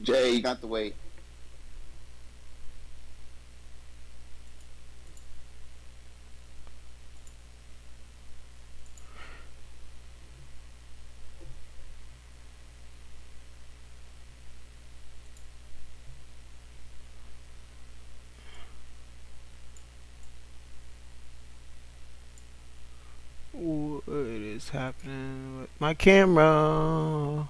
Jay, you got to wait. What is happening with my camera?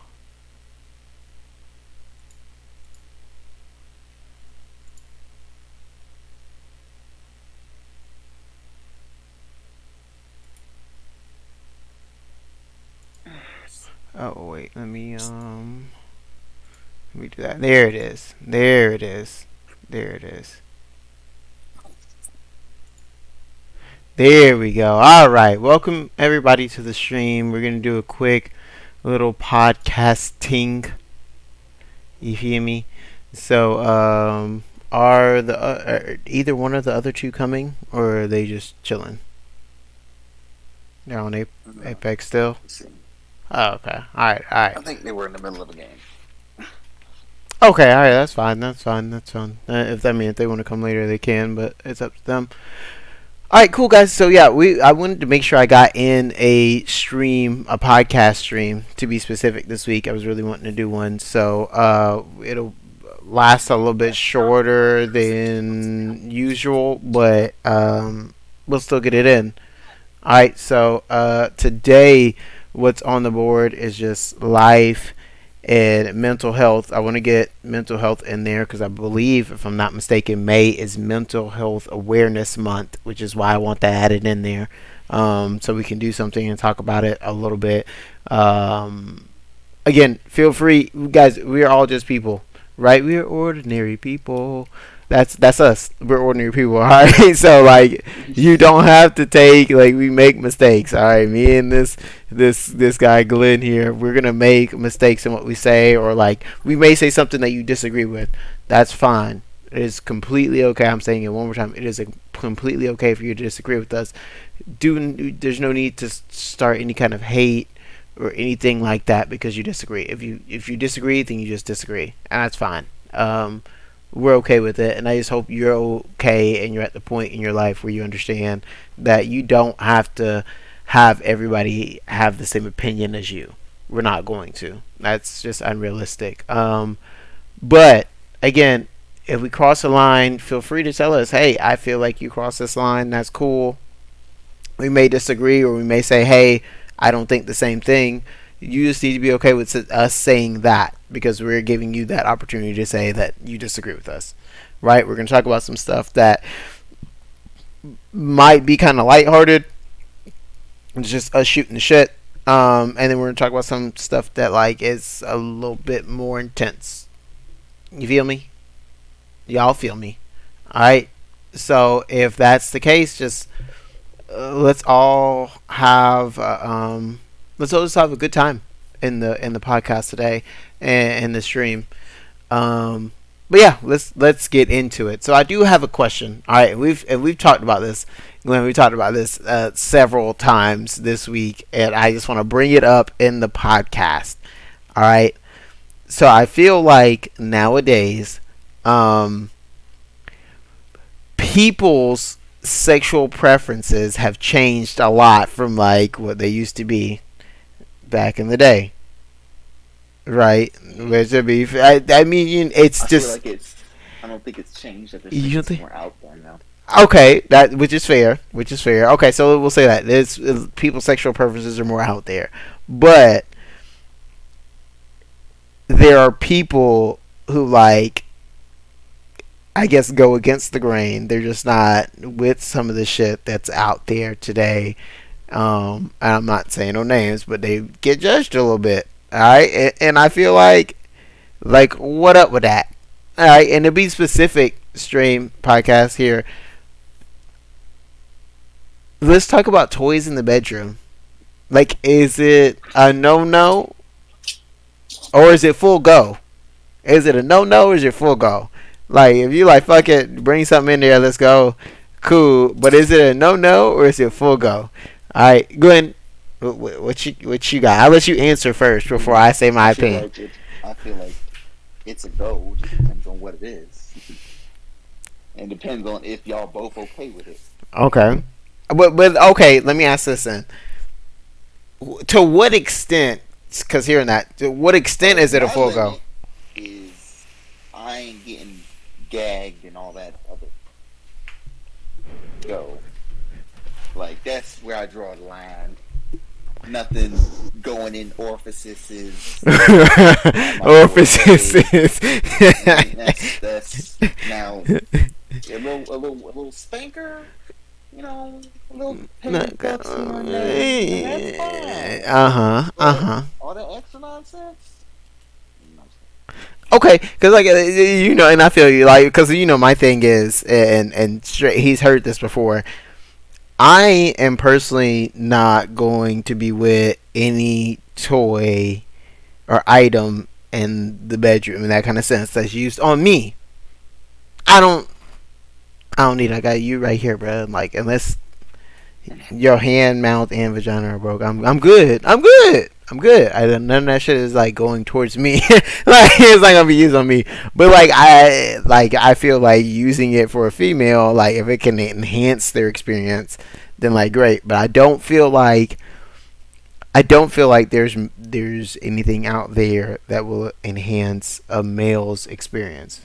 Oh wait, let me do that. There it is. There it is. There it is. There we go. All right. Welcome everybody to the stream. We're going to do a quick little podcasting. You hear me? So, are either one of the other two coming, or are they just chilling? They're on Apex still. Let's see. Oh, okay. All right. All right. I think they were in the middle of a game. Okay. All right. That's fine. That's fine. That's fine. If they want to come later, they can. But it's up to them. All right, cool guys. So yeah, I wanted to make sure I got in a stream, a podcast stream, to be specific this week. I was really wanting to do one, so it'll last a little bit shorter than usual, but we'll still get it in. All right, so today, what's on the board is just life and mental health. I want to get mental health in there because I believe, if I'm not mistaken, May is Mental Health Awareness Month, which is why I want that added in there. So we can do something and talk about it a little bit. Again, feel free, guys. We are all just people, right? We are ordinary people. That's us. We're ordinary people, all right. So like, you don't have to take like we make mistakes, all right. Me and this guy Glenn here, we're gonna make mistakes in what we say, or like we may say something that you disagree with. That's fine. It is completely okay. I'm saying it one more time. It is completely okay for you to disagree with us. There's no need to start any kind of hate or anything like that because you disagree. If you disagree, then you just disagree, and that's fine. We're okay with it, and I just hope you're okay and you're at the point in your life where you understand that you don't have to have everybody have the same opinion as you. We're not going to. That's just unrealistic. But again, if we cross a line, feel free to tell us, hey, I feel like you crossed this line. That's cool. We may disagree, or we may say, hey, I don't think the same thing. You just need to be okay with us saying that because we're giving you that opportunity to say that you disagree with us, right? We're going to talk about some stuff that might be kind of lighthearted. It's just us shooting the shit. And then we're going to talk about some stuff that like is a little bit more intense. You feel me? Y'all feel me? All right. So if that's the case, just let's all have let's all just have a good time in the podcast today and in the stream. But yeah, let's get into it. So I do have a question. All right, we've talked about this. Glenn, we talked about this several times this week, and I just want to bring it up in the podcast. All right. So I feel like nowadays, people's sexual preferences have changed a lot from like what they used to be back in the day, right? Where to be, I mean, it's I feel just like it's. I don't think it's changed. I just you think don't it's think. more out there now. Okay, that which is fair, which is fair. Okay, so we'll say that there's people's sexual preferences are more out there, but there are people who like I guess go against the grain. They're just not with some of the shit that's out there today. And I'm not saying no names, but they get judged a little bit. All right, and I feel like what up with that? All right, and to be specific, stream podcast here. Let's talk about toys in the bedroom. Like, is it a no no or is it full go? Is it a no no or is it full go? Like, if you like fuck it, bring something in there, let's go. Cool, but is it a no no or is it full go? All right, Glenn, what you got? I'll let you answer first before I say my I feel opinion. like it. I feel like it's a go. It just depends on what it is, and depends on if y'all both okay with it. Okay. But okay, let me ask this then. To what extent? Because hearing that, to what extent is it a My full go? limit is I ain't getting gagged and all that other go. Like that's where I draw the line. Nothing going in orifices on my forehead. Orifices. That's now a little spanker, a little pity cups here and there. That's fine. Uh huh. Uh But huh. all that extra nonsense, no, Okay, because like and I feel you, like, because my thing is, and straight, he's heard this before. I am personally not going to be with any toy or item in the bedroom in that kind of sense that's used on me. I don't. I don't need. I got you right here, bro. Like, unless your hand, mouth, and vagina are broke, I'm good. I'm good. I'm good. None of that shit is like going towards me. Like, it's not gonna be used on me. But I feel like using it for a female, like if it can enhance their experience, then like great. But I don't feel like there's anything out there that will enhance a male's experience.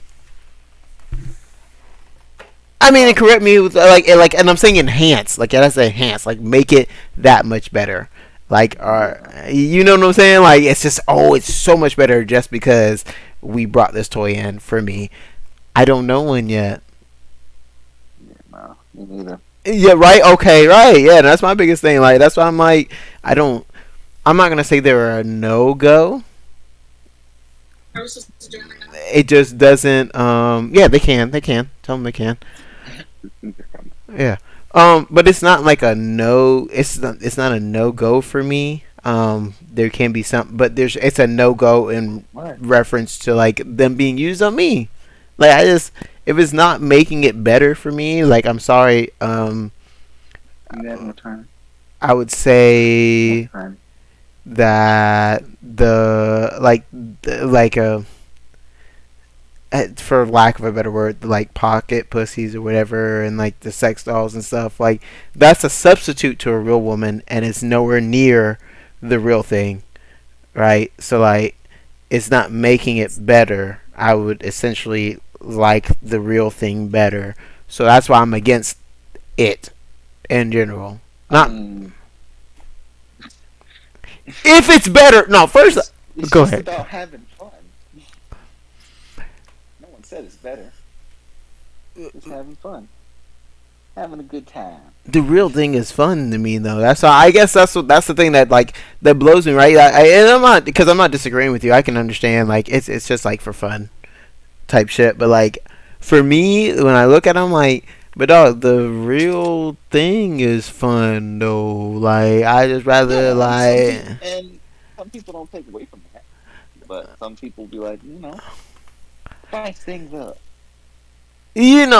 I mean, um, correct me with and I'm saying enhance, like, yeah, that's enhance, like make it that much better. Like, yeah, you know what I'm saying? Like, it's just, oh, it's so much better just because we brought this toy in for me. I don't know one yet. yeah, no, me neither. Yeah, right. Okay, right. Yeah, that's my biggest thing. Like, that's why I'm like, I don't. I'm not gonna say they're a no go. It just doesn't. Yeah, they can. They can. Tell them they can. Yeah. But it's not like a no. It's not a no go for me. There can be some, but it's a no go in What? reference to like them being used on me. Like, if it's not making it better for me, like, I'm sorry. Do that one more time. I would One say time. that for lack of a better word, like pocket pussies or whatever, and like the sex dolls and stuff, like that's a substitute to a real woman, and it's nowhere near the real thing, right? So like, it's not making it better. I would essentially like the real thing better, so that's why I'm against it in general. I Not mean, if it's better. No, first, it's go just ahead. about having fun. No one said it's better. Just having fun, having a good time. The real thing is fun to me, though. That's all, I guess that's the thing that like that blows me, right? And I'm not, because I'm not disagreeing with you. I can understand, like, it's just like for fun type shit. But like, for me, when I look at them, like, but dog, the real thing is fun though. Like, I just rather Yeah, and like, some people don't take away from that, but some people be like, spice things up.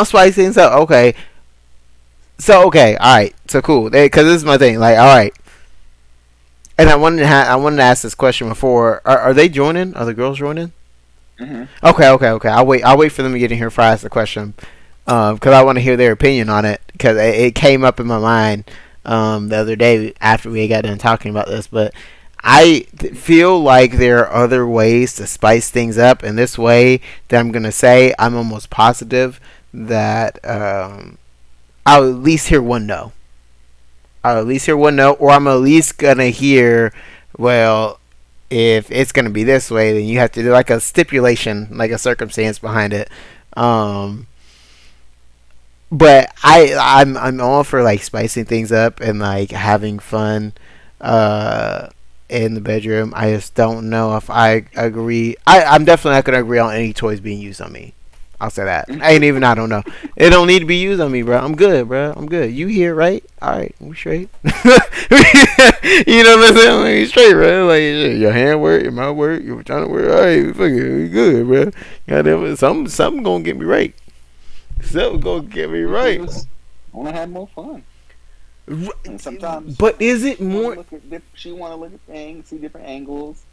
spice things up. Okay, so okay, all right, so cool. Because this is my thing. Like, all right, and I wanted to ask this question before. Are they joining? Are the girls joining? Hmm. Okay, okay, okay. I'll wait for them to get in here before I ask the question. Because I want to hear their opinion on it. Because it came up in my mind the other day after we got done talking about this. But I feel like there are other ways to spice things up. And this way that I'm gonna say, I'm almost positive that I'll at least hear one no. I'll at least hear one no, or I'm at least gonna hear, well, if it's gonna be this way, then you have to do like a stipulation, like a circumstance behind it. Um, but I'm all for like spicing things up and like having fun uh in the bedroom. I just don't know if I agree. I'm definitely not gonna agree on any toys being used on me. I'll say that. I ain't even. I don't know. It don't need to be used on me, bro. I'm good, bro. I'm good. You here, right? All right, we straight. You know what I'm saying? Like, we straight, bro. Like, your hand work, your mouth work, your vagina work. All right, we fucking we good, bro. Goddamn, something gonna get me right. Something gonna get me People right. just want to have more fun, and sometimes But is it she want to more? look at she want to look at things, see different angles.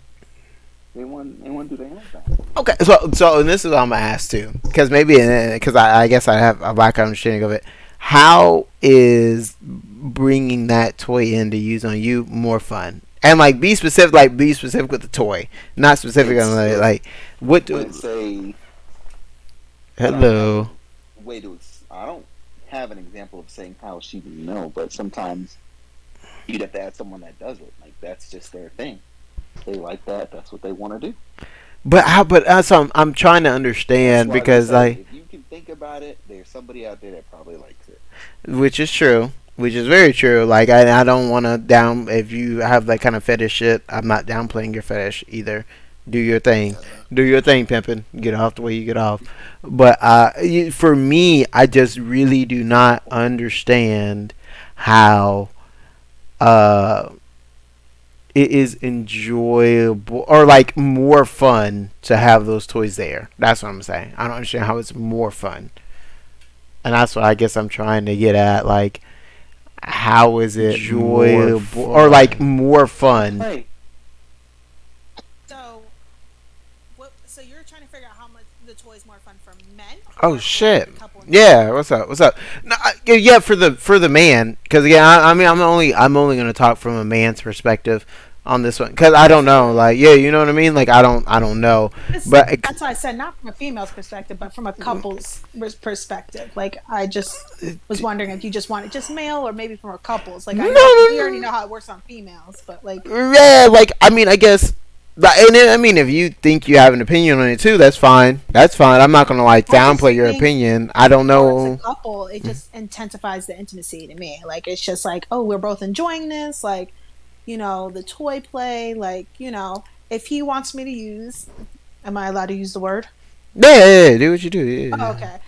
They want to do their own thing. Okay, so and this is what I'm gonna ask too, because maybe because I guess I have a lack of understanding of it. How is bringing that toy in to use on you more fun? And like be specific with the toy, not specific on It's like what. let's say I don't have Hello. a way to. I don't have an example of saying how she would know, but sometimes you'd have to ask someone that does it. Like that's just their thing. They like that. That's what they want to do. But how? But so I'm trying to That's understand why they because say like, if you can think about it, there's somebody out there that probably likes it. which is true, which is very true. Like I don't want to down if you have that kind of fetish shit. I'm not downplaying your fetish either. Do your thing, do your thing, pimping. Get off the way you get off. But for me, I just really do not understand how uh it is enjoyable or like more fun to have those toys there. That's what I'm saying. I don't understand how it's more fun, and that's what I guess I'm trying to get at. Like, how is it enjoyable or like more fun? Hey, So, what? So you're trying to figure out how much the toy is more fun for men Oh or for shit! the couple in general? Yeah, what's up? What's up? No, yeah, for the man, because again, I mean, I'm only gonna talk from a man's perspective on this one, because I don't know, like, yeah, you know what I mean. Like, I don't know, but That's why I said not from a female's perspective, but from a couple's perspective. Like, I just was wondering if you just wanted just male or maybe from a couple's. Like, no, I no, know we already no, know how it works on females, but like, yeah, like I mean, I guess, and then, I mean, if you think you have an opinion on it too, that's fine. That's fine. I'm not gonna like I just downplay your think opinion. I don't towards a know. couple, it just intensifies the intimacy to me. Like, it's just like, oh, we're both enjoying this. Like, the toy play. Like, if he wants me to use, am I allowed to use the word? Yeah, yeah, yeah, do what you do. Oh, Yeah. okay.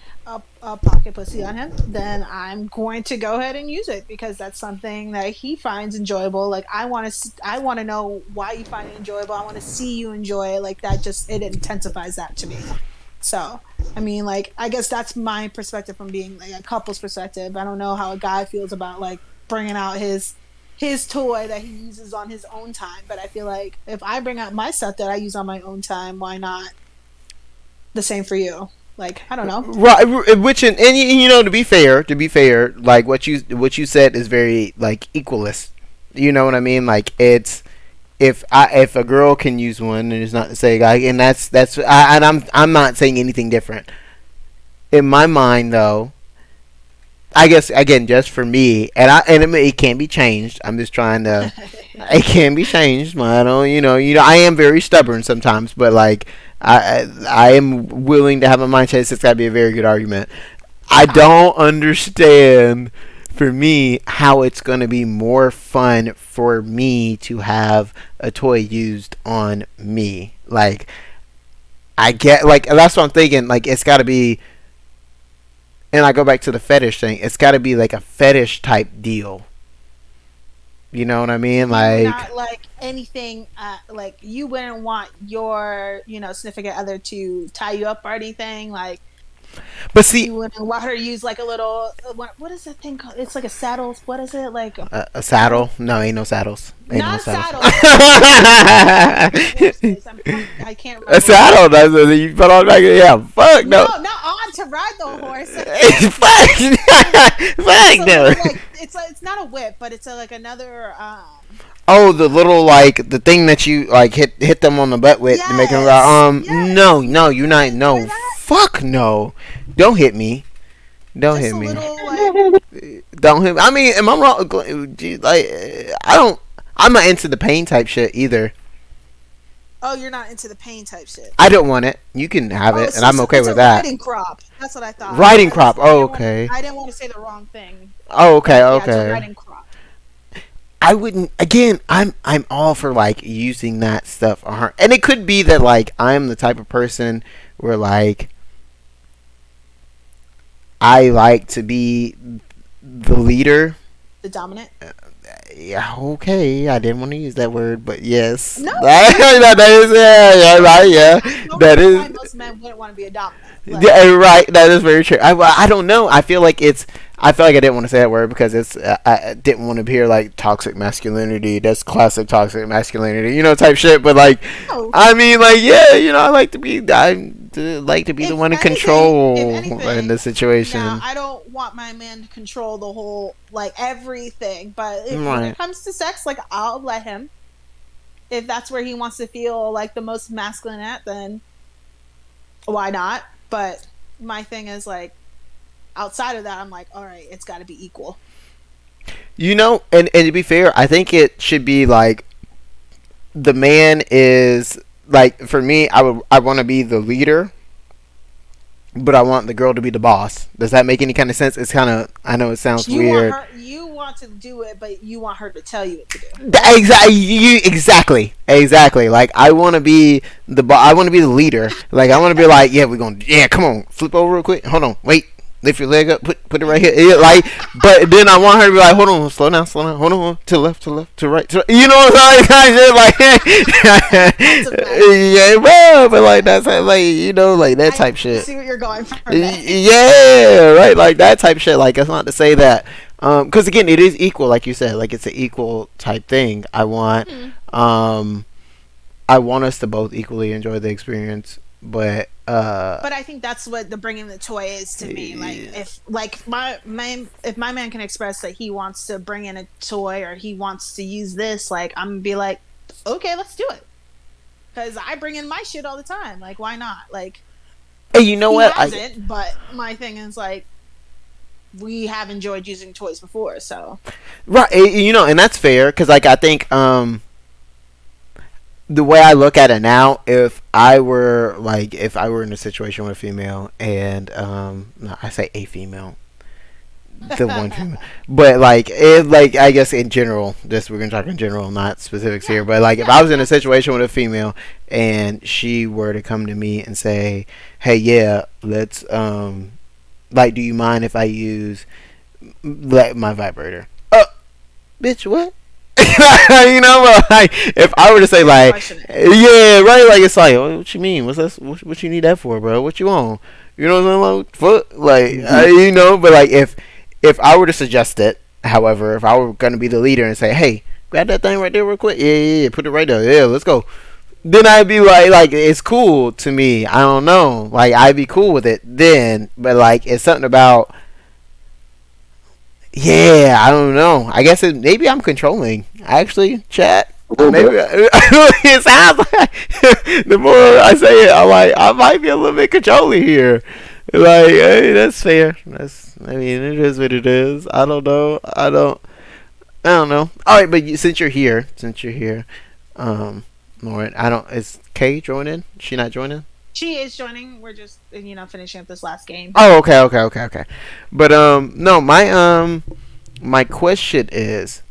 A pocket pussy on him, then I'm going to go ahead and use it because that's something that he finds enjoyable. Like I want to know why you find it enjoyable. I want to see you enjoy it. Like that, just it intensifies that to me. So, I mean, like I guess that's my perspective from being like a couple's perspective. I don't know how a guy feels about like bringing out his toy that he uses on his own time, but I feel like if I bring out my stuff that I use on my own time, why not the same for you? Like, I don't know. Right, which and you know, to be fair, like what you said is very like equalist. You know what I mean? Like it's if a girl can use one, and it's not to say like, and and I'm not saying anything different. In my mind, though, I guess again, just for me, and it can be changed. I'm just trying to. It can be changed. I don't, I am very stubborn sometimes, but like I am willing to have a mind change. It's got to be a very good argument. I don't understand for me how it's going to be more fun for me to have a toy used on me. Like I get like that's what I'm thinking. Like it's got to be, and I go back to the fetish thing. It's got to be like a fetish type deal. You know what I mean? You Like, not like anything like you wouldn't want your significant other to tie you up or anything like but see, you wouldn't want her to use like a little what is that thing called? It's like a saddle. What is it like? a saddle? No, ain't no saddles. Ain't no Not saddles. saddle. Horses. I can't A remember what it's saddle? called. That's what you put on. Like, yeah, fuck No, no. not on to ride the horse. Fuck, It's fuck a no. little like it's not a whip, but it's like another. Oh, the little like the thing that you like hit them on the butt with to make them go. No, Yes. no, you're You not. wouldn't enjoy No, that. fuck no. Don't hit me. Don't Just hit a me. little like. Don't hit me. I mean, am I wrong? Gee, like, I don't. I'm not into the pain type shit either. Oh, you're not into the pain type shit. I don't want it. You can have Oh, it, and I'm okay it's with a that. riding crop. That's what I thought. Riding crop. Oh, okay. I didn't want to say the wrong thing, Oh, okay. but yeah, it's a Okay. riding crop. I wouldn't. Again, I'm all for like using that stuff on her, and it could be that like I'm the type of person where like I like to be the leader. The dominant. Yeah, okay. I didn't want to use that word, but yes, No, that is yeah, right, yeah. I don't That understand why is most men wouldn't want to be a dominant. Like, yeah, right. That is very true. I don't know. I feel like it's. I feel like I didn't want to say that word because I didn't want to hear like toxic masculinity. That's classic toxic masculinity, type shit. But like, Oh, I mean, like, yeah, I like to be the one in if control in the anything, now situation. I don't want my man to control the whole like everything, but when it Right. comes to sex, like I'll let him. If that's where he wants to feel like the most masculine at, then why not? But my thing is like outside of that, I'm like, all right, it's got to be equal. And to be fair, I think it should be like the man is like for me. I want to be the leader, but I want the girl to be the boss. Does that make any kind of sense? It's kind of I know it sounds weird. You want to do it, but you want her to tell you what to do. Exactly. Like I want to be I want to be the leader. Like I want to be like, yeah, we're gonna, yeah, come on, flip over real quick. Hold on, wait, lift your leg up, put it right here. Yeah, like, but then I want her to be like, hold on, slow down, hold on, to the left, to the right, you know what I'm saying? Kind of like, That's a fact. yeah, well, but like that's like like that type I shit. see what you're going for there. Yeah, right, like that type shit. Like it's not to say that, because again, it is equal, like you said, like it's an equal type thing. Hmm. Um, I want us to both equally enjoy the experience, but But I think that's what the bringing the toy is to me. Like yeah. if like if my man can express that he wants to bring in a toy or he wants to use this, like I'm gonna be like, okay, let's do it. Because I bring in my shit all the time. Like why not? Like Hey, you know he what? I hasn't, but my thing is like we have enjoyed using toys before, so right, and that's fair because like I think the way I look at it now, if I were in a situation with a female and no, I say a female, the one female, but like I guess in general, just we're gonna talk in general, not specifics yeah, here, but like if yeah, I was in a yeah. situation with a female and she were to come to me and say, hey, yeah, let's like, do you mind if I use like my vibrator? Bitch, what? But like if I were to say You're gonna like, question it. yeah, right, like it's like, oh, what you mean? What's that? What you need that for, bro? What you want? You know what I'm saying? Like, fuck, like but like if I were to suggest it, however, if I were gonna be the leader and say, hey, grab that thing right there real quick, yeah, put it right there, yeah, let's go. Then I'd be like it's cool to me. I don't know, like I'd be cool with it then, but like it's something about, yeah, I don't know. I guess maybe I'm controlling. Actually, chat. A little Maybe bit. it sounds like the more I say it, I'm like I might be a little bit controlling here. Like, hey, that's fair. I mean, it is what it is. I don't know. I don't know. All right, but since you're here, um, Lauren, I don't. Is Kay joining? She not joining? She is joining. We're just finishing up this last game. Oh, okay. But no, my question is,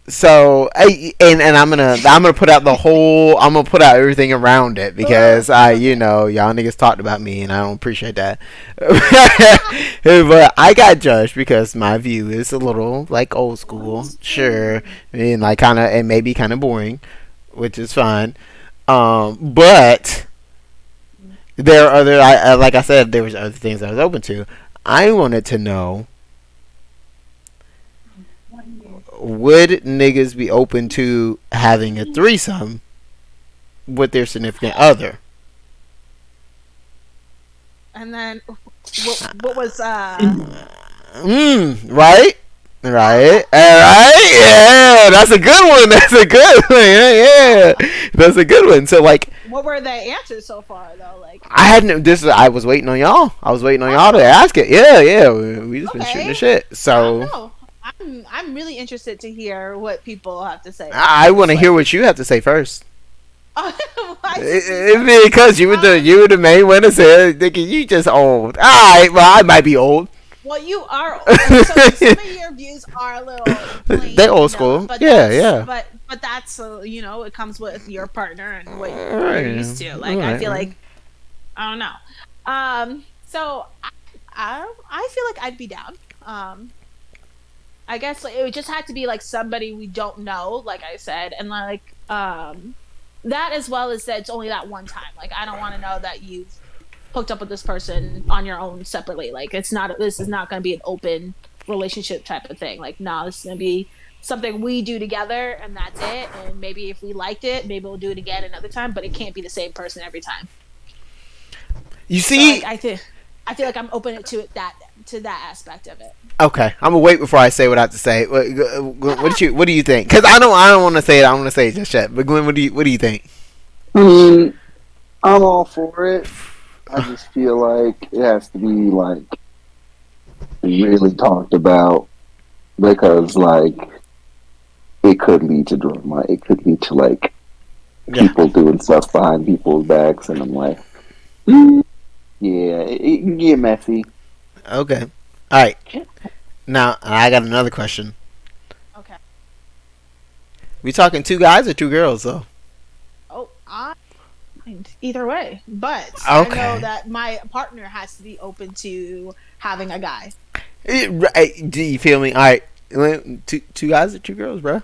so and I'm gonna put out I'm gonna put out everything around it because Okay. y'all niggas talked about me and I don't appreciate that. But I got judged because my view is a little like old Old school, sure, school. and like kind of and maybe kind of boring, which is fine. But there are other, like I said, there was other things I was open to. I wanted to know, would niggas be open to having a threesome with their significant other? And then what was Right? Right? Alright? Yeah, that's a good one. That's a good one. Yeah. That's a good one. So, like, what were the answers so far though? Like, I hadn't, I was waiting on y'all. I was waiting on y'all to oh, ask it. Yeah. We just been shooting the okay. shit. I don't So, know. I'm really interested to hear what people have to say I on want this to hear one. what you have to say first. Why is it me first? Because you were the main one that said, "Nigga, you just old." All right, well, I might be old. Well, you are so some of your views are a little They plain old vanilla, school. but Yeah, yeah. that's it comes with your partner and what you're Alright, used to. Like I alright, feel alright. like I don't know. So I feel like I'd be down. I guess like, it would just have to be like somebody we don't know, like I said, and like that as well as that it's only that one time. Like I don't want to know that you've hooked up with this person on your own separately. Like it's not this is not going to be an open relationship type of thing. Like no, this is going to be something we do together and that's it. And maybe if we liked it, maybe we'll do it again another time, but it can't be the same person every time. You So like see, I feel like I'm open to it to that aspect of it. okay, I'm gonna wait before I say what I have to say. What do you think? Because I don't want to say it. I don't want to say it just yet. But Glenn, what do you think? I mean, I'm all for it. I just feel like it has to be like really talked about because like it could lead to drama. It could lead to like Yeah. people doing stuff behind people's backs, and I'm like, mm, yeah, it can get messy. Okay. All right. Now I got another question. Okay. We talking two guys or two girls though? Oh, I either way, but I Okay. know that my partner has to be open to having a guy. Do you feel me? All right. Two guys or two girls, bro?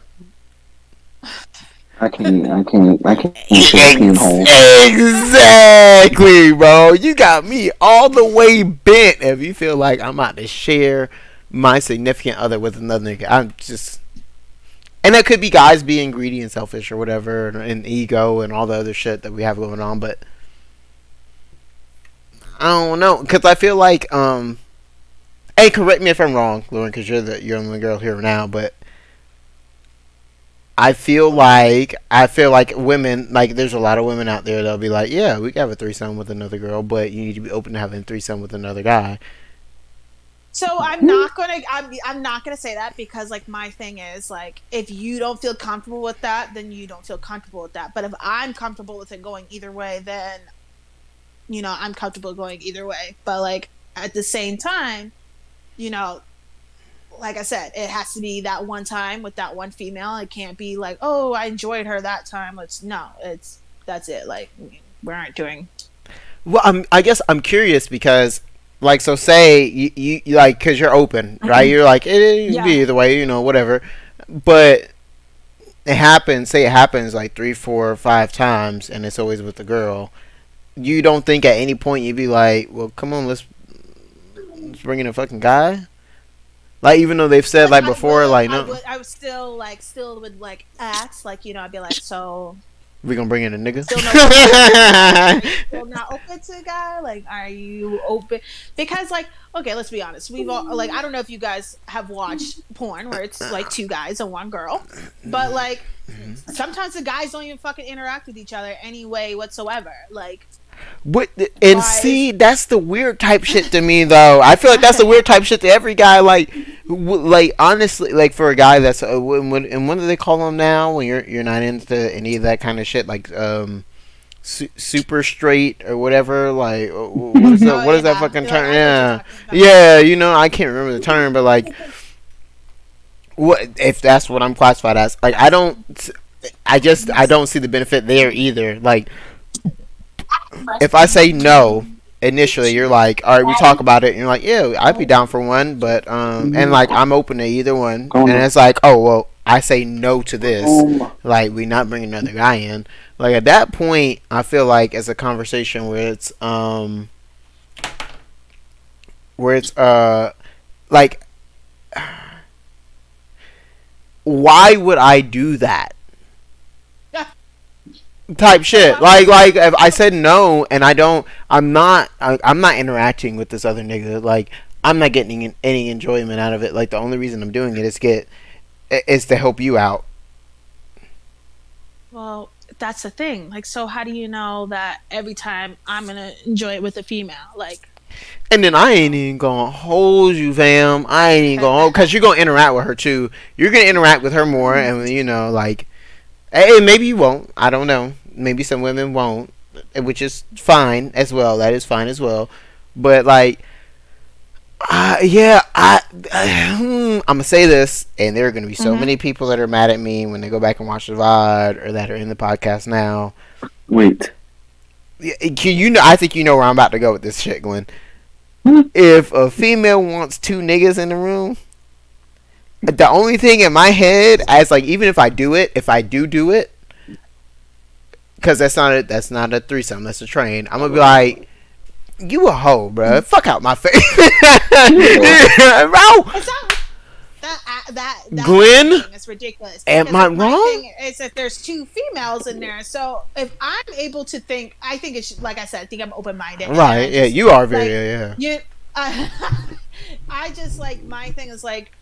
I can't say pinhole. Exactly, bro. You got me all the way bent. If you feel like I'm about to share my significant other with another nigga, I'm just, and that could be guys being greedy and selfish or whatever, and ego and all the other shit that we have going on. But I don't know, because I feel like, hey, correct me if I'm wrong, Lauren, because you're the only girl here now, but I feel like women, like there's a lot of women out there that'll be like, yeah, we can have a threesome with another girl, but you need to be open to having a threesome with another guy. So I'm not gonna say that because like my thing is like if you don't feel comfortable with that, then you don't feel comfortable with that. But if I'm comfortable with it going either way, then I'm comfortable going either way. But like at the same time, you know, like I said, it has to be that one time with that one female. It can't be like, oh, I enjoyed her that time. It's that's it. Like we aren't doing. Well, I guess I'm curious because, like, so say you like, because you're open, right? You're like, it can be Yeah. either way, whatever. But it happens, say it happens like three, four, 5 times, and it's always with the girl. You don't think at any point you'd be like, well, come on, let's bring in a fucking guy? Like, even though they've said, Like like, before, like, I no, would, I would still would like ask, like I'd be like, so we gonna bring in a nigga? still no open to a guy? Are you still not open to a guy? Like, are you open? Because like, okay, let's be honest. We've all like, I don't know if you guys have watched porn where it's like two guys and one girl, but like sometimes the guys don't even fucking interact with each other any way whatsoever. Like, What and why see, is that's the weird type shit to me, though. I feel like that's the weird type shit to every guy. Like honestly, like for a guy that's and what do they call them now when you're not into any of that kind of shit, like super straight or whatever. Like oh what is that yeah, fucking like term? I know what you're Yeah, talking about. yeah. I can't remember the term, but like what if that's what I'm classified as? Like I don't see the benefit there either. Like if I say no initially, you're like, all right, we talk about it, and you're like, yeah, I'd be down for one, but and like I'm open to either one, and it's like, oh well, I say no to this, like we not bringing another guy in. Like at that point, I feel like it's a conversation where it's like, why would I do that? Type shit. Like if I said no and I'm not interacting with this other nigga. Like I'm not getting any enjoyment out of it. Like the only reason I'm doing it is to help you out. Well, that's the thing. Like, so how do you know that every time I'm gonna enjoy it with a female? Like, And then I ain't even gonna hold you, fam. I ain't even gonna, because you're gonna interact with her too. You're gonna interact with her more, and like, hey, maybe you won't. I don't know. Maybe some women won't, which is fine as well. That is fine as well. But like, yeah, I'm gonna say this, and there are gonna be so many people that are mad at me when they go back and watch the VOD or that are in the podcast now. Wait. I think you know where I'm about to go with this shit, Glenn. If a female wants two niggas in the room, the only thing in my head, as like, even if I do it, if I do it, because that's not a threesome, that's a train. I'm gonna be like, You a hoe, bro. Fuck out my face. Yeah. Bro. It's not that Glenn, thinking is ridiculous am because I like my wrong? thing is if there's two females in there, so if I'm able to think, I think it's like I said, I think I'm open minded, and Right. I Yeah, just you are very. like Yeah. you. I, I just like my thing is like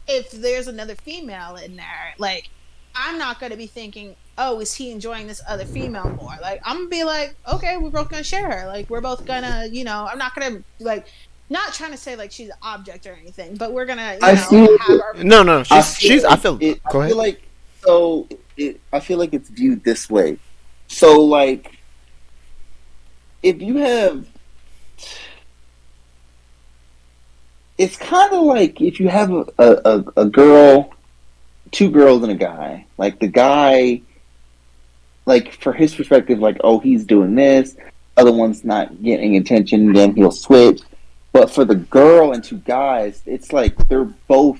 if there's another female in there, like I'm not gonna be thinking, oh, is he enjoying this other female more? Like I'm gonna be like, okay, we're both gonna share her. Like we're both gonna, I'm not gonna like not trying to say like she's an object or anything, but we're gonna, I feel have our No, no. I She's. feel I like feel. it. I Go feel ahead. like so. I feel like it's viewed this way. So, like, if you have, it's kind of like if you have a girl, two girls and a guy. Like the guy, like for his perspective, like oh he's doing this, other one's not getting attention, then he'll switch. But for the girl and two guys, it's like they're both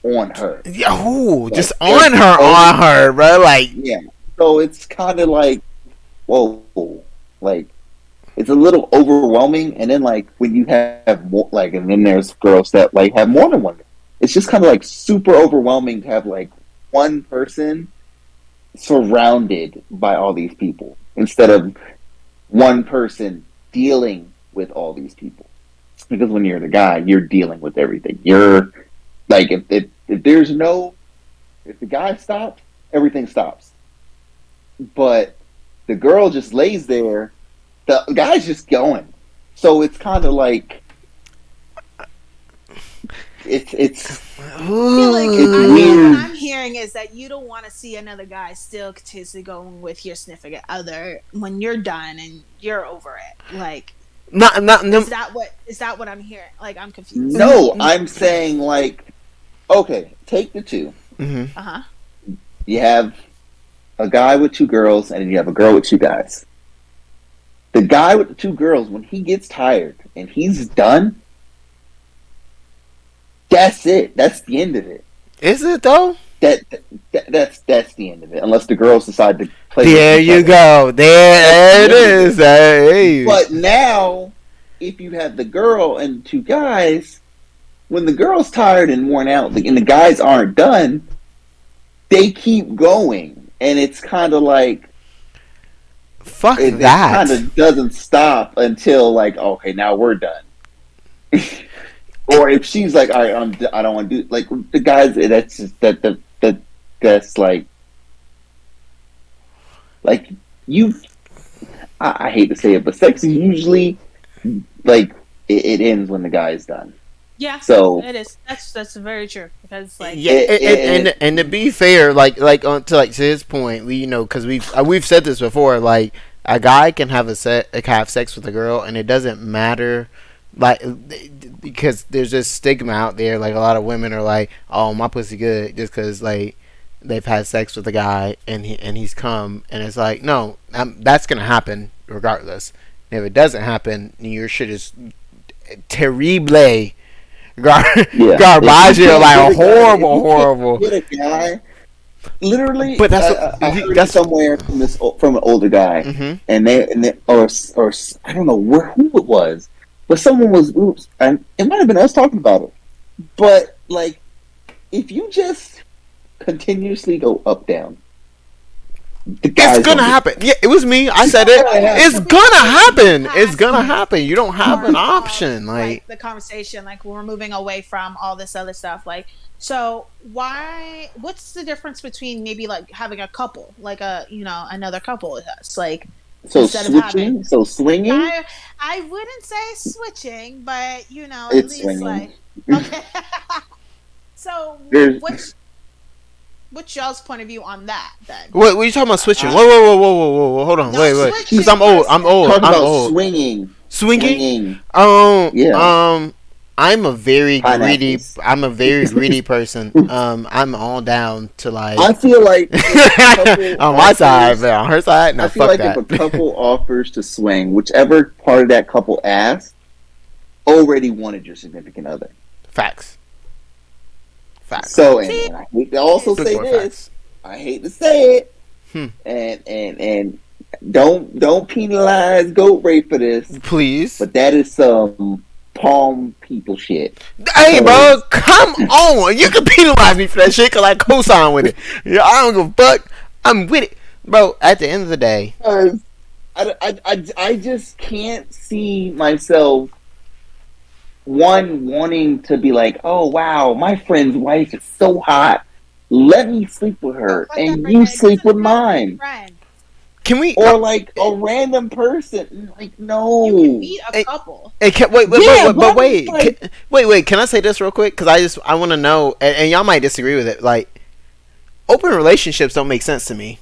on her. Yo, just Like they're both, on her, bro. Like, yeah. So it's kind of like whoa, like it's a little overwhelming. And then like when you have more, like, and then there's girls that like have more than one. It's just kind of like super overwhelming to have like one person surrounded by all these people instead of one person dealing with all these people. Because when you're the guy, you're dealing with everything. You're like if there's no if the guy stops, everything stops. But the girl just lays there. The guy's just going. So it's kind of like it's I feel like it's what weird. I'm hearing is that you don't want to see another guy still continuously going with your significant other when you're done and you're over it. Like, not no. is that what I'm hearing? Like, I'm confused. No, I'm saying like okay, take the two. Mm-hmm. Uh huh. You have a guy with two girls, and you have a girl with two guys. The guy with the two girls, when he gets tired and he's done, that's it. That's the end of it. Is it though? That, that's the end of it. Unless the girls decide to play with There each you other. go. There it That's the end of is. it. Hey. But now, if you have the girl and two guys, when the girl's tired and worn out, and the guys aren't done, they keep going, and it's kind of like Fuck it kind that. of doesn't stop until like okay, now we're done. Or if she's like, all right, I don't want to do like the guys. That's just that's like you. I hate to say it, but sex is usually like it ends when the guy is done. Yeah, So it is. That's very true because like Yeah, and to be fair, to his point, because we've said this before, like a guy can have sex with a girl, and it doesn't matter, like because there's this stigma out there, like a lot of women are like, oh my pussy good, just because like they've had sex with a guy and he's come, and it's like no, that's gonna happen regardless. And if it doesn't happen, your shit is terrible. yeah, if Garbage, you can't like get a guy, if horrible, you horrible. can't get a guy, literally, But that's I heard it that's. somewhere from an older guy, Mm-hmm. and they or I don't know who it was, but someone was oops, and it might have been us talking about it. But like, if you just continuously go up down, the It's guy's gonna gonna happen. Yeah, it was me. I said it. It's gonna happen. It's gonna happen. You don't have an option. like Like, the conversation, like we're moving away from all this other stuff. Like, so what's the difference between maybe like having a couple, like another couple with us, like so instead of having switching, so swinging. I wouldn't say switching, but at It's least swinging. like okay. So There's what's y'all's point of view on that then? what are you talking about switching? I, Whoa, whoa, whoa, whoa, whoa, whoa, whoa. Hold on, Not wait. Because switching I'm per old. I'm se. old. talking I'm about old. swinging, Swinging. swinging yeah, Um. I'm a very greedy. pineapples. I'm a very greedy person. I'm all down to I like feel like if a couple on my side, offers, but on her side, I no, feel fuck like if that. a couple offers to swing, whichever part of that couple asked, already wanted your significant other. Facts. Facts. So, See, and I hate to also Big say boy this, facts. I hate to say it, Hmm. and don't penalize goat rape for this, Please. but that is some palm people shit. Hey, bro, Cause, come on. You can penalize me for that shit because I co-sign with it. Yeah, I don't give a fuck. I'm with it. Bro, at the end of the day, cause I just can't see myself wanting to be like, oh wow, my friend's wife is so hot. Let me sleep with Oh, her, cut that and right you there. It sleep doesn't with have to be mine. friends. can we. Or like a random person. Like, You can no. meet a Hey, couple. hey, Yeah, but I'm just like, wait. Can I say this real quick? Because I want to know, and y'all might disagree with it. Like, open relationships don't make sense to me.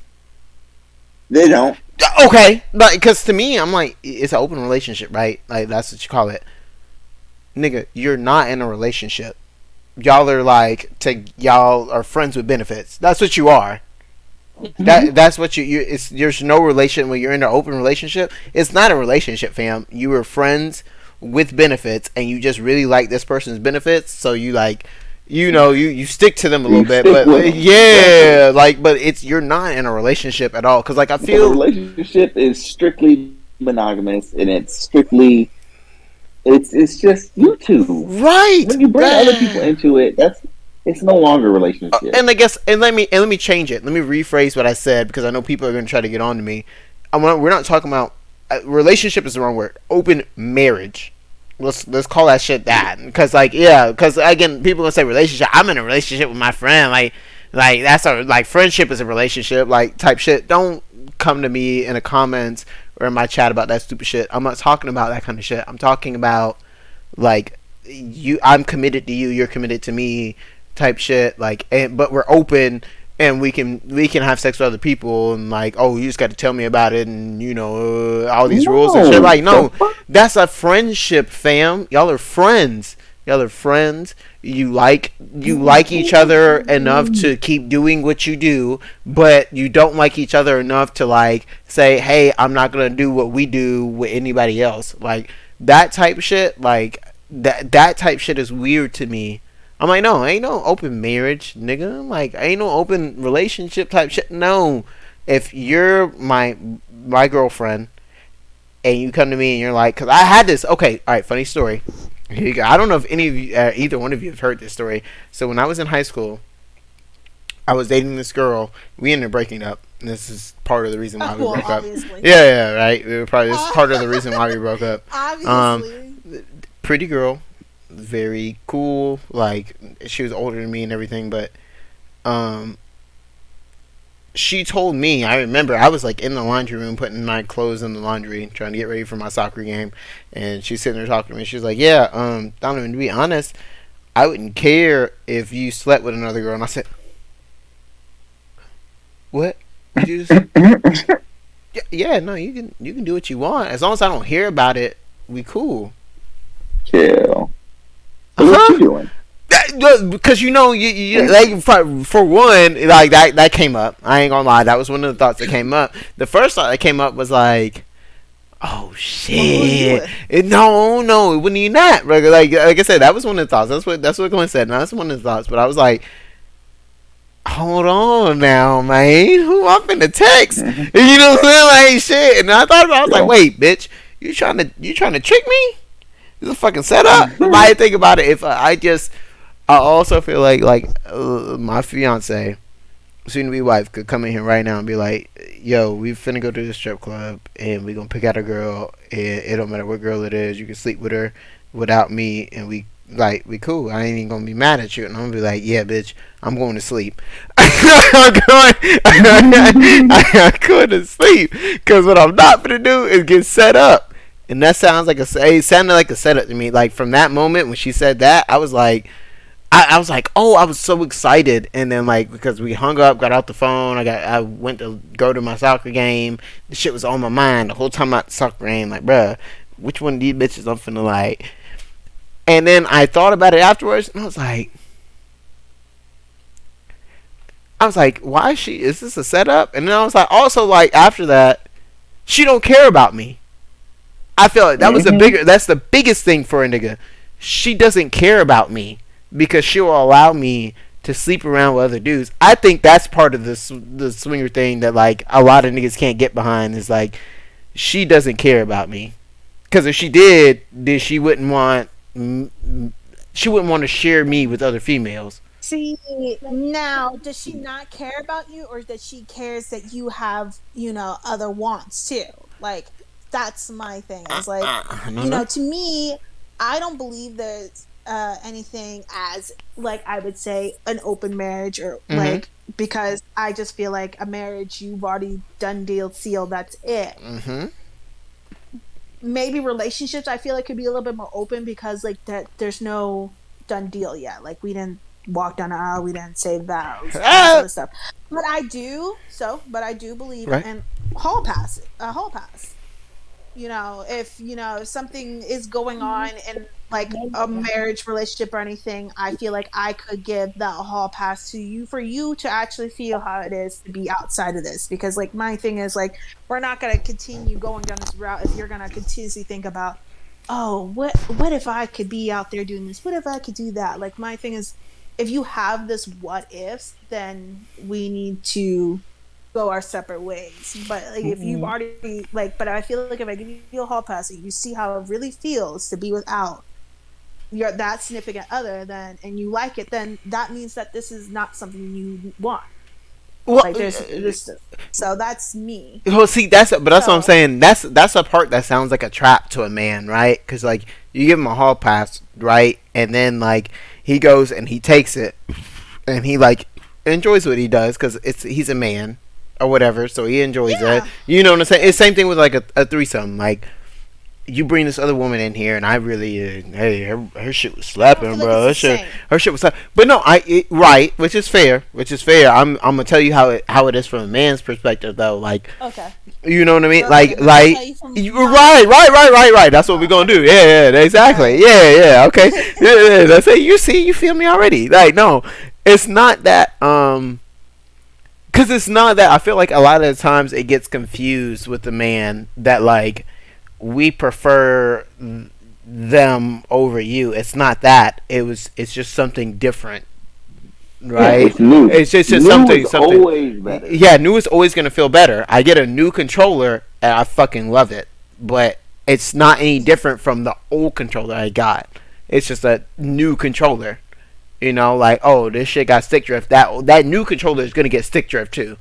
they don't. Okay, but because to me, I'm like, it's an open relationship, right? Like that's what you call it, nigga. You're not in a relationship. Y'all are friends with benefits. That's what you are. Mhm. That's what it's there's no relation when you're in an open relationship. It's not a relationship, fam. You were friends with benefits, and you just really like this person's benefits, so you like, you stick to them a little You bit. stick But with them. Exactly. yeah, like, but it's you're not in a relationship at all. Cause like I Because a feel relationship is strictly monogamous and it's strictly it's just you two. right. When you bring other people into it, that's it's no longer a relationship. And I guess and let me change it. Let me rephrase what I said because I know people are going to try to get on to me. We're not talking about relationship is the wrong word. Open marriage. Let's call that shit that because like yeah because again people gonna say relationship. I'm in a relationship with my friend like that's a like friendship is a relationship like type shit. Don't come to me in the comments or in my chat about that stupid shit. I'm not talking about that kind of shit. I'm talking about like I'm committed to you, you're committed to me type shit like but we're open and we can have sex with other people and like oh you just got to tell me about it and all these rules and shit No. like The no fuck? that's a friendship fam y'all are friends you like each other enough to keep doing what you do but you don't like each other enough to like say hey I'm not gonna do what we do with anybody else like that type of shit like that type shit is weird to me. I'm like, no, ain't no open marriage, nigga. I'm like, ain't no open relationship type shit. No, if you're my girlfriend and you come to me and you're like, cause I had this. Okay, all right, funny story. Here you go. I don't know if any of you, either one of you, have heard this story. So when I was in high school, I was dating this girl. We ended up breaking up. This is part of the reason why we Well, broke up. obviously. Yeah, yeah, right. This is Uh, part of the reason why we broke up. Um, obviously. pretty girl, very cool. Like she was older than me and everything, but um, she told me. I remember I was like in the laundry room putting my clothes in the laundry, trying to get ready for my soccer game, and she's sitting there talking to me. She's like, "Yeah, Donovan. To be honest, I wouldn't care if you slept with another girl." And I said, "What? Would you just?" Yeah, yeah, no, you can do what you want as long as I don't hear about it. We cool. Chill. So what you Huh? doing? Because like for one like that came up. I ain't gonna lie, that was one of the thoughts that came up. The first thought that came up was like, oh Well, who are you shit, with? no, it wouldn't even that. Like I said, that was one of the thoughts. That's what Glenn said. No, that's one of the thoughts. But I was like, hold on now, man, who I'm finna text? Mhm. You know what I'm saying? Like shit. And I thought about it, I was like, Chill. wait, bitch, you trying to trick me? This is a fucking setup. But Mhm. I think about it, if I also feel like my fiance, soon to be wife, could come in here right now and be like, "Yo, we finna go to the strip club and we gonna pick out a girl. And it don't matter what girl it is. You can sleep with her without me, and we cool. I ain't even gonna be mad at you." And I'm gonna be like, "Yeah, bitch, I'm going to sleep. I'm going, I'm going to sleep because what I'm not gonna do is get set up." And that it sounded like a setup to me. Like from that moment when she said that, I was like. I was like, oh, I was so excited, and then like because we hung up, got out the phone, I went to go to my soccer game. The shit was on my mind the whole time at the soccer game. Like, bruh, which one of these bitches I'm finna like? And then I thought about it afterwards, and I was like, why is she? Is this a setup? And then I was like, also like after that, she don't care about me. I feel like Mhm. that's the biggest thing for a nigga. She doesn't care about me because she'll allow me to sleep around with other dudes. I think that's part of the swinger thing that like a lot of niggas can't get behind is like she doesn't care about me. Because if she did, then she wouldn't want to share me with other females. See, now, does she not care about you, or does she cares that you have, other wants too? Like, that's my thing. Is like, I don't know. to me, I don't believe there's anything as, like, I would say an open marriage, or Mm-hmm. like, because I just feel like a marriage, you've already done deal seal, that's it. Mm-hmm. Maybe relationships, I feel like could be a little bit more open, because like that there's no done deal yet. Like, we didn't walk down the aisle, we didn't say vows, all this Ah! other stuff. But I do believe Right. in a hall pass. If if something is going on in like a marriage relationship or anything, I feel like I could give that hall pass to you, for you to actually feel how it is to be outside of this. Because like, my thing is like, we're not going to continue going down this route if you're going to continuously think about, oh, what if I could be out there doing this, what if I could do that. Like, my thing is, if you have this what ifs, then we need to go our separate ways. But like, if you've already like, but I feel like if I give you a hall pass and you see how it really feels to be without your that significant other, then, and you like it, then that means that this is not something you want. Well, Like, there's this. So that's me. well, see, that's what I'm So saying. That's a part that sounds like a trap to a man, right? Because like you give him a hall pass, right, and then like he goes and he takes it, and he like enjoys what he does because he's a man or whatever, so he enjoys it. yeah, You know what I'm saying? It's same thing with like a threesome. Like you bring this other woman in here, and I really, hey, her shit was I don't slapping, feel like it's bro. the same. Her shit was slapping. But no, right, which is fair, which is fair. I'm gonna tell you how it is from a man's perspective, though. Like, Okay, you know what I mean? okay. Then I'll tell you from You my. right. That's what we're gonna do. Yeah, yeah, All exactly. right. Yeah, okay. Yeah. That's it. You see, you feel me already? Like, no, it's not that. Because it's not that. I feel like a lot of the times it gets confused with the man that like we prefer them over you. It's not that. It's just something different, Yeah, right? it's new. It's just New something is something. always better. Yeah, new is always gonna feel better. I get a new controller and I fucking love it, but it's not any different from the old controller I got. It's just a new controller. Like, oh, this shit got stick drift. That new controller is gonna get stick drift too.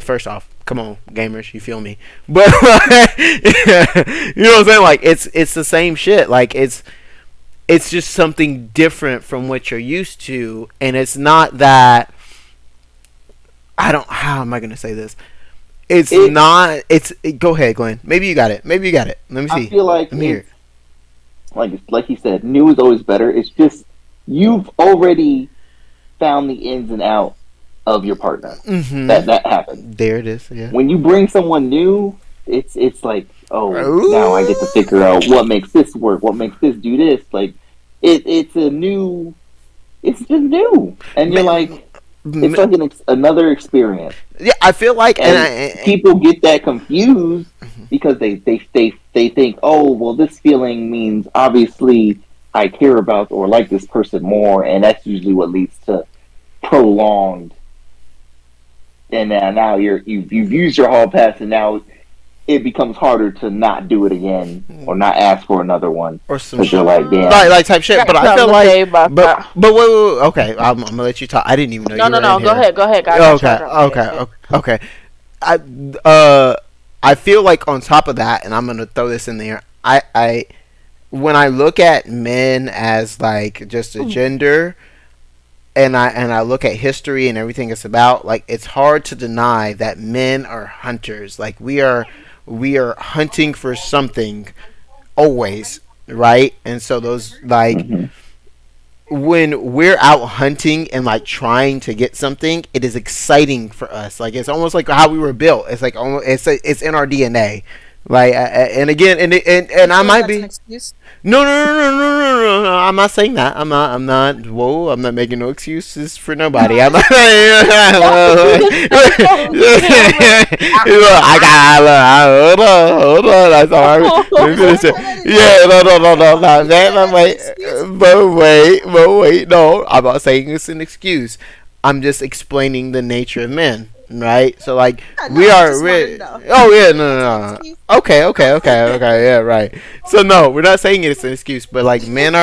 First off, come on, gamers, you feel me? But you know what I'm saying? Like, it's the same shit. Like, it's just something different from what you're used to, and it's not that. I don't. How am I gonna say this? It's It. not. Go ahead, Glenn. Maybe you got it. Maybe you got it. Let me I see. feel like Let me hear it's like you said. New is always better. It's just you've already found the ins and outs of your partner. it. Mm-hmm. That happens. There it is. Yeah. When you bring someone new, it's like, oh, now I get to Ooh. figure out what makes this work, what makes this do this. Like it's a new, it's just new, and you're like, it's like another experience. Yeah, I feel like, And people get that confused because they think, oh, well, this feeling means obviously I care about or like this person more, and that's usually what leads to prolonged. And now you've used your hall pass, and now it becomes harder to not do it again or not ask for another one or some because you're shit. like, Like, damn. type shit. Got But I feel something to say like, about that. but wait. Okay, I'm gonna let you talk. I didn't even know No, you no, were no. in Go here. ahead. Go ahead. I got you. Okay, okay. I uh I feel like on top of that, and I'm gonna throw this in there. I when I look at men as like just a gender, and I look at history and everything it's about, like it's hard to deny that men are hunters. Like we are hunting for something always, right? And so those like Hmm. when we're out hunting and like trying to get something, it is exciting for us. Like it's almost like how we were built. It's like almost it's in our DNA. Like and again You and I feel like might that's an be excuse? no. I'm not saying that. I'm not. Whoa. I'm not making no excuses for No, nobody. I I'm not. just I got. Hold on. That's all right. Let me I just finish want it. to let it Yeah. know. No. You feel like But that's an wait. excuse? But wait. No. I'm not saying it's an excuse. I'm just explaining the nature of men, right? So like Yeah, no, we I are. just wanted to know. Oh yeah, no, That's an no, no. excuse. Okay, okay, okay, okay. Yeah, right. So no, we're not saying it's an excuse, but like men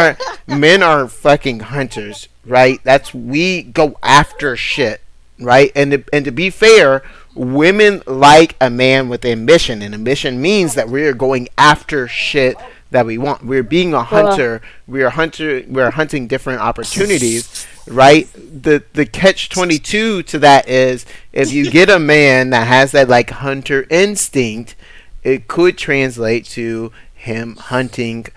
are fucking hunters, right? That's we go after shit, right? And to be fair, women like a man with ambition, and ambition means that we're going after shit that we want. We're being a Well, hunter. We are hunter. We are hunting different opportunities, right? The catch 22 to that is if you get a man that has that like hunter instinct, it could translate to him hunting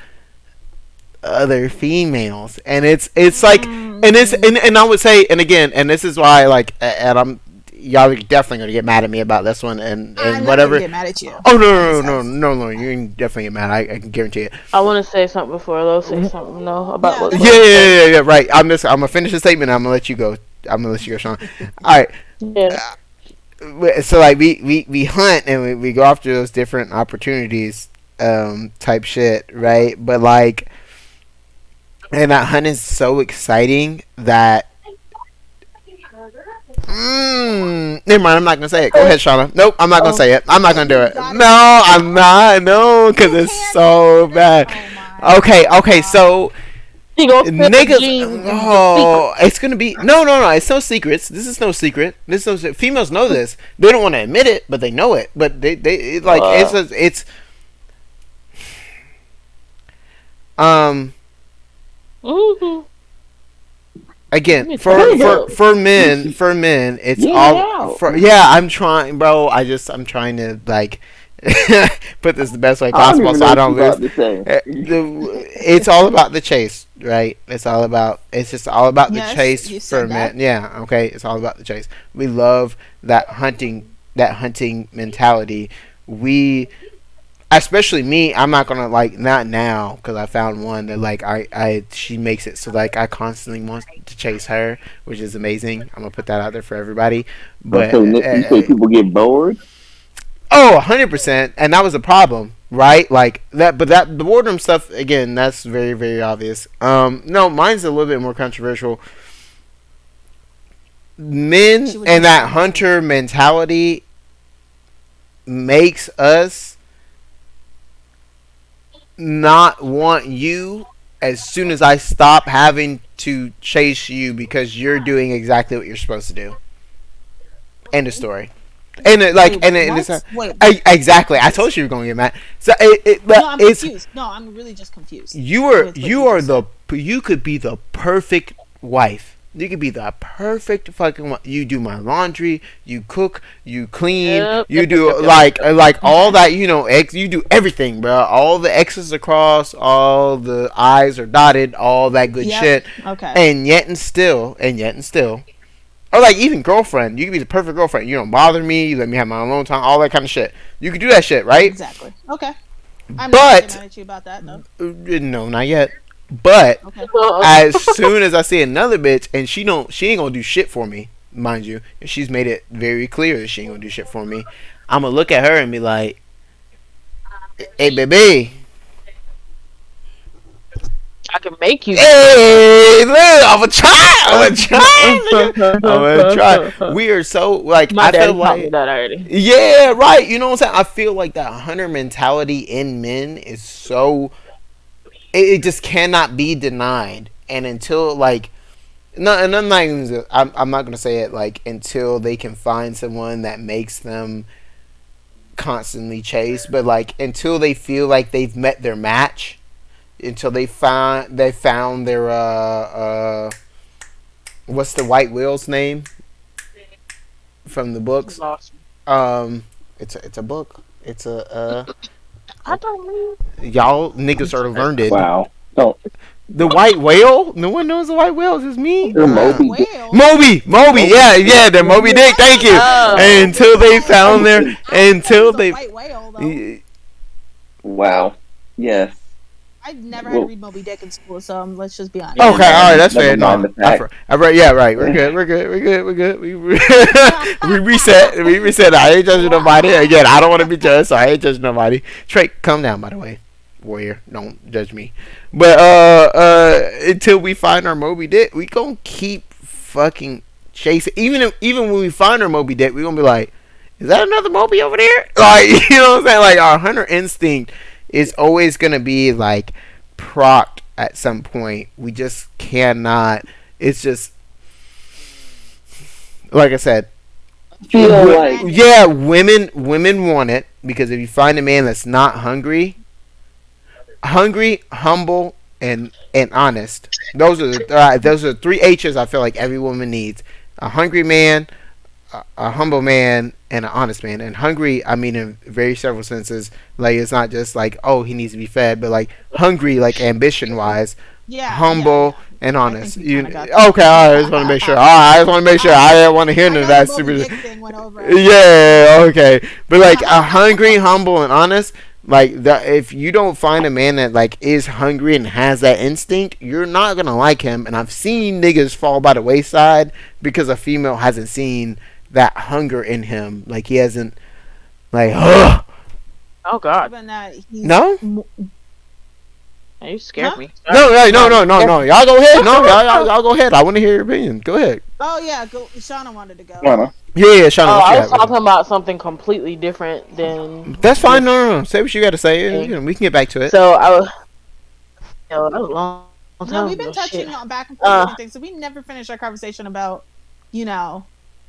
other females, and it's like, and it's Mm, and I would say, and again, and this is why like, and I'm y'all are definitely gonna get mad at me about this one, and I'm not gonna whatever. get mad at you. Oh no I'm no just no asking. no no no! You can definitely get mad. I can guarantee it. I want to say something before Lo say something. No, about Yeah, what's Yeah, go going ahead. to say. yeah, yeah, yeah. Right. I'm gonna finish the statement. I'm gonna let you go. I'm gonna let you go, Sean. All right. Yeah. So like we hunt and we go after those different opportunities, type shit, right? But like, and that hunt is so exciting that. Never mind. I'm not gonna say it. Go ahead, Shauna. Nope, I'm not gonna Oh, say it. I'm not gonna do You it. gotta No, say it. I'm not. No, because You it's can't so say it. bad. Oh my Okay, okay. god. So she gonna spill the niggas, jeans, the secret. oh, it's gonna be no. It's no secrets. This is no secret. This is no, females know this. They don't want to admit it, but they know it. But they like it's um Mm-hmm. Let again me for turn Hey, it for up. yo, for men for men it's get it all out. for yeah. I'm trying, bro. I'm trying to like put this the best way I don't possible even so know I what you don't lose. about to say. It's all about the chase, right? It's just all about the Yes, chase you for said that. men. Yeah, okay. It's all about the chase. We love that hunting mentality. We especially me, I'm not gonna like not now because I found one that like I she makes it so like I constantly want to chase her, which is amazing. I'm gonna put that out there for everybody. But But so you say people get bored? oh, 100%, and that was a problem, right? Like that, but that the boredom stuff again, that's very very obvious. No, mine's a little bit more controversial. Men She was and just that saying this one. hunter mentality makes us not want you as soon as I stop having to chase you because you're doing exactly what you're supposed to do. End of story. And it, like, Wait, wait, and it's what? Wait, exactly. I what? told you you were going to get mad. So No, I'm it's confused. No, I'm really just confused you are with what you you are just the said. you could be the perfect wife. You could be the perfect fucking wife. You do my laundry, you cook, you clean, Yep, you yep, yep, do yep, yep, like yep. all Okay. that, you do everything, bro. All the X's across, all the I's are dotted, all that good Yep. shit. Okay. And yet and still, or like even girlfriend, you could be the perfect girlfriend. You don't bother me, you let me have my alone time, all that kind of shit. You could do that shit, right? Exactly. Okay. I'm not gonna get But mad at you about that though. no, not yet. But Okay. as soon as I see another bitch and she ain't gonna do shit for me, mind you, and she's made it very clear that she ain't gonna do shit for me. I'm gonna look at her and be like, "Hey, baby, I can make you do it. hey, look, I'm gonna try, I'm gonna try, nigga. I'm gonna try." We are so like, My I feel daddy taught me like, that already. yeah, right. You know what I'm saying? I feel like that hunter mentality in men is so it just cannot be denied, and until like no, and I'm not even, I'm not gonna say it like until they can find someone that makes them constantly chase, but like until they feel like they've met their match, until they found their what's the white whale's name from the You books? lost me. It's a book. It's I don't mean. y'all niggas are learned. Wow. So The white whale? No one knows the white whale. It's just me. you're White Moby. whale. Moby, Moby. yeah, Yeah. yeah, they're Moby Dick. Thank you. Oh. Until they I found just their, think, I knew there until was a they, white whale though. wow. Yes. I never had to Well, read Moby Dick in school, so let's just be okay, Yeah, honest. all right, no. that's never fair. mind No, the fact. yeah, right. We're good. We we reset. We reset. I ain't judging nobody. Wow. Again, I don't want to be judged, so I ain't judging nobody. Trey, calm down. By the way, warrior, don't judge me. But until we find our Moby Dick, we gonna keep fucking chase it. Even when we find our Moby Dick, we're gonna be like, is that another Moby over there? Like, you know what I'm saying? Like, our hunter instinct is always gonna be like proc at some point. We just cannot. It's just like I said. Feel like Yeah, women want it because if you find a man that's not hungry, humble, and honest. Those are three H's I feel like every woman needs: a hungry man, a humble man, and an honest man. And hungry, I mean in very several senses. Like it's not just like oh he needs to be fed, but like hungry, like ambition wise, Yeah, yeah, humble yeah. and I think honest. we You kind of got that. okay? All right, I just want to make sure. All right, I just want to make sure. I didn't want to hear I none of know the that Moby super. Dick thing went over everybody's head. Yeah, okay. But like a hungry, humble, and honest, like if you don't find a man that like is hungry and has that instinct, you're not gonna like him. And I've seen niggas fall by the wayside because a female hasn't seen that hunger in him. Like he hasn't like Oh God, Given that he's no. you scared huh? me. No, Sorry. no. Y'all go ahead. No, y'all go ahead. I want to hear your opinion. Go ahead. Oh yeah, go. Shauna wanted to go. Lana. Yeah, Shauna, Oh, what you I was got? talking about something completely different than That's fine. this No. Say what you got to say. thing. You know, we can get back to it. So I was, yo, that was a long No, time we've been ago. Shit. touching on back and forth different things, so we never finished our conversation about, you know,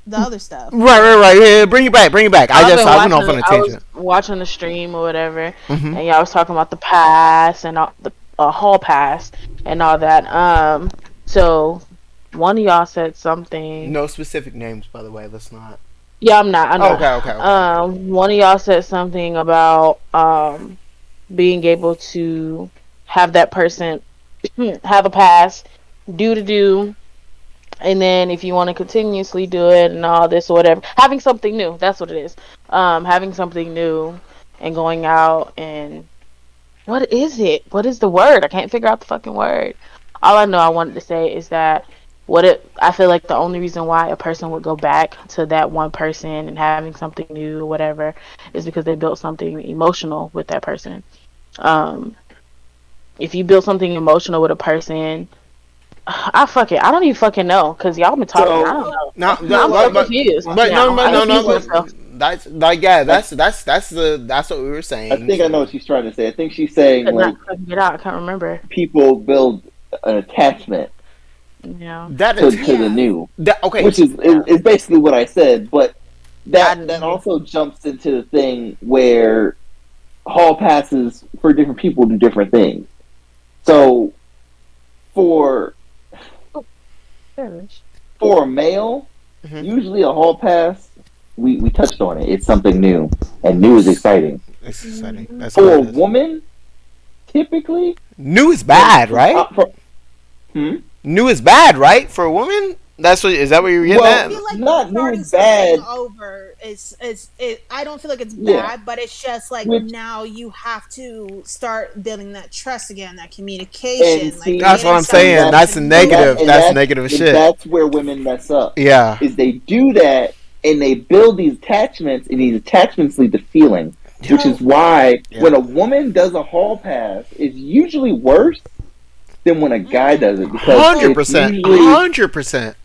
the other stuff. Right. Yeah, bring it back. I went off on a I was tangent. watching the stream or whatever, Mm-hmm. and y'all was talking about the pass and all, the hall pass and all that. So one of y'all said something. No specific names, by the way. Let's not. Yeah, I'm not. I know. Okay. One of y'all said something about being able to have that person have a pass, do, and then if you want to continuously do it and all this or whatever, having something new. That's what it is. Having something new and going out and what is it? What is the word? I can't figure out the fucking word. All I know I wanted to say is that I feel like the only reason why a person would go back to that one person and having something new or whatever is because they built something emotional with that person. Um, if you build something emotional with a person, I fuck it. I don't even fucking know because y'all been talking. I So don't know. No, feel I'm so like confused but now. I no. confused But myself. that's like yeah. I, That's what we were I saying. think I know So what she's trying to say. I think she's saying Could like not couldn't get out. I can't remember. people build an attachment Yeah. that to is the Yeah. new, that okay. which is basically what I said. But I that also jumps into the thing where hall passes for different people do different things. So for for a male, Mhm. usually a hall pass, we touched on it. It's something new, and new is exciting. It's exciting. That's all For a it is. woman, typically, New is from bad, right? hmm? New is bad, right? For a woman, that's what is that what you're getting I Well, at? feel like not new starting is something bad. over is it. I don't feel like it's Yeah, bad, but it's just like which now you have to start building that trust again, that and communication, like That's see, what getting I'm something saying. and that's That's a negative. new. That's negative and shit. that's where women mess up. Yeah. Is they do that and they build these attachments, and these attachments lead to feeling, which is Oh, why Yeah. when a woman does a hall pass, it's usually worse than when a guy does it because Hundred no. it's percent. usually 100%.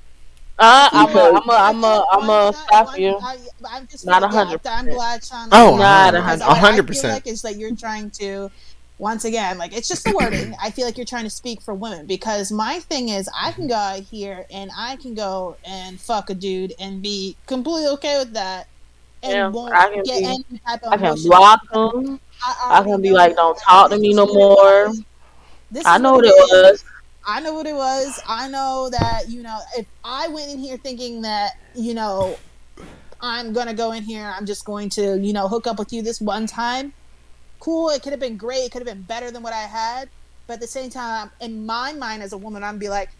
You know what? because I I'm think a stop one. you. I'm just Not feeling. a Yeah, hundred I'm percent. glad Shauna Oh, said that Not a because a hundred what I hundred percent. feel percent. like is that you're trying to, once again, like it's just the wording. I feel like you're trying to speak for women because my thing is I can go out here and I can go and fuck a dude and be completely okay with that Yeah, and won't get any type of I can emotion block because them. I I already can be know like, that don't talk to this me is no what it more. was. This I is what know it what it is. was. I know what it was. I know that, if I went in here thinking that, I'm going to go in here, I'm just going to, hook up with you this one time, cool. It could have been great. It could have been better than what I had. But at the same time, in my mind as a woman, I'm be like,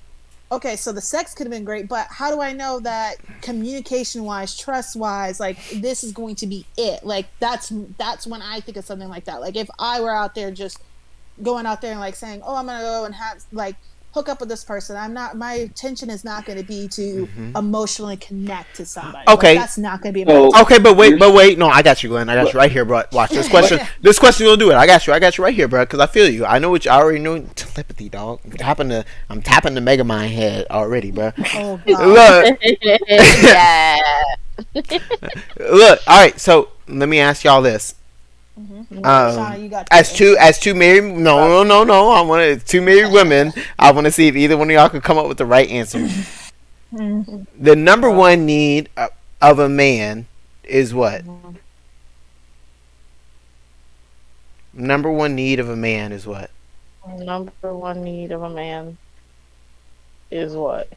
okay, so the sex could have been great, but how do I know that communication wise, trust wise, like this is going to be it? Like that's when I think of something like that. Like if I were out there just going out there and like saying, "Oh, I'm gonna go and have like hook up with this person. I'm not. My intention is not going to be to Hmm. emotionally connect to somebody. Like Okay. that's not going to be my So Okay, intent. you're but wait. No, I got you, Glenn. I got you right here, bro. Watch this question. This question will do it. I got you. I got you right here, bro. Because I feel you. I know what you. I already know telepathy, dog. I'm tapping the Mega Mind head already, bro. Oh God. Look, Yeah. look. All right. So let me ask y'all this. Mm-hmm. Um, Shauna, you got your as answer. two married no. I want two married women. I want to see if either one of y'all could come up with the right answer. Mm. The number one need of a man is what? Number one need of a man is what? Number one need of a man is what?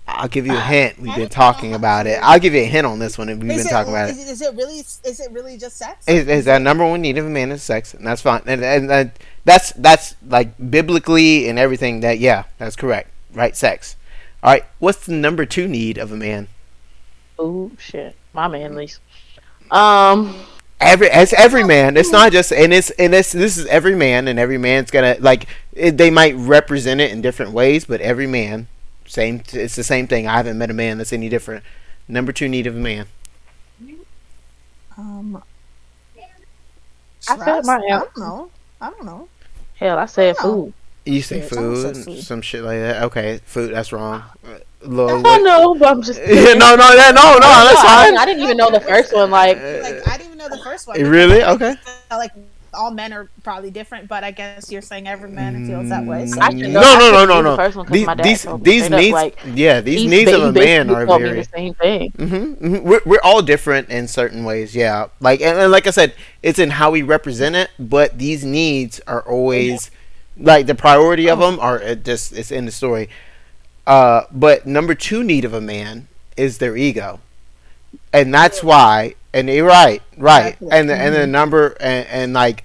I'll give you a hint. We've been Anything talking else? about it. I'll give you a hint on this one. We've been Is it talking about it. is it really just sex? Like Is is that it number one need of a man is sex, and that's fine. And that's like biblically and everything. That yeah, that's correct. Right, sex. All right. What's the number two need of a man? Oh shit, my man, least. Um, Every man. It's not just and it's this is every man, and every man's gonna like they might represent it in different ways, but every man same. It's the same thing. I haven't met a man that's any different. Number two need of a man. um I said trust? my I answer. don't know. I don't know. Hell, I I don't said know. food. You say Yeah, Tony said food, food. some shit like that. Okay, food. That's wrong. Lord, I what? know, but I'm just Yeah, thinking. no, I don't know. that's fine. I didn't even know No, the it's first one. Like, like I didn't even know the first one because Really? I Okay. just felt like all men are probably different, but I guess you're saying every man feels that way. I So should Mm, know. no, I no, should no, have no, knew the no. first one because These my dad these told me these straight up. needs, Like, yeah, these needs of he a man basically are told me the very. same thing. We're all different in certain ways, yeah. Like and like I said, it's in how we represent it, but these needs are always like the priority of oh, them are just it's in the story. But number two need of a man is their ego, and that's why. And you're right, right. exactly. And the number and like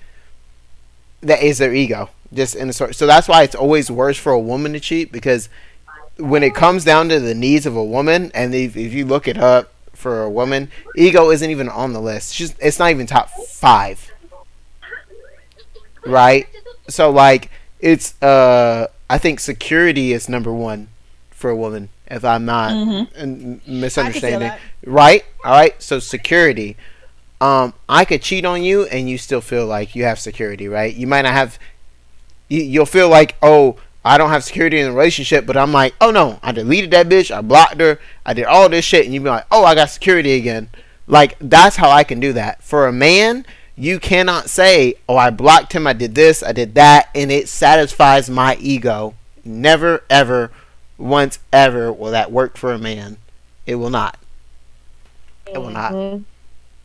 that is their ego, just in the story. So that's why it's always worse for a woman to cheat because when it comes down to the needs of a woman, and if you look it up for a woman, ego isn't even on the list. It's not even top five, right? So like it's I think security is number one for a woman. If I'm not Mm-hmm. I can feel misunderstanding, that. right? All right. So security. I could cheat on you, and you still feel like you have security, right? You might not have you'll feel like, oh, I don't have security in the relationship, but I'm like, oh no, I deleted that bitch, I blocked her, I did all this shit, and you be like, oh, I got security again. Like that's how I can do that. For a man, you cannot say, oh, I blocked him, I did this, I did that, and it satisfies my ego. Never, ever, once, ever will that work for a man. It will not. It will not. Hmm.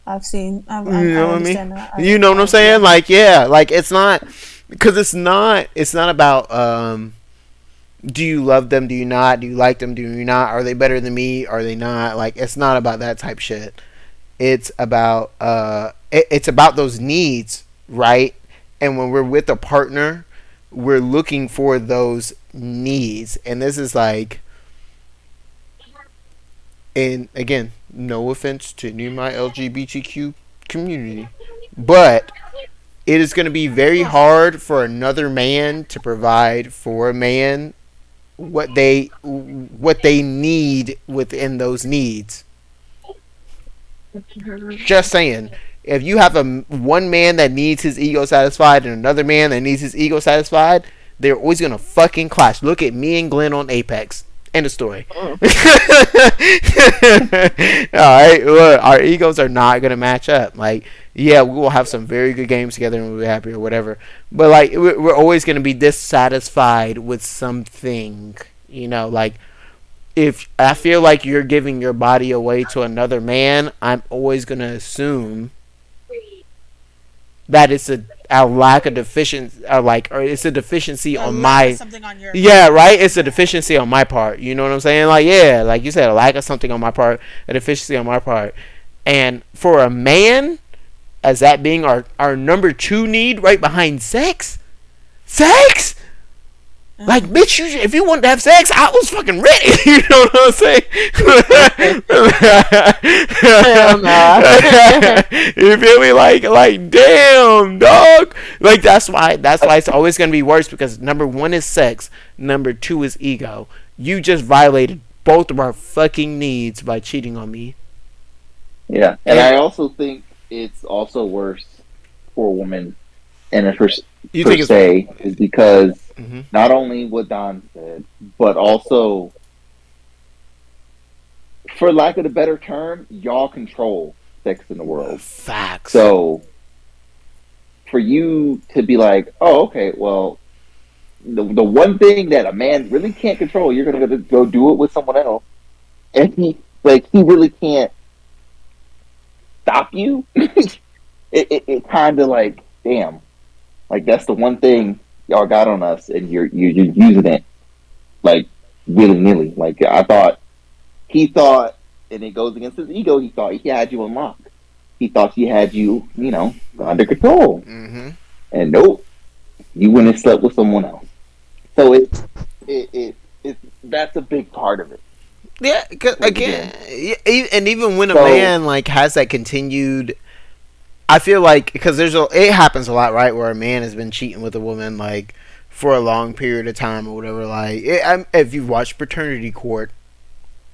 I've seen. You know I what I mean? understand that. You know what I'm saying? Yeah. Like, yeah, like it's not because it's not about do you love them? Do you not? Do you like them? Do you not? Are they better than me? Are they not? Like it's not about that type shit. It's about it's about those needs, right? And when we're with a partner, we're looking for those needs. And this is like and again, no offense to any of my LGBTQ community, but it is going to be very hard for another man to provide for a man what they need within those needs. Just saying. If you have a one man that needs his ego satisfied and another man that needs his ego satisfied, they're always gonna fucking clash. Look at me and Glenn on Apex. End of story. All right, look, our egos are not gonna match up. Like, yeah, we will have some very good games together and we'll be happy or whatever. But like, we're always gonna be dissatisfied with something. You know, like if I feel like you're giving your body away to another man, I'm always gonna assume that it's a lack of deficiency, or it's a deficiency A on lack of my something on your yeah, part. right. It's a deficiency on my part. You know what I'm saying? Like yeah, like you said, a lack of something on my part, a deficiency on my part, and for a man, as that being our number two need, right behind sex, sex. Like, bitch, if you wanted to have sex, I was fucking ready. You know what Hell nah. I'm saying? You feel me? Like, damn, dog. Like, that's why it's always gonna be worse because number one is sex, number two is ego. You just violated both of our fucking needs by cheating on me. Yeah, and And I also think it's also worse for a woman, and you per think it's se, is because mm-hmm. not only what Don said, but also, for lack of a better term, y'all control sex in the world. Facts. So for you to be like, oh, okay, well, the one thing that a man really can't control, you're gonna go do it with someone else, and he really can't stop you. It kind of like, damn, like that's the one thing y'all got on us, and you're using it like willy nilly. Like he thought, and it goes against his ego. He thought he had you unlocked. He thought he had you, under control. Mm-hmm. And nope, you went and slept with someone else. So it that's a big part of it. Yeah, cause again, and even when a So man like has that continued, I feel like because it happens a lot, right? Where a man has been cheating with a woman like for a long period of time or whatever. Like, if you've watched Paternity Court,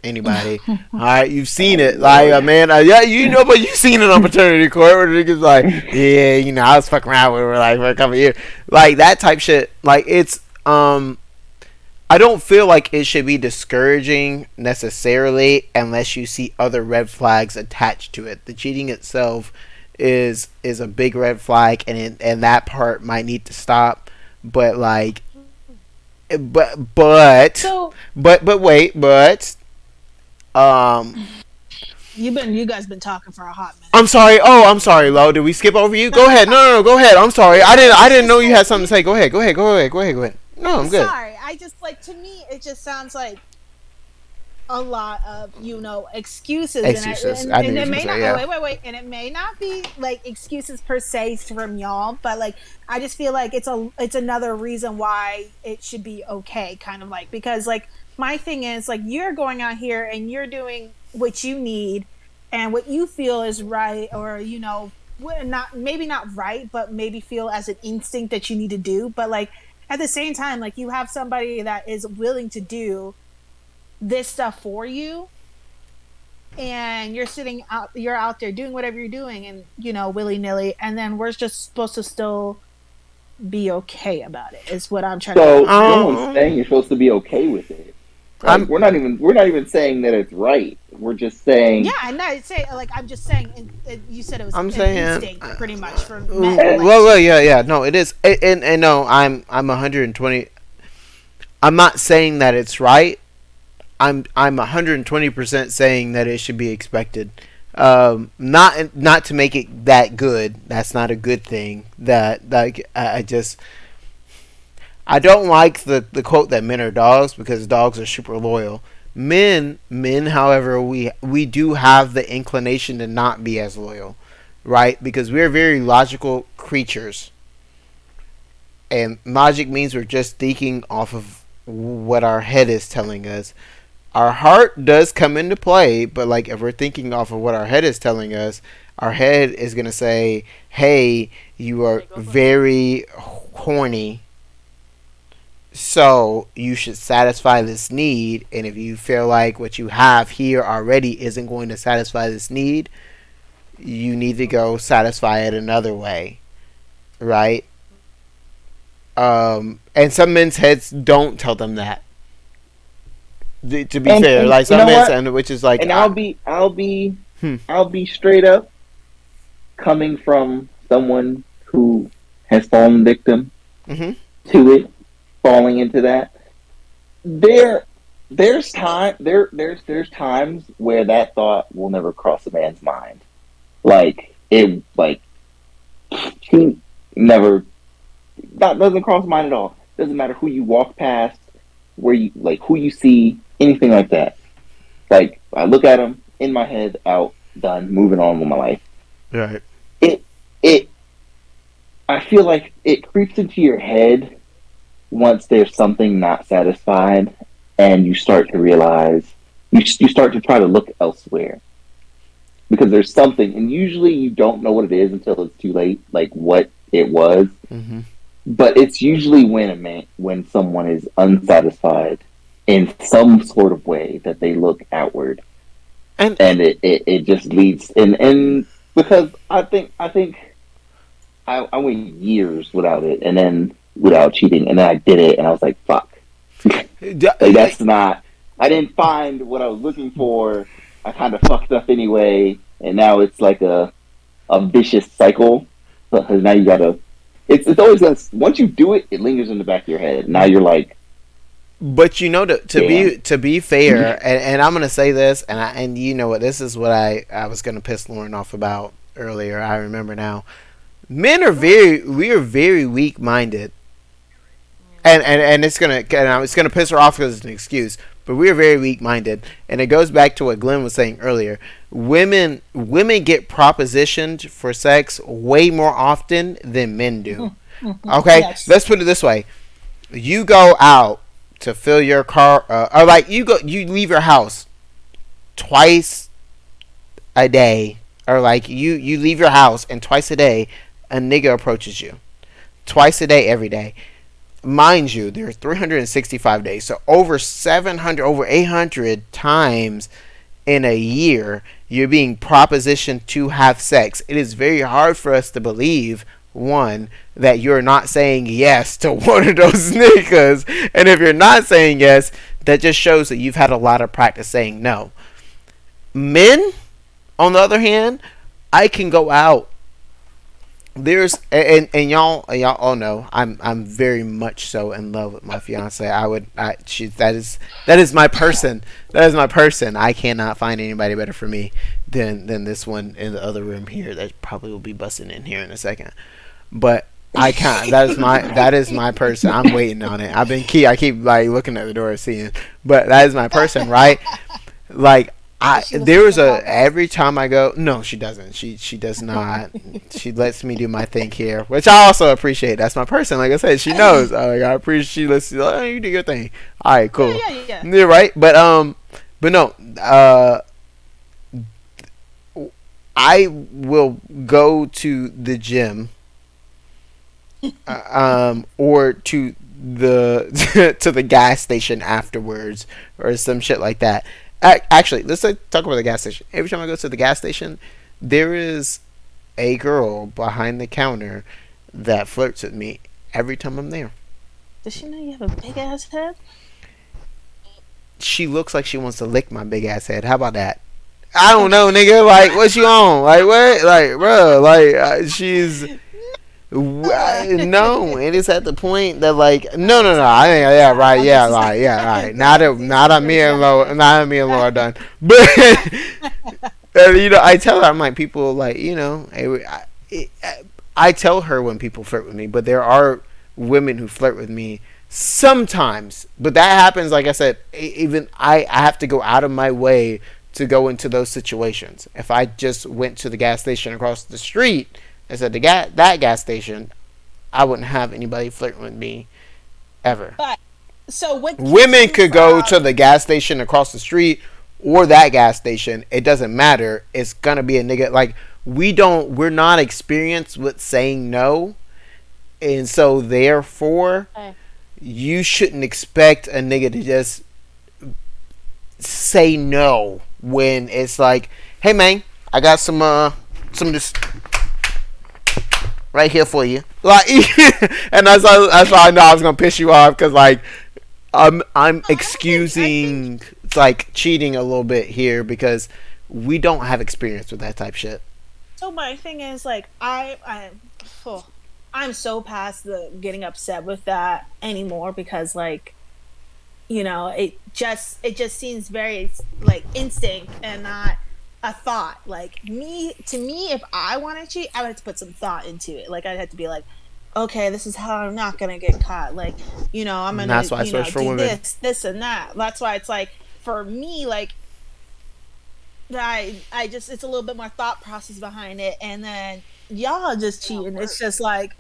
anybody, all right, you've seen oh it. Like a Lord. man, yeah, but you've seen it on Paternity Court where the niggas like, yeah, I was fucking around with her like for a couple of years, like that type shit. Like it's I don't feel like it should be discouraging necessarily unless you see other red flags attached to it. The cheating itself is a big red flag, and that part might need to stop. But like, but but So but wait, um, you guys been talking for a hot minute. I'm sorry. Oh, I'm sorry, Lo. Did we skip over you? No, Go no, ahead. No, go ahead. I'm sorry. I didn't. I I was didn't gonna know you had say something to say. Go ahead. Go ahead. Go ahead. Go ahead. Go ahead. No, I'm good. sorry. I just like to me it just sounds like a lot of excuses and Excuses. I knew and you it was gonna may say not yeah. wait and it may not be like excuses per se from y'all, but like I just feel like it's another reason why it should be okay, kind of like, because like my thing is like you're going out here and you're doing what you need and what you feel is right, or not, maybe not right, but maybe feel as an instinct that you need to do, but like at the same time, like you have somebody that is willing to do this stuff for you, and you're out there doing whatever you're doing, and willy-nilly, and then we're just supposed to still be okay about it is what I'm trying to get so from no you. one's saying you're supposed to be okay with it. Like I'm we're not even saying that it's right. We're just Yeah, saying I'm not saying, like, I'm just saying, you said it was I'm an saying, instinct pretty much for men, like, well, yeah. No, it is, and no, I'm 120. I'm not saying that it's right. I'm 120% saying that it should be expected. Not to make it that good. That's not a good thing. That like I just I don't like the quote that men are dogs because dogs are super loyal. Men, however, we do have the inclination to not be as loyal, right? Because we're very logical creatures, and logic means we're just thinking off of what our head is telling us. Our heart does come into play, but like if we're thinking off of what our head is telling us, our head is gonna say, "Hey, you are Okay, go for it. very horny, so you should satisfy this need. And if you feel like what you have here already isn't going to satisfy this need, you need to go satisfy it another way, right?" And some men's heads don't tell them that. To be fair, and like you some know men's, what? and which is like, And hmm, I'll be straight up, coming from someone who has fallen victim mm-hmm. to it, falling into that. There there's times where that thought will never cross a man's mind. Like he never, that doesn't cross mind at all. Doesn't matter who you walk past, where you, like, who you see, anything like that. Like, I look at him in my head, out, done, moving on with my life. Right. It it I feel like it creeps into your head once there's something not satisfied, and you start to realize you start to try to look elsewhere because there's something, and usually you don't know what it is until it's too late, like what it was. Hmm. But it's usually when someone is unsatisfied in some sort of way that they look outward, And and it just leads and because I went years without it, and then without cheating, and then I did it, and I was like, fuck, like that's not. I didn't find what I was looking for. I kind of fucked up anyway, and now it's like a vicious cycle. Because now you gotta. It's always gonna. Once you do it, it lingers in the back of your head. Now you're like, but you know, to damn. be fair, and I'm gonna say this, and you know what, this is what I was gonna piss Lauren off about earlier. I remember now. Men are we are very weak minded, and it's gonna piss her off because it's an excuse. But we are very weak minded, and it goes back to what Glenn was saying earlier. Women get propositioned for sex way more often than men do. Okay, Yes. let's put it this way: you go out to fill your car, or like you leave your house twice a day, or like you leave your house and twice a day a nigga approaches you twice a day every day. Mind you, there's 365 days, so over 700, over 800 times in a year you're being propositioned to have sex. It is very hard for us to believe, one, that you're not saying yes to one of those niggas, and if you're not saying yes, that just shows that you've had a lot of practice saying no. Men, on the other hand, I can go out. There's and y'all all know I'm very much so in love with my fiance. She that is my person. That is my person. I cannot find anybody better for me than this one in the other room here that probably will be busting in here in a second. But I can't. That is my person. I'm waiting on it. I keep like looking at the door seeing, but that is my person, right? Like Does she listen there to was the a podcast? every time I go. No, she doesn't. She does not. She lets me do my thing here, which I also appreciate. That's my person. Like I said, she knows. Like, I appreciate she lets. Oh, you do your thing. All right, Yeah, cool. yeah, yeah. You're right, but no. I will go to the gym, or to the to the gas station afterwards, or some shit like that. Actually, let's talk about the gas station. Every time I go to the gas station, there is a girl behind the counter that flirts with me every time I'm there. Does she know you have a big ass head? She looks like she wants to lick my big ass head. How about that? I don't Okay. know, nigga. Like, what you on? Like, what? Like, bro. Like, she's no, it is at the point that like no, no, no. I think yeah, right, Okay, yeah, she's right, yeah, right. see, Not she's on gonna me and jump Laura, in. not on me and Laura done. But I tell her I'm like people like I tell her when people flirt with me, but there are women who flirt with me sometimes. But that happens, like I said, even I have to go out of my way to go into those situations. If I just went to the gas station across the street and said that gas station, I wouldn't have anybody flirting with me ever. But so what keeps Women you could go from to the gas station across the street or that gas station. It doesn't matter. It's gonna be a nigga. Like we're not experienced with saying no, and so therefore Okay. you shouldn't expect a nigga to just say no when it's like, hey man, I got some of this right here for you. Like, and that's why I know I was gonna piss you off because like I'm I think excusing like cheating a little bit here because we don't have experience with that type shit. so my thing is like oh, I'm so past the getting upset with that anymore because like it just seems very like instinct and not a thought. Like to me, if I want to cheat, I would have to put some thought into it. Like I'd have to be like, okay, this is how I'm not gonna get caught. Like I'm And gonna that's why I search for do women. this and that. That's why it's like for me like I just it's a little bit more thought process behind it, and then y'all just cheating. It's just like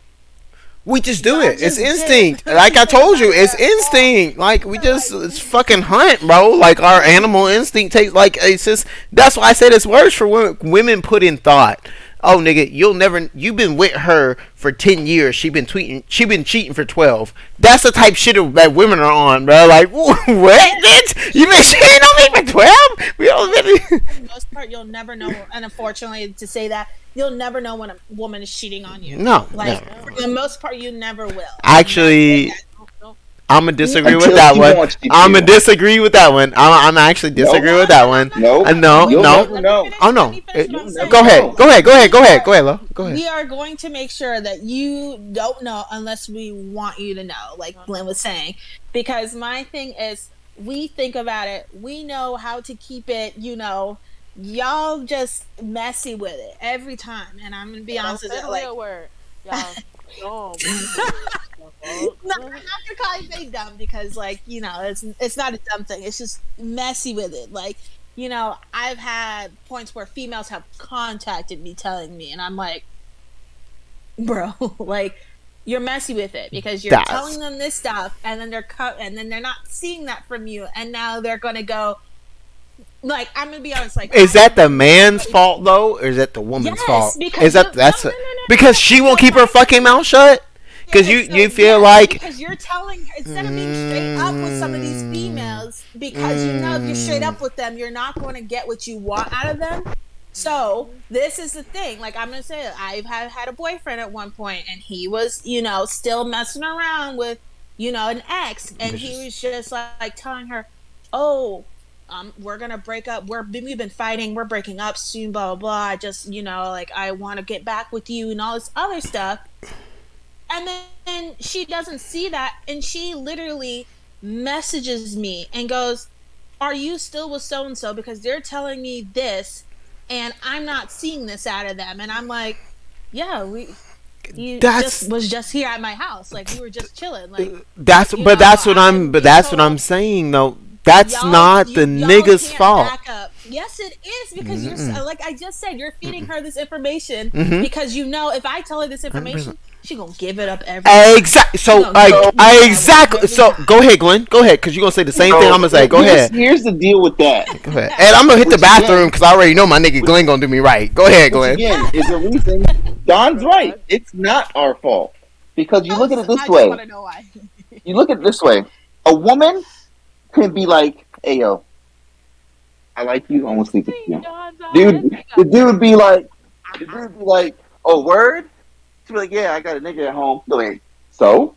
We just do Y'all it. It's just did instinct. Like I it told by you, it's default. instinct. Like we just Like it's fucking hunt, bro. Like our animal instinct takes. Like it's just that's why I said it's worse for women. Women put in thought. Oh nigga, you'll never. You've been with her for 10 years. She been tweeting. She been cheating for 12. That's the type shit that women are on, bro. Like what, bitch? You been cheating on me for 12? We all been. for the most part, you'll never know. And unfortunately, to say that, you'll never know when a woman is cheating on you. No, Like no. for the most part, you never will. And that's the thing Actually, that don't. I'm gonna disagree with Until that she one. wants you I'm gonna to. disagree with that one. I'm actually Nope. disagree No, with no, that no, one. no, no, Nope. no. No, Wait, You'll no. never let me know. finish. Oh Let no. me finish what I'm You'll Go never saying. ahead. know. Go ahead. Go ahead. Go ahead. Go ahead, Lo. Go ahead. We are going to make sure that you don't know unless we want you to know, like Glenn was saying. Because my thing is, we think about it, we know how to keep it, y'all just messy with it every time. And I'm gonna be Yeah, honest don't with say the it, like real word. Y'all dumb with no, it. The fuck? I'm not gonna call anybody dumb because, like, it's not a dumb thing. It's just messy with it. Like, I've had points where females have contacted me telling me, and I'm like, bro, like, you're messy with it because you're That's telling them this stuff, and then and then they're not seeing that from you, and now they're gonna go, like, I'm gonna be honest, like, is I that have the been with man's somebody. fault though, or is that the woman's Yes, fault? Is because that no, that's no, a, no, no, no, because no. she So won't keep her my fucking mouth shut? Because Okay, you so feel yes, like because you're telling her, instead of being straight up with some of these mm, females, because if you're straight mm, up with them, you're not going to get what you want out of them. So this is the thing. Like, I'm gonna say it. I've had a boyfriend at one point, and he was, still messing around with, an ex, and he bitches. was just like telling her, "Oh, we're gonna break up. We've been fighting. We're breaking up soon. Blah blah blah. I just, like, I want to get back with you and all this other stuff." And then she doesn't see that, and she literally messages me and goes, "Are you still with so and so? Because they're telling me this, and I'm not seeing this out of them." And I'm like, "Yeah, he just That's was just here at my house. Like, we were just chilling. Like, but that's what I'm but being that's what told I'm saying though. That's not the y'all nigga's can't fault. back up." Yes, it is, because Mm-mm. like I just said, you're feeding her this information Mm-hmm. because if I tell her this 100%. information, she gonna give it up every time. Exactly. She So, gonna like, give me that exactly. every So, go time. ahead, Glenn. Go ahead, because you're gonna say the same thing I'm So gonna say. Go ahead. here's the deal with that. Go ahead. And I'm gonna hit the Which bathroom again, because I already know my nigga which Glenn gonna do me right. Go ahead, which Glenn. again is a Yeah. reason. Don's right. Bruh. It's not our fault because you look at it this I just want way. to know why. You look at it this way. A woman can be like, "Hey yo, I like you. I want to sleep with See you." John's eyes. Dude, He the got dude be like, the uh-huh. dude be like, "Oh word." She be like, "Yeah, I got a nigga at home." Go ahead. So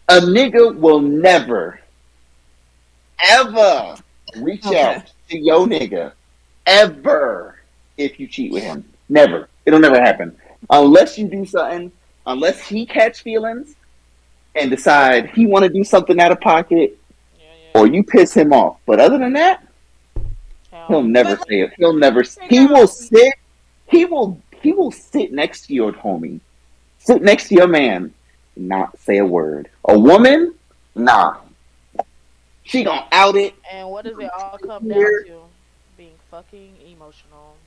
a nigga will never ever reach Okay. out to your nigga ever if you cheat with him. Never. It'll never happen. Unless you do something, unless he catch feelings and decide he want to do something out of pocket Yeah, yeah. or you piss him off. But other than that, he'll Hell never But say it. He'll never figure he will out. sit he will sit next to your homie. Sit next to your man and not say a word. A woman, nah. She gonna out it. and what does it all come down Here. to? Being fucking emotional.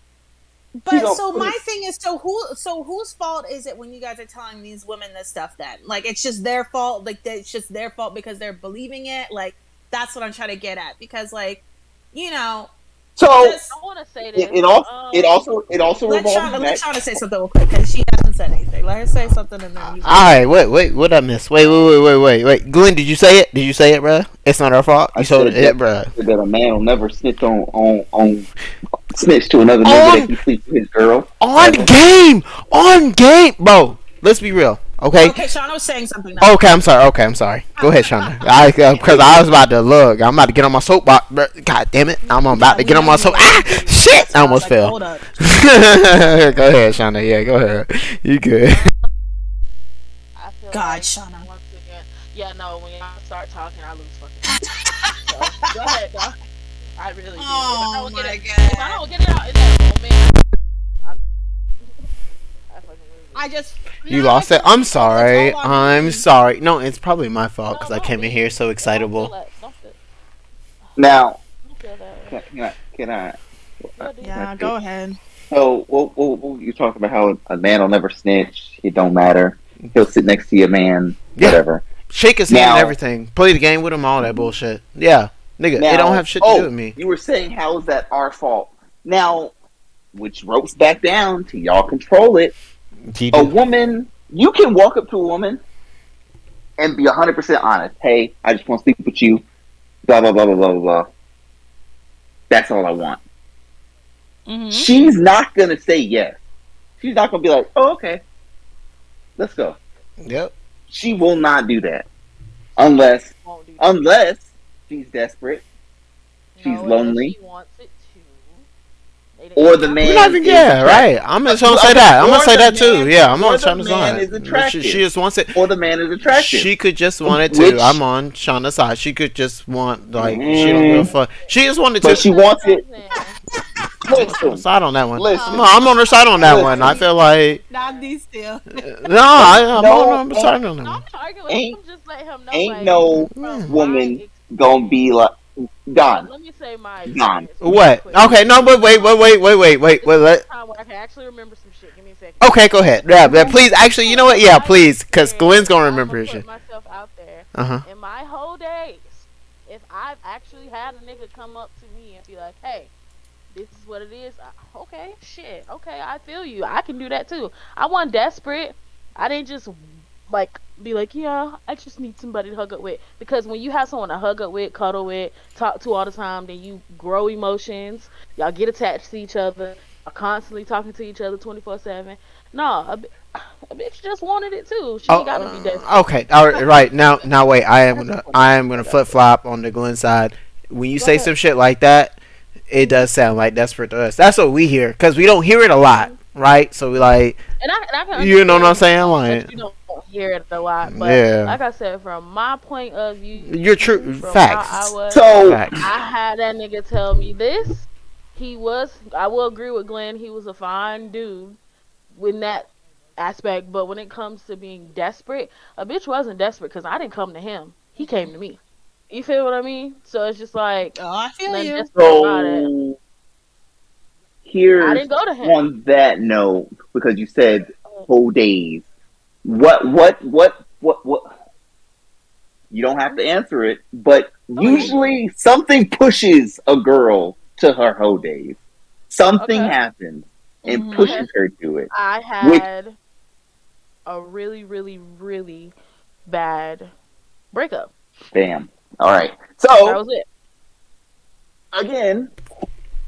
She But gonna so put my it. thing is, so whose fault is it when you guys are telling these women this stuff? Then, like, it's just their fault. Like, it's just their fault because they're believing it. Like, that's what I'm trying to get at. Because, like, you know, So I just want to say it, this. it also it also revolves let back. Shauna say something real quick because she hasn't said anything. Let her say something, and then All you can go. right, wait, what I miss? Wait. Glenn, did you say it? Did you say it, bruh? It's not our fault. You I told said it, that bruh. that a man will never snitch on snitch to another nigga that On he sleeps with his girl on ever. game, on game, bro. Let's be real, okay? Okay, Shauna was saying something now. Okay, I'm sorry. Okay, I'm sorry. Go ahead, Shonda. I because I was about to look. I'm about to get on my soapbox. God damn it! I'm about Yeah, to we get on know my you soap. were. Ah, shit! That's I why I was almost like, fell. hold up. Go ahead, Shonda. Yeah, go ahead. You good? I feel God, like Shauna. once again, yeah, no. When y'all start talking, I lose fucking interest. So go ahead, dog. I really do. If I Oh don't get my it, if I god. don't get it out in that moment, I'm, I fucking lose it. I just You no, lost it. I'm it's sorry. all on I'm me. sorry. No, it's probably my fault No, because I not came in here me. so Don't feel excitable. that. Don't feel. Now, Don't feel that way. can I Go deep. Yeah, say? go ahead. So, you talk about how a man will never snitch. It don't matter. He'll sit next to your man, Yeah. whatever. Shake his hand and Now, everything. Play the game with him, all that bullshit. Yeah. Nigga, it don't now, have shit to do with oh, me. you were saying how is that our fault? Now, which ropes back down to y'all control it. He A do. woman, you can walk up to a woman and be 100% honest. Hey, I just want to sleep with you. Blah, blah, blah, blah, blah, blah. That's all I want. Mm-hmm. She's not going to say yes. She's not going to be like, oh, okay, let's go. Yep. She will not do that. Unless Won't do that. unless she's desperate, she's No, unless lonely, she wants it to. or the We're not man even is yeah, attracted. right. I'm just trying to say that. I'm gonna Or say the that too. man- Yeah, I'm or on the Shauna's man side. is attractive. She just wants it. Or the man is attractive. She could just want it Which- too. I'm on Shauna's side. She could just want she don't give a Mm. fuck. She just wanted But to. she wants it. I'm on her Listen, side on that one. listen. I'm on her side on that Listen. one. I feel like Not these still. I'm No, on her side on that No, I'm one. not arguing with Ain't- him. Just let him know. ain't like, no from woman my gonna be like gone. Let me say my Gone. experience real What? quick. Okay, no, but wait. This is the Let. time where I can actually remember some shit. Give me a second. Okay, go ahead. Yeah, please. Actually, you know what? Yeah, please, because Glenn's gonna remember I'm his shit. put myself out there. Uh huh. In my whole days, if I've actually had a nigga come up to me and be like, "Hey, this is what it is," okay, shit, okay, I feel you. I can do that too. I wasn't desperate. I didn't just like be like, yeah, I just need somebody to hug up with. Because when you have someone to hug up with, cuddle with, talk to all the time, then you grow emotions. Y'all get attached to each other. Are constantly talking to each other 24/7. No, a bitch just wanted it too. She ain't gotta be desperate. Okay. All right. Now wait. I am gonna flip flop on the Glenn side. When you Go say ahead. some shit like that, it does sound like desperate to us. That's what we hear because we don't hear it a lot, right? So we like, And I can you know what I'm understand saying? that Like, you don't hear it a lot, but yeah, like I said, from my point of view, you're true. from how I Facts. was, So Facts. I had that nigga tell me this. I will agree with Glenn. He was a fine dude in that aspect, but when it comes to being desperate, a bitch wasn't desperate because I didn't come to him. He came to me. You feel what I mean? So it's just like Oh, I feel nothing you. desperate about it. so I here's didn't go to him. on that note, because you said whole days. What you don't have to answer it, but usually something pushes a girl to her whole days. Something Okay. happens and Mhm. pushes her to it. I Which had a really, really, really bad breakup. bam. All right. That So was it. again,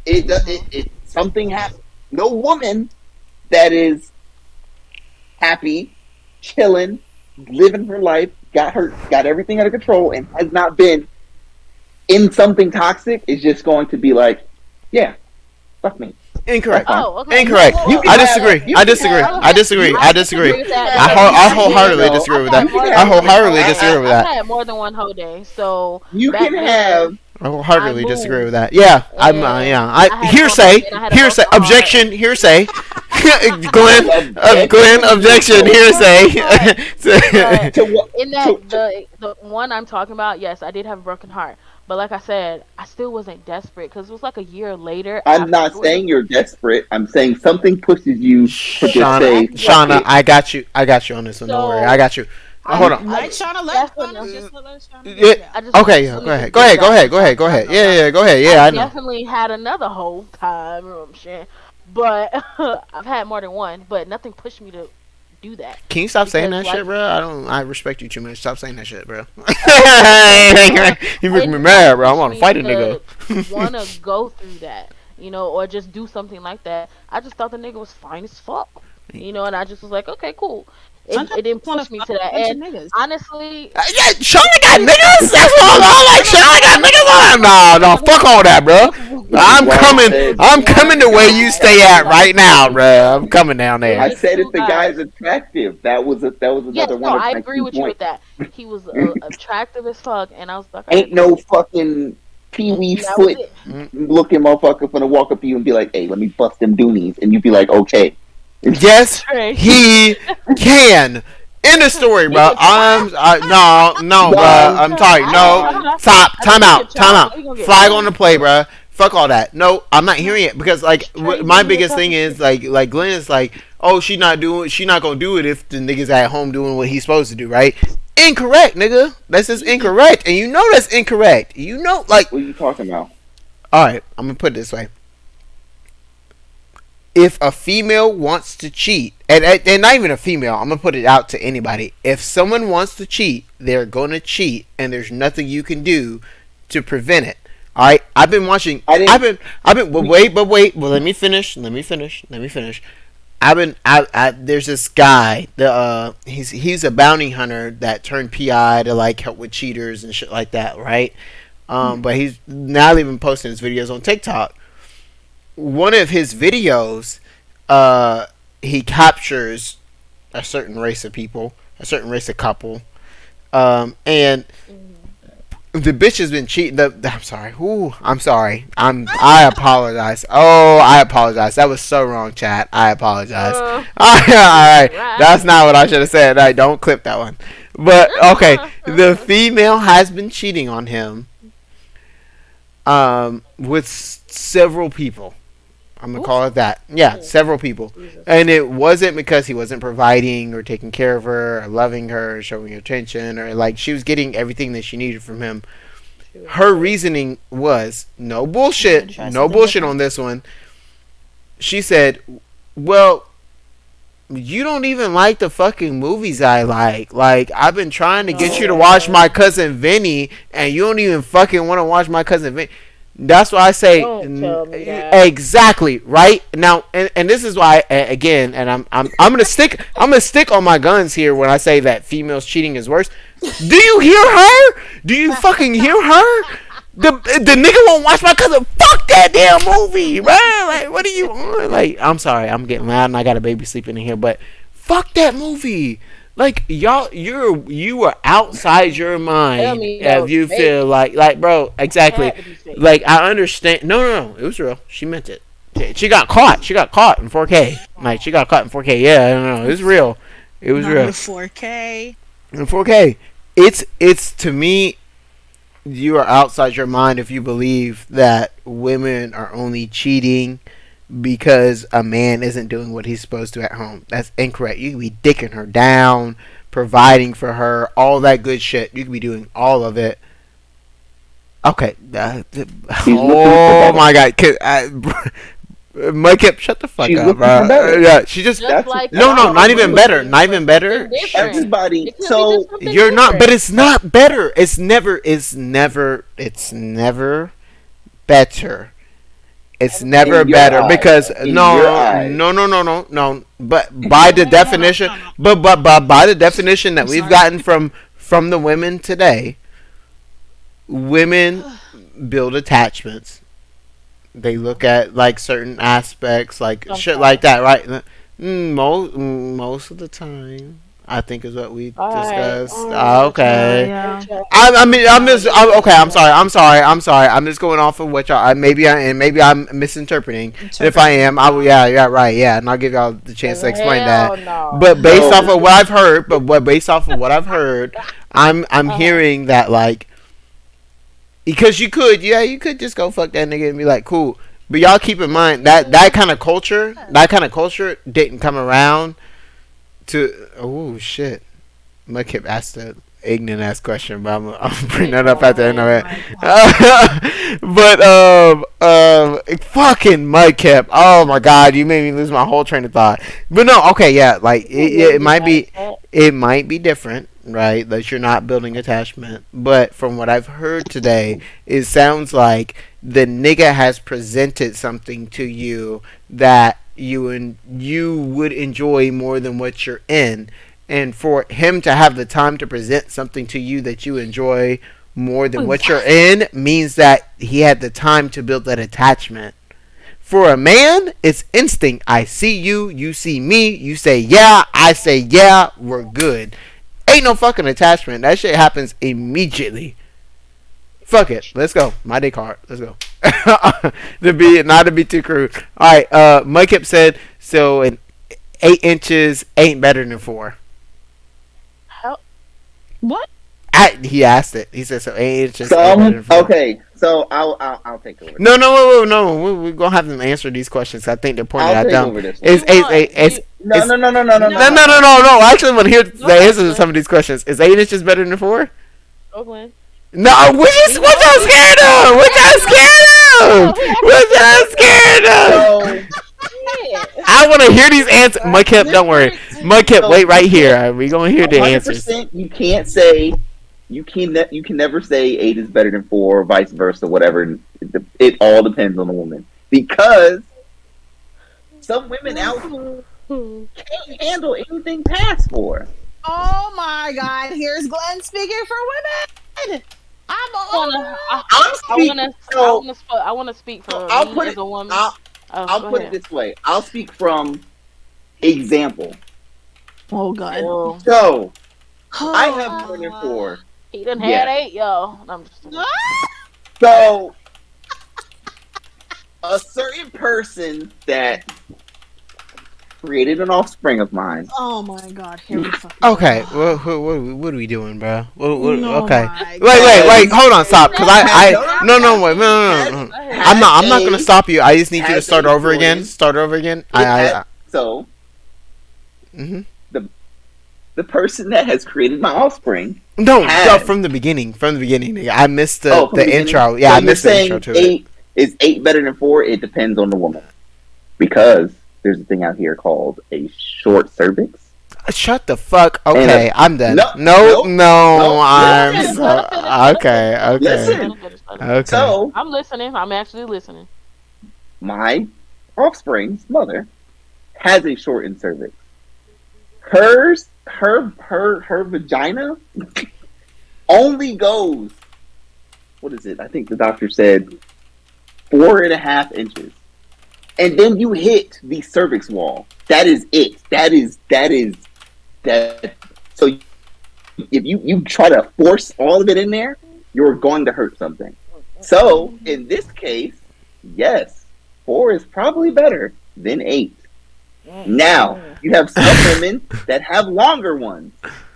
it something happens. No woman that is happy, chilling, living her life, got everything under control, and has not been in something toxic is just going to be like, yeah, fuck me. Incorrect. Fine. Oh, okay. Incorrect. Whoa, whoa, You whoa, can I have- disagree. you I can disagree. have- I disagree. I disagree. with that. I You wholeheartedly can- disagree with I've that. had I more than wholeheartedly one disagree whole with day. I've that. had more than one whole day. So You back can then, have I wholeheartedly I disagree moved. with that. Yeah, And yeah. I had a Hearsay, and I had a hearsay, broken heart. objection, hearsay. Glenn, Objection. Glenn, objection, hearsay. But to what in to, that the one I'm talking about, yes, I did have a broken heart. But like I said, I still wasn't desperate because it was like a year later. I'm not afterwards. saying you're desperate. I'm saying something pushes you to just say, Shauna, fuck Shauna, it. I got you. I got you on this one. Don't worry. I got you. Hold on. Like Shauna, let definitely- just let Shauna Yeah, get it out. I just okay, yeah, let me go ahead. just Go get ahead. it Go out ahead. the Go ahead. Go fact ahead. that I know Yeah, that yeah. Go ahead. Yeah, I know. definitely had another whole time, you know what I'm saying? But I've had more than one, but nothing pushed me to do that. Can you stop saying that Because, shit, like- bro? I respect you too much. Stop saying that shit, bro. You make me It mad, bro. I pushed want to me fight a to nigga. want to go through that, or just do something like that. I just thought the nigga was fine as fuck, and I just was like, okay, cool. Sometimes It didn't you wanna push me fuck to a that. bunch of And niggas. honestly, Yeah, Shauna got niggas. That's what I'm like. Shauna got niggas on. No, fuck all that, bro. I'm Well coming. said. I'm coming to where you stay at right now, bro. I'm coming down I there. Just said two if the guys. guy's attractive, that was Yes, another no, one of I my agree key with you with points. that. He was attractive as fuck, and I was like, all right, Ain't no cool. fucking Pee Wee That was foot it. looking motherfucker gonna walk up to you and be like, "Hey, let me bust them doonies," and you'd be like, "Okay." Yes, Trey. he can. End of story, bro. No, bro. Done. I'm sorry. No, stop. I Time think he out. can Time try. out. He gonna get Flag try. on the play, bro. Fuck all that. No, I'm not hearing it because like Trey, my you biggest talking thing is shit. like Glenn is like, oh, she not gonna do it if the nigga's at home doing what he's supposed to do, right? Incorrect, nigga. That's just incorrect, and you know that's incorrect. You know, like, What are you talking about? all right, I'm gonna put it this way: if a female wants to cheat, and not even a female, I'm gonna put it out to anybody. If someone wants to cheat, they're gonna cheat, and there's nothing you can do to prevent it. All right, I've been watching. I didn't. I've been. But wait. Well, let me finish. Let me finish. Let me finish. I've been. There's this guy. He's a bounty hunter that turned PI to like help with cheaters and shit like that, right? But he's now even posting his videos on TikTok. One of his videos, he captures a certain race of people, a certain race of couple, and the bitch has been cheating. I'm sorry. Ooh, I'm sorry. I apologize. Oh, I apologize. That was so wrong, chat. I apologize. All right, that's not what I should have said. All right, don't clip that one. But okay, the female has been cheating on him, with several people. I'm gonna call it that. Yeah, several people. And it wasn't because he wasn't providing or taking care of her or loving her or showing her attention, or like she was getting everything that she needed from him. Her reasoning was no bullshit, no bullshit on this one. She said, "Well, you don't even like the fucking movies I like. Like, I've been trying to get you to watch My Cousin Vinny, and you don't even fucking want to watch My Cousin Vinny." That's why I say exactly right now, and this is why again, and I'm gonna stick on my guns here when I say that females cheating is worse. Do you hear her? Do you fucking hear her? The nigga won't watch My Cousin. Fuck that damn movie, bro. Like, what are you on? Like, I'm sorry, I'm getting loud and I got a baby sleeping in here, but fuck that movie. Like, y'all, you are outside your mind if you feel like, bro, exactly. Like, I understand. No, it was real. She meant it. She got caught. She got caught in 4K. Like, she got caught in 4K. Yeah, I don't know. It was real. It was real. 4K. In 4K. It's to me, you are outside your mind if you believe that women are only cheating because a man isn't doing what he's supposed to at home. That's incorrect. You could be dicking her down, providing for her, all that good shit. You could be doing all of it. Okay. Oh my god. Mike, shut the fuck up, bro. Yeah, she just like no, not even better. Not even better. Everybody. So you're not, but it's not better. It's never better. It's never better because no. But by the definition, but by the definition that we've gotten from the women today, women build attachments. They look at like certain aspects, like shit like that, right? Most of the time, I think is what we discussed. Okay. Yeah. I mean, okay. I'm sorry. I'm just going off of what y'all. Maybe I'm misinterpreting. If I am, I will. Yeah, right. Yeah, and I'll give y'all the chance to explain that. No. But based off of what I've heard, I'm hearing that like. Because you could just go fuck that nigga and be like, cool. But y'all keep in mind that kind of culture didn't come around to. Oh shit! My kid asked a ignorant ass question, but I'm bring that up at the end of it. But fucking Mike Kip. Oh my god, you made me lose my whole train of thought. But no, okay, yeah, like it might be different. Right, that you're not building attachment, but from what I've heard today, it sounds like the nigga has presented something to you that you would enjoy more than what you're in, and for him to have the time to present something to you that you enjoy more than what you're in means that he had the time to build that attachment. For a man, it's instinct. I see you, you see me, you say yeah, I say yeah, we're good. Ain't no fucking attachment. That shit happens immediately. Fuck it. Let's go. My day card. Let's go. Not to be too crude. Alright, Mike said, so an 8 inches ain't better than 4. What? He asked it. He said, so 8 inches ain't better than 4. Okay, so I'll take over. No. We're gonna have them answer these questions. I think they're pointed at them. It's No, Is no, no, no, no, no, no, no, no, no, no, no. no, no. I actually want to hear Go the ahead, answers to Glenn. some of these questions. Is 8 inches better than 4? Go, Glenn. No, He what know. y'all scared of? What y'all scared of? No, he What actually y'all said no. scared of? So Yeah. I want to hear these answers. Right. Mudkip, don't worry. difference. Mudkip, So wait you right can't here. We gonna hear a the hundred answers. percent. You can't say you can never say 8 is better than 4, or vice versa. Whatever. It all depends on the woman because some women out can't handle anything past 4. Oh my God! Here's Glenn speaking for women. I'm I wanna, I, I'm I speak. wanna, So, I wanna speak so for I'll me put as it. a woman. I'll Oh, I'll go put it ahead. this way. I'll speak from example. oh God. Oh, So I Oh have more than my. 4. he done had Yes. 8, yo. No, I'm just kidding. So a certain person that created an offspring of mine. Oh my God! Here we fucking Okay, go. what are we doing, bro? Oh Okay, my wait, Has hold on, God! stop, cause I, no, no, no, no, no, wait, no, no, has no, no. Go ahead. has I'm not gonna a stop you. I just need you to has start a over again. shortened. Start over again. It has so Mhm. the the person that has created my offspring No, go has. from the beginning. From the beginning, nigga. I missed Oh, from the the beginning. intro. Yeah, So I you're missed the intro saying to it. 8 is 8 better than 4? It depends on the woman because there's a thing out here called a short cervix Shut the fuck. and a Okay, I'm done. no, No, no, no, no. Let him I'm finish. Listen, Let him so finish. Let him finish. okay, Let him finish. okay, Let listen. him finish. Let him finish. okay. So I'm listening. I'm actually listening. my offspring's mother has a shortened cervix. Her vagina only goes. What is it? I think the doctor said 4.5 inches, and then you hit the cervix wall. That is it. That. So if you try to force all of it in there, you're going to hurt something. So in this case, yes, 4 is probably better than 8. Now you have some women that have longer ones.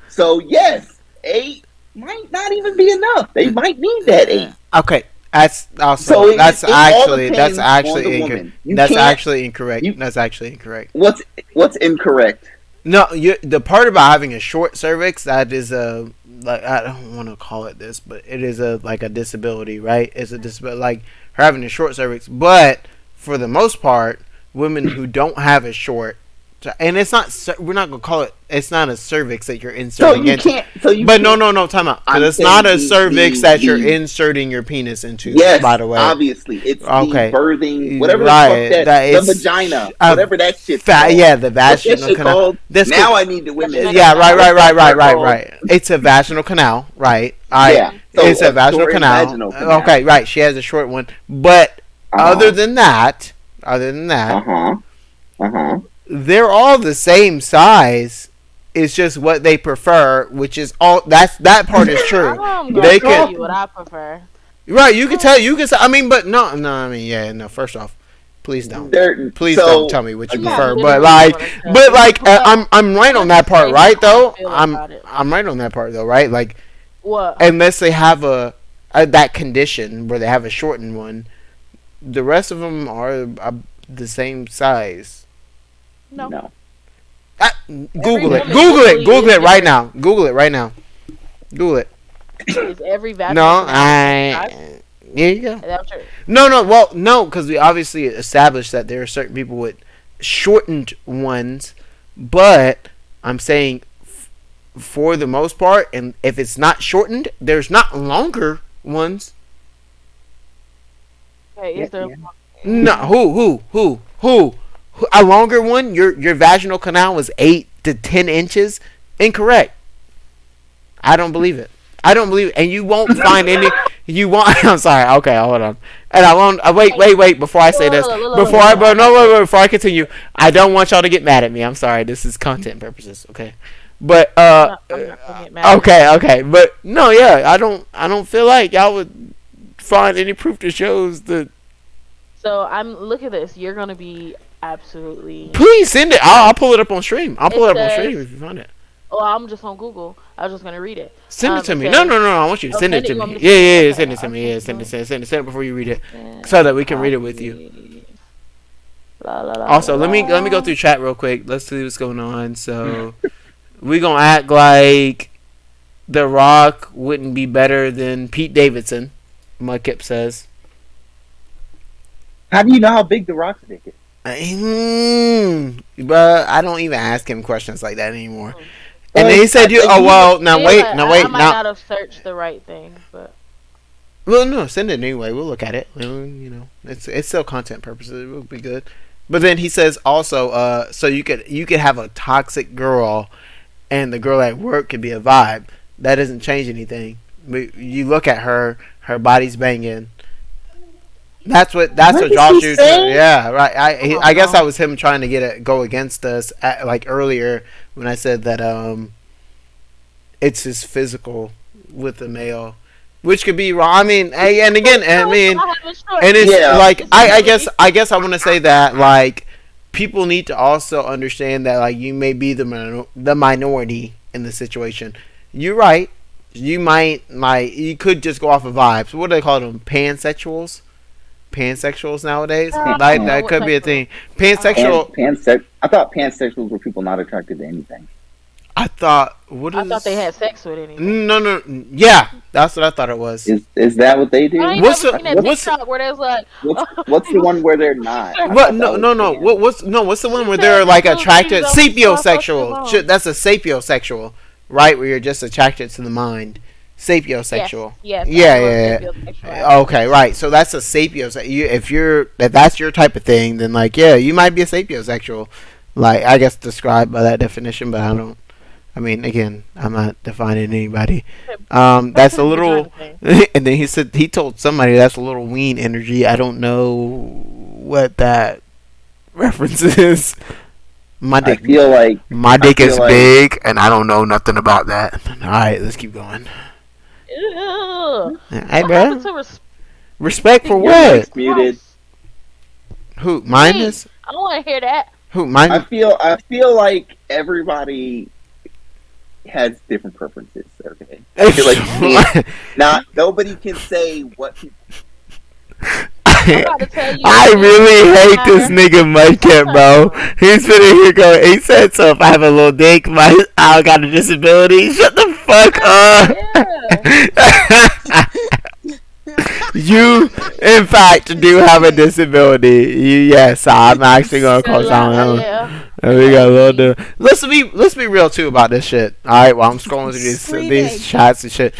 So yes, 8 might not even be enough. They might need that 8. Okay, that's So also it all depends on the incorrect. woman. You That's can't. actually incorrect. You That's actually incorrect. what's incorrect? No, the part about having a short cervix, that is a, like, I don't want to call it this, but it is a, like, a disability, right? It's a disability, like her having a short cervix. But for the most part, women who don't have a short, and it's not, we're not gonna call it. It's not a cervix that you're So inserting you into. can't. So you But can't. no, time out, because I'm it's not saying a cervix that you're the inserting your penis into. By yes, the way, obviously it's the okay, birthing, whatever the fuck right? that That the it's vagina, whatever that shit's called. yeah, the What's that vaginal shit canal. called? This Now I need the women. Vaginal yeah, canal. What's that part called? right. It's a vaginal canal, right? All right, Yeah. it's So a a vaginal short canal. vaginal canal. Okay, right. She has a short one, but Uh other than huh. that, Uh huh. they're all the same size. It's just what they prefer, which is all. That part is true. I'm gonna They tell can, you what I prefer. right? You can tell. You can say. I mean, but no, no. I mean, yeah, no. First off, please don't. They're Please don't so tell me what you again. I'm prefer. But literally like, gonna tell you. I'm right Let's on that just part, say right? how I Though feel about it. I'm right on that part, though, right? Like, What? unless they have that condition where they have a shortened one, the rest of them are the same size. No. No. Google it. woman Google it. literally Google is it right different. now. Google it right now. Google it. Is every No, vaginal canal the same size? There you go. Is that what you're- No. Well, no, because we obviously established that there are certain people with shortened ones, but I'm saying for the most part, and if it's not shortened, there's not longer ones. Okay, is there? Yeah. No, who? A longer one? Your vaginal canal was 8 to 10 inches. Incorrect. I don't believe it. I don't believe it. And you won't find any. You won't. I'm sorry. Okay, hold on. And I won't. Wait. Before I say this, before I continue, I don't want y'all to get mad at me. I'm sorry. This is content purposes. Okay. But I'm not gonna get mad. okay. But no, yeah. I don't feel like y'all would find any proof that shows that. So look at this. You're gonna be absolutely. Please send it. I'll pull it up on stream. I'll pull it It up on says- stream if you find it. Oh, I'm just on Google. I was just gonna read it. Send it to It me. says- No. I want you to Oh, send it send it? to You want me. me to Yeah, send it? yeah. Okay, Send it to I'll me. Yeah, send it. send it before you read it, so that we can read it with you. La la la la Also, let me go la. through chat real quick. Let's see what's going on. So we gonna act like The Rock wouldn't be better than Pete Davidson. Mudkip says. How do you know how big the Rock's dick is? But I don't even ask him questions like that anymore. Mm. And then he said, "You oh You, well, now Yeah, wait, like, now I wait, might now not have searched the right thing, but well no, send it anyway. We'll look at it. It's still content purposes. It will be good." But then he says also, so you could have a toxic girl, and the girl at work could be a vibe. That doesn't change anything. But you look at her, her body's banging. That's what what is he Josh used to. saying? Yeah, right. oh I guess that no. was him trying to go against us like earlier when I said that it's his physical with the male, which could be wrong. I mean, and again, I mean, I have a short and it's Yeah. like disability. I guess I want to say that like people need to also understand that like you may be the minority in the situation. You're right. You might like you could just go off of vibes. What do they call them? Pansexuals nowadays. I Like don't know that what could be a sexual. thing. I don't know. Pansexual. I thought pansexuals were people not attracted to anything. I thought what I is? thought they had sex with anything. No. Yeah, that's what I thought it was. Is that what they I do? ain't What's never the seen that what's the, TikTok where there's like, What's the one where they're not? I what? thought that No, was no, no. pan. What's the one she where said they're the like little titties attracted? don't be so fucking Sapiosexual. long. That's a sapiosexual, right? Where you're just attracted to the mind. Yes, Sapiosexual. yes, I Yeah, know what yeah, sapiosexual yeah. actually Okay, is. right. So that's a sapiosexual. If that's your type of thing, then like yeah, you might be a sapiosexual. Like I guess described by that definition, but I don't. I mean, again, I'm not defining anybody. That's a little. Vagina thing. And then he said he told somebody that's a little ween energy. I don't know what that reference is. My I dick, feel like my I dick feel is like big, and I don't know nothing about that. All right, let's keep going. Ew. Hey, What happened bro, to respect for respecting your what? mic's women's muted. house? Who? Mine Wait, is I don't want to hear that. who? Mine. I feel like everybody has different preferences. Okay, I feel like you can't. Not nobody can say what people. I'm about to tell you, I it really doesn't hate this matter. nigga Mudkip, bro. He's sitting here going, he said, so if I have a little dick, I got a disability. Shut the fuck Yeah. up. You, in fact, do have a disability. Yes, I'm actually gonna call Yeah, someone. yeah. We got a little. Indeed. Let's be real too about this shit. All right, while I'm scrolling through these Screaming. shots and shit.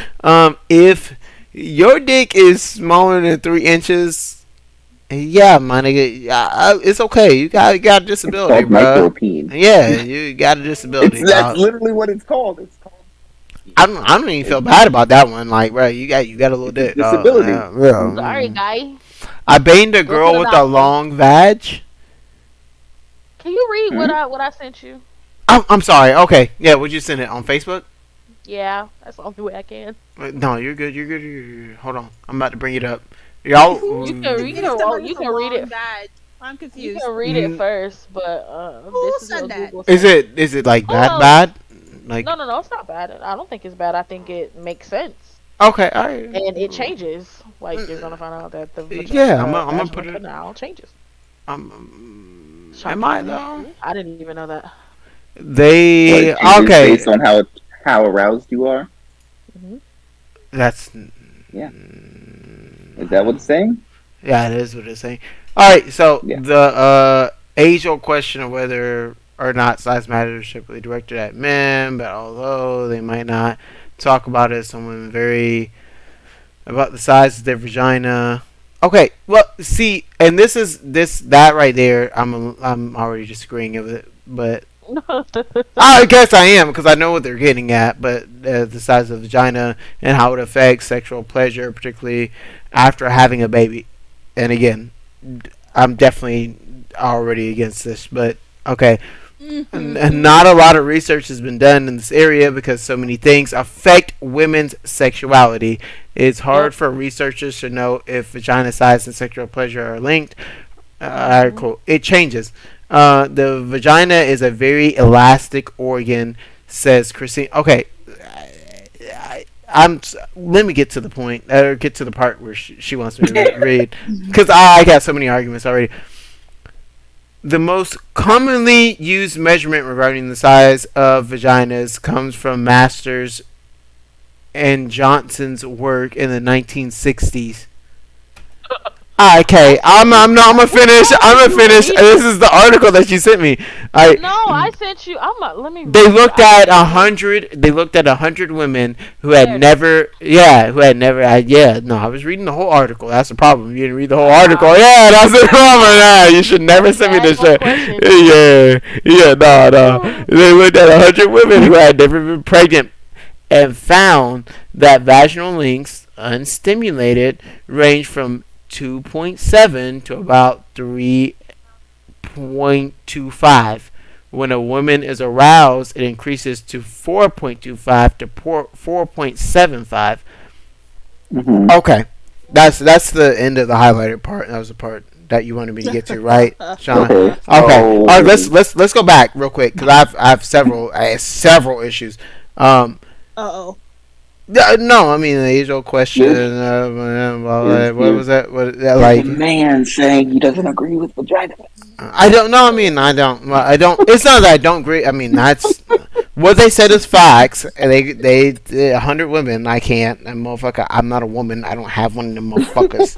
If your dick is smaller than 3 inches, yeah, my nigga, it's okay. You got a It's disability, called bro. micropene. Yeah, you got a disability, That's dog. literally what it's called. It's called. I don't even feel bad about that one. Like, bro, you got a little It's a dick, dog. disability. Sorry, Yeah. guy. I banged a Go to girl the with a doctor. long vag. Can you read Hmm? what I sent you? I'm sorry. Okay, yeah. Would you send it on Facebook? Yeah, that's the only way I can. No, you're good. You're good. You're good. Hold on. I'm about to bring it up. Y'all. You can It's somebody you with a can read long it. badge. I'm You confused. can read it Mm. first, but Who this is said what that? Google Is says. it like Hold bad? on. Bad? Like No, it's not bad. I don't think it's bad. I think it makes sense. okay, all right. And it changes. Like you're gonna find out that the Yeah, I'm gonna vaginal put it. canal changes. Am I though? I didn't even know that. What They it changes okay. based on how aroused you are. Hmm. That's Yeah. Is that what it's saying? yeah, it is what it's saying. All right, so Yeah. the age-old question of whether or not size matters is typically directed at men, but although they might not talk about it, some women vary about the size of their vagina. Okay, well, see, and that right there. I'm already disagreeing with it, but I guess I am because I know what they're getting at. But the size of the vagina and how it affects sexual pleasure, particularly after having a baby. And again, I'm definitely already against this, but okay. And not a lot of research has been done in this area because so many things affect women's sexuality. It's hard for researchers to know if vagina size and sexual pleasure are linked. Alright, cool. It changes. The vagina is a very elastic organ, says Christine. Okay, Let me get to the point, or get to the part where she wants me to read, because I got so many arguments already. The most commonly used measurement regarding the size of vaginas comes from Masters and Johnson's work in the 1960s. Okay, I'm gonna finish. I'm gonna finish. This is the article that you sent me. I No, I sent you. Let me They read. looked at 100. They looked at 100 women who had never. Yeah, who had never. Yeah, no, I was reading the whole article. That's the problem. You didn't read the whole article. Yeah, that's the problem. Nah, you should never send me this shit. Yeah, yeah, no. They looked at 100 women who had never been pregnant and found that vaginal lengths unstimulated range from 2.7 to about 3.25. When a woman is aroused, it increases to 4.25 to 4.75. Mm-hmm. Okay, that's the end of the highlighted part. That was the part that you wanted me to get to, right, Shauna? Okay. Okay. All right. Let's go back real quick because I have several issues. Uh-oh. No, I mean the age-old question. What was that? What that like? A man saying he doesn't agree with vagina. I don't know. I mean, I don't. It's not that I don't agree. I mean, that's what they said is facts. And they 100 women. I can't. And motherfucker, I'm not a woman. I don't have one of them motherfuckers.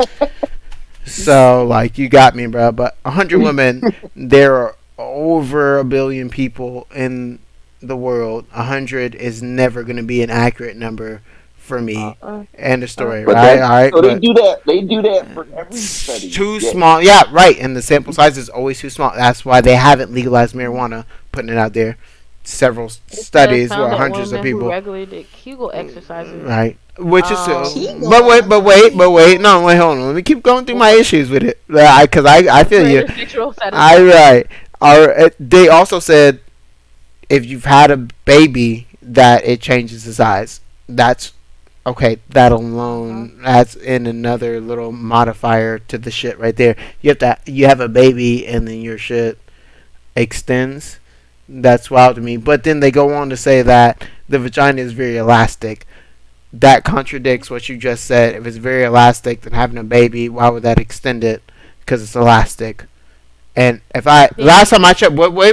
So like, you got me, bro. But 100 women. There are over 1 billion people in the world. 100 is never going to be an accurate number for me. End of story. But Right? All right. so But they do that. They do that for every study. too Yeah. small. Yeah, right. And the sample size is always too small. That's why they haven't legalized marijuana, putting it out there. Several studies where hundreds of people. Who regulated Kegel exercises. Right. Which is Kegel. but wait. No, wait, hold on. Let me keep going through my issues with it. Because I feel you. Sexual I satisfaction. right. They also said if you've had a baby that it changes the size. That's okay. That alone adds in another little modifier to the shit right there. You have a baby and then your shit extends. That's wild to me. But then they go on to say that the vagina is very elastic. That contradicts what you just said. If it's very elastic, then having a baby, why would that extend it? Because it's elastic. And if last time I checked, wait, let me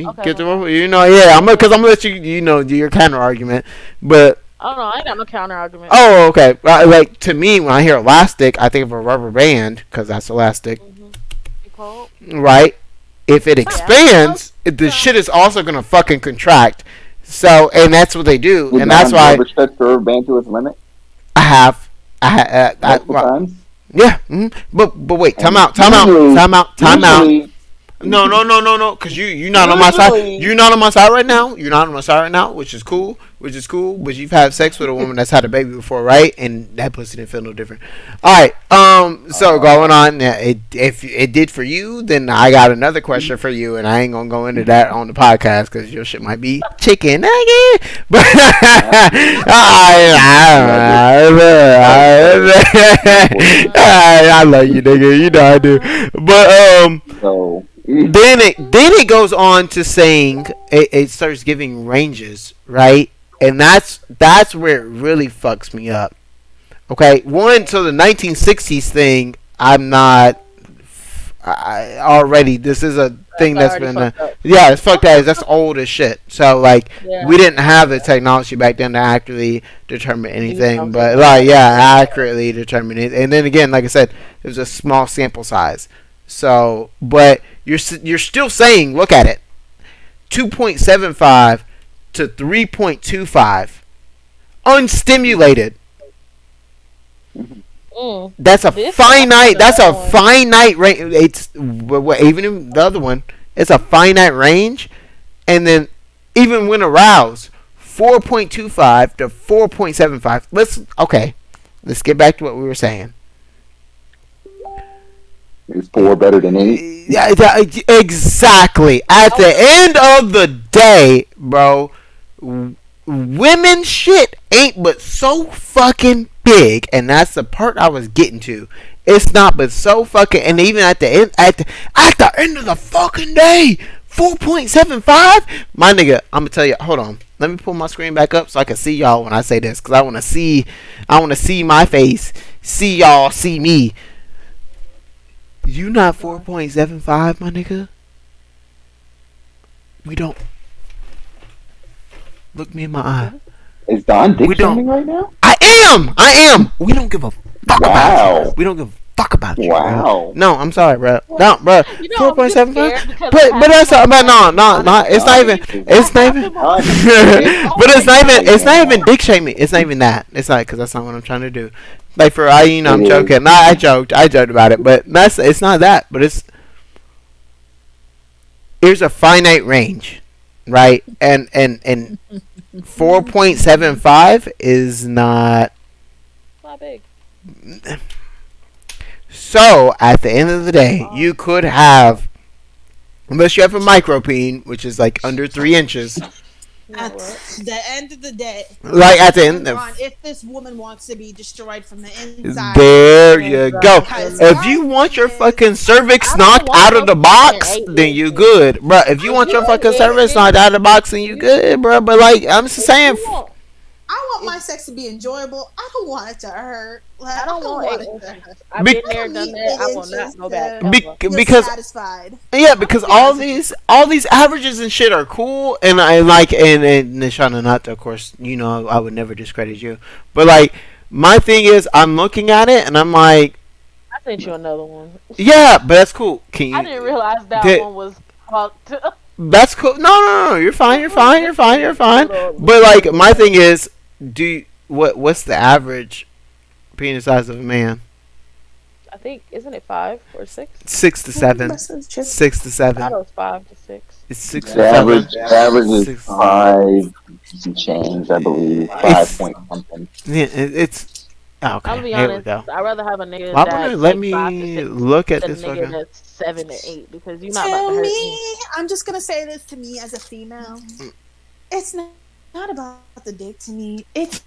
Okay, get the yeah, I'm gonna let you do your counter argument, but Oh no, I ain't got no counter argument. oh okay, like to me when I hear elastic, I think of a rubber band because that's elastic, You cold? right? If it expands, the shit is also gonna fucking contract. So and that's what they do, and that's why Rubber stretch the rubber band to its limit I have multiple times. yeah, but wait, time out. Usually, No, because you're not on my side. You're not on my side right now. You're not on my side right now, which is cool. But you've had sex with a woman that's had a baby before, right? And that pussy didn't feel no different. All right. So going on, if it did for you, then I got another question for you, and I ain't gonna go into that on the podcast because your shit might be chicken nugget. But I love you, nigga. You know I do. But so then it goes on to saying it starts giving ranges, right? And that's where it really fucks me up. Okay, so the 1960s thing, I'm not already. This is a thing that's been yeah, it's fucked up. That's old as shit. So like we didn't have the technology back then to accurately determine anything, but like accurately determine it. And then again, like I said, it was a small sample size. So, but you're still saying, look at it, 2.75 to 3.25, unstimulated. That's a finite. That's a finite range. It's even in the other one, it's a finite range, and then even when aroused, 4.25 to 4.75. Let's get back to what we were saying. is 4 better than 8? Yeah, exactly. At the end of the day, bro, women shit ain't but so fucking big, and that's the part I was getting to. It's not but so fucking, and even at the end of the fucking day, 4.75. My nigga, I'm gonna tell you. Hold on, let me pull my screen back up so I can see y'all when I say this, cause I want to see my face, see y'all, see me. You not God. 4.75, my nigga. We don't look me in my eye. What? Is Don We dick don't. shaming right now? I am. I am. We don't give a fuck about you. Wow. We don't give a fuck about you, bro. Wow. No, I'm sorry, bro. No, bro. You know, Four I'm point just seven five. scared because I But have that's people but like no. honestly It's not Don even. is It's not I have even. people Don it's But it's not even. always It's not now. even dick shaming. It's not even that. It's not because that's not what I'm trying to do. Like for I, It I'm is. joking. Nah, I joked. I joked about it. But that's. It's not that. But it's. There's a finite range, right? And 4.75 is not. not big. So at the end of the day, you could have, unless you have a micropene, which is like under 3 inches. Yeah, At what? the end of the day, Like it at the end depends of, on if this woman wants to be destroyed from the inside. there you go. Because Exactly. If my you want thing your is, fucking cervix I don't knocked want out of no the fucking box, eight then you inches. good, bro. If you If want you your want fucking eight cervix knocked out of the box, then you you good, bro. But like I'm just if saying, you want I want if my sex to be enjoyable. I don't want it to hurt. Like I I don't don't want want eight it to hurt. inches. I've be, been I there, don't done need that. I will not 8 inches go back to ever. feel because satisfied. yeah, I'm because gonna be honest with you. all these averages and shit are cool, and I like and Nishana, not to, of course, I would never discredit you, but like my thing is, I'm looking at it and I'm like, I sent you another one. yeah, but that's cool. Can I you? didn't realize that Did one was fucked. that's cool? No. You're fine. You're fine. You're fine. You're fine. But Little like my thing boy. is, what's the average penis size of a man? I think isn't it 5 or 6? 6 to 7. Message. I thought 6 to 7. it was 5 to 6. It's six The to seven. average is Six. 5 change, I believe. 5 It's point something. yeah, it's I'm okay. gonna be Here we honest. go. I'd rather have a nigga Well, I'm gonna that's let like 5 to me 6 look at than a this nigga fucking. that's 7 to 8 because you're not about to To hurt me. me, I'm just gonna say this to me as a female. It's not about the dick to me. It's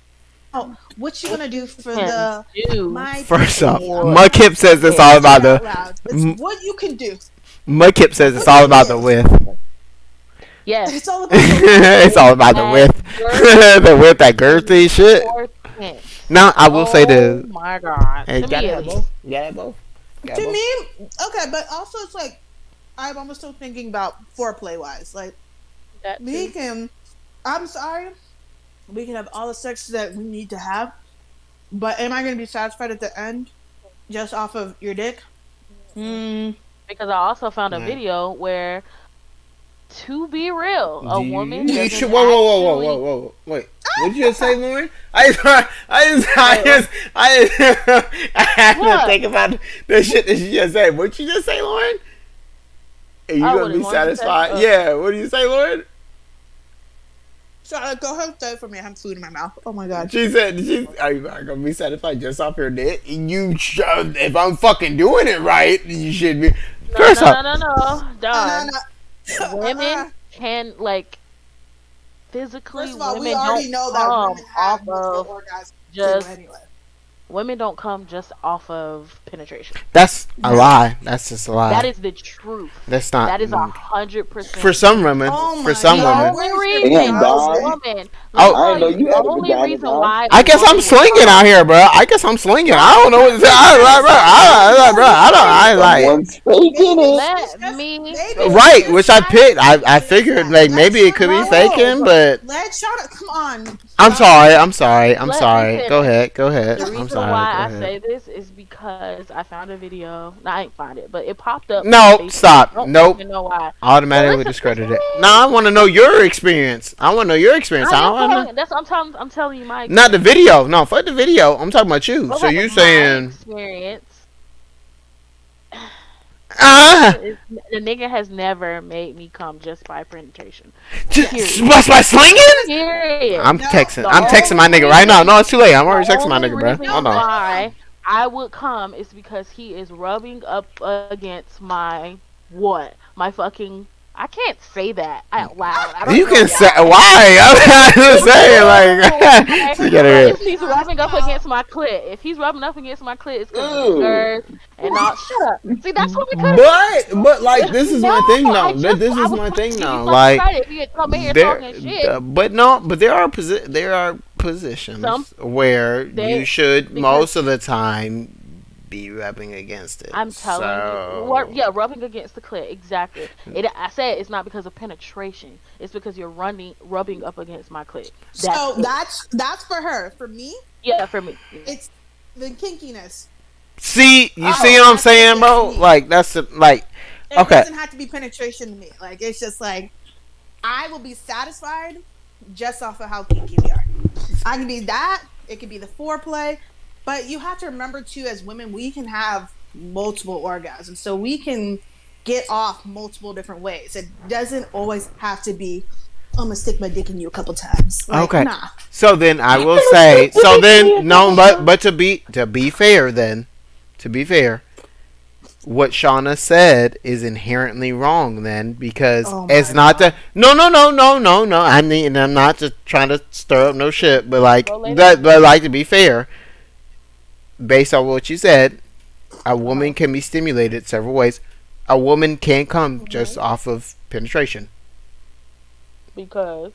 about what you What gonna do you for can the do my First pussy. off, I'm for gonna Mudkip says it's it. all say about it the. out loud. It's what you can do. Mudkip says it's What all that about the is. width. Yes, It's all about the width. It's all about the that width. girth The width, that is girthy shit. important. Now I will say Oh this. my god, Hey, to gotta me at have least. both. You gotta have both. Gotta To have both. me, okay, but also it's like I'm almost still thinking about foreplay wise. Like That we too. can, I'm sorry, we can have all the sex that we need to have, but am I going to be satisfied at the end just off of your dick? Mm, Because I also found a Right. video where, to be real, Do a woman you doesn't should actually. whoa. Wait. What did you just say, Lauren? I Wait, just I had to what? think about the shit that you just said. What you just say, Lauren? Are you Oh, gonna what be did Lauren just say? satisfied? Yeah. What do you say, Lauren? sorry, go ahead and say it for me. I have food in my mouth. Oh my god. She said, "Are you not gonna be satisfied just off your dick? If I'm fucking doing it right, you should be." No, First no, off, no, no, no, No, no, Don. no. Women can physically. First of all, we Women don't already know that come women off have multiple of orgasms too. just. Anyway, Women don't come just off of penetration. that's a no. lie. That's just a lie. That is the truth. That's not. That is 100% For some true. women. Oh For my some The god, women. only where's your reason Damn, a fiance? Don. woman, let me Oh, I tell didn't know you, you the had a only vagina, reason Don. why I a guess I'm woman would slinging come, out here, bro. I guess I'm slinging. I Don, don't know what to say. you gotta I don't. I like. Someone's faking maybe it. it's let just me maybe it's Right, just which I Shauna's picked. I mental figured inside. like Let maybe it could be Shauna faking, know. but Let Shauna come on. I'm Stop. sorry. I'm sorry. I'm let me sorry. Go finish. ahead. Go ahead. The I'm reason sorry. why Go I ahead. say this is because I found a video. No, I ain't find it, but it popped up on No, Facebook. I stop. don't Nope. fucking know why. Well, Automatically listen discredited. to No, me. I want to know your experience. I want to know your experience. I I am don't want to know. telling. That's what I'm telling. I'm telling you my Not the experience. video. No, fuck the video. I'm talking about you. So Okay, you my saying experience. ah The nigga has never made me come just by penetration. just Period. what's my slinging? Period. I'm No, texting. The I'm texting my only nigga right now. reason, No, it's too late. I'm the already texting my only nigga, bro. reason no, Hold on. why I would come is because he is rubbing up against my what? My fucking. I can't say that out loud. I don't You know can say why. why. I'm just saying Okay, like. You but gotta. if he's rubbing up against my clit, if he's rubbing up against my clit, it's because of the Ooh. girth and all. Shut up. See, that's what we could But like this is No, my thing I though. just This I is was my about thing to give you though. fucking Like credit if you had come in here there, talking shit. but no, but there are Some positions where you they should because most of the time be rubbing against it. I'm telling you, So yeah, rubbing against the clit, exactly. I said it's not because of penetration. It's because you're rubbing up against my clit. That's So it. that's for her. For me, Yeah, for me. Yeah. it's the kinkiness. see, you Oh, see what I'm that's what saying, gets bro? me. Like that's like It okay. doesn't have to be penetration to me. Like it's just like I will be satisfied just off of how kinky we are. I can be that. It could be the foreplay, but you have to remember too, as women, we can have multiple orgasms, so we can get off multiple different ways. It doesn't always have to be. I'm gonna stick my dick in you a couple times. Like, Okay. nah. So then I will say. So then no, but to be fair, then to be fair, what Shauna said is inherently wrong. Then because Oh it's my not god. the no. I mean, I'm not just trying to stir up no shit, but like Go lay that. down. But like to be fair, based on what you said, a Uh-huh. woman can be stimulated several ways. A woman can come just Mhm. off of penetration. Because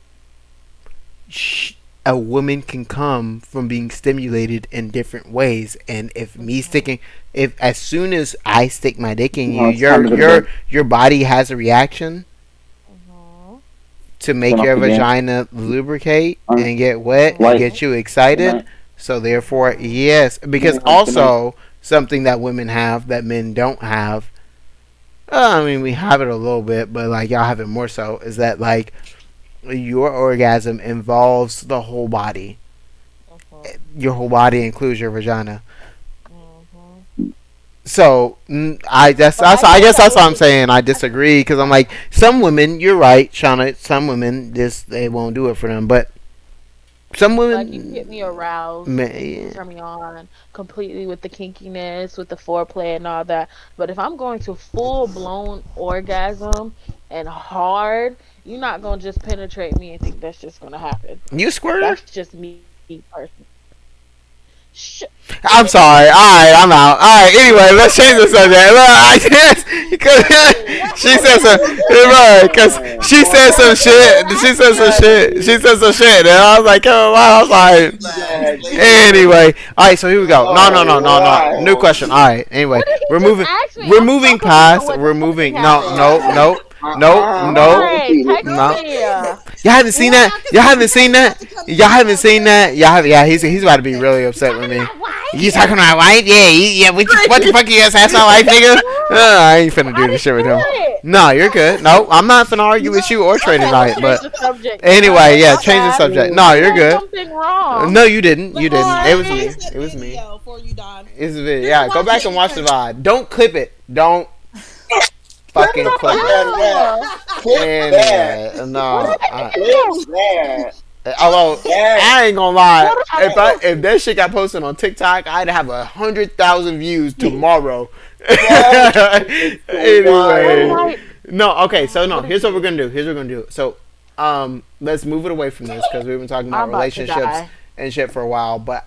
A woman can come from being stimulated in different ways, and if me sticking, if as soon as I stick my dick in you, Well, it's time to go to bed. your body has a reaction mhm, to make Turn off your the game. vagina lubricate All right. and get wet and Light. get you Good excited. night. So therefore, yes, because Good night. also something that women have that men don't have. I mean, we have it a little bit, but like y'all have it more so. Is that like your orgasm involves the whole body? mhm, Your whole body includes your vagina. mhm. So But I I guess guess that that's what would I'm be. saying. I disagree because I'm like some women. You're right, Shauna. Some women just they won't do it for them, but some Like you can get me women, aroused, you can man, turn me on completely with the kinkiness, with the foreplay and all that. But if I'm going to full blown orgasm and hard, you're not gonna just penetrate me and think that's just gonna happen. you a squirter? That's just me personally. Sh- I'm sorry. All right, I'm out. All right. Anyway, let's change the subject. Look, I guess because she said some, because she said some shit. She said some shit. She said some shit, and I was like, oh wow. I was like, anyway. All right. So here we go. No, no, no, no, no. New question. All right. Anyway, What did we're you just moving. ask me? We're I'm moving confused on past. what the We're fuck moving. No, happened. no, no, no, no, Lauren, text no. me. Y'all haven't seen Well, that. because Y'all you haven't seen guys that. have to come Y'all in haven't on seen that. Y'all have. Yeah, he's Thursday. about to be really upset with Talking me. about wife? You talking about wife? Yeah, yeah. What the fuck you ask my wife, nigga? I ain't finna do I this didn't shit with do him. it. No, you're good. No, I'm not finna argue No, with you or Trey Okay, let's tonight. change But the subject then. I anyway, know yeah, my change the bad. subject. No, I you're did good. something wrong. No, you didn't. You didn't. It was Post me. Lauren, that It was me. video for you, Don. It's a video. Just Yeah, go watch back it and watch the because VOD. Don't clip it. Don't what did fucking I clip it. do? Click that. Anyway, What no. did I Click do? that. Although That I ain't gonna lie, What did I if that shit got posted on TikTok, I'd have 100,000 views tomorrow. that is so What did Anyway, wild. I? no, okay, so no, What did here's you what we're do? gonna do. Here's what we're gonna do. So, let's move it away from this because we've been talking about I'm about to relationships die. and shit for a while. But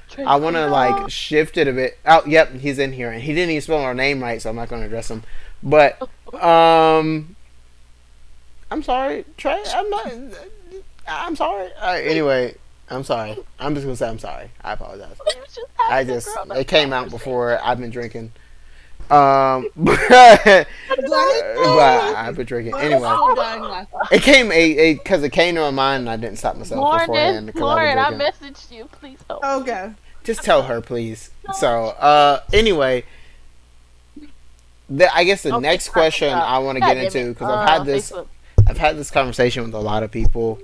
Trey, I want come to on. like shift it a bit. Oh, yep, he's in here, and he didn't even spell our name right, so I'm not gonna address him. But I'm sorry, Trey. I'm not. I'm sorry. Anyway, I'm sorry. I'm just gonna say I'm sorry. I apologize. You was just I having a just grown up it came out conversation. before I've been drinking. But What did do I I need to but pause? I've been drinking But I'm anyway. still dying laughing. It came because it came to my mind and I didn't stop myself beforehand because I've been Lauren, I drinking. messaged you. Please help me. Okay. Just tell her, please. So anyway, I guess the Okay, next question stop. I want to God get damn it. into because Facebook. I've had this conversation with a lot of people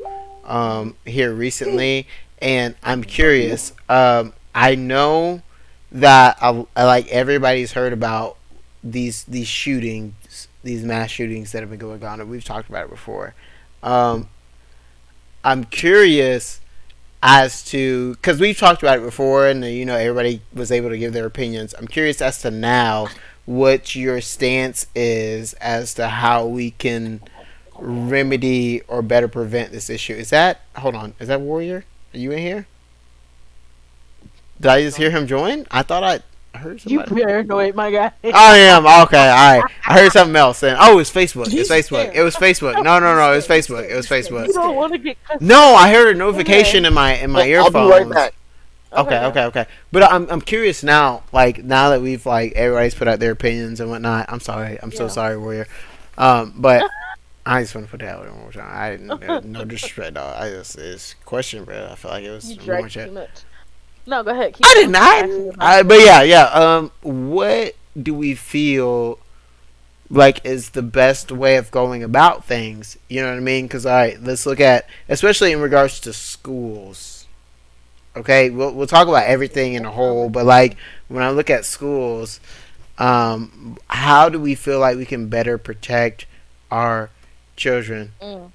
here recently, and I'm curious. I know that like everybody's heard about these shootings, these mass shootings that have been going on, and we've talked about it before. Um, I'm curious as to because we've talked about it before, and everybody was able to give their opinions. I'm curious as to now what your stance is as to how we can remedy or better prevent this issue. Is that hold on? Is that Warrior? Are you in here? Did I just hear him join? I thought I heard You somebody. paranoid, my guy. I am okay. All right. I heard something else. Then it's Facebook. It's He's Facebook. scared. It was Facebook. No, no, no. It was Facebook. It was You Facebook. don't want to get cussed No, out. I heard a notification Okay. in my I'll be right earphones. back. Okay, Okay, go okay, ahead. okay. But I'm curious now. Like now that we've like everybody's put out their opinions and whatnot. I'm sorry. I'm so Yeah. sorry, Warrior. But I just want to put that out one more time. I no disrespect, dog. I just it's question, bro. I feel like it You was more drank chat. too much. No, go ahead. Keep I didn't. going. Ask me about But yeah, yeah. What do we feel like is the best way of going about things? You know what I mean? Because all right, let's look at especially in regards to schools. Okay, we'll talk about everything in a whole, but like when I look at schools, how do we feel like we can better protect our children? Mm,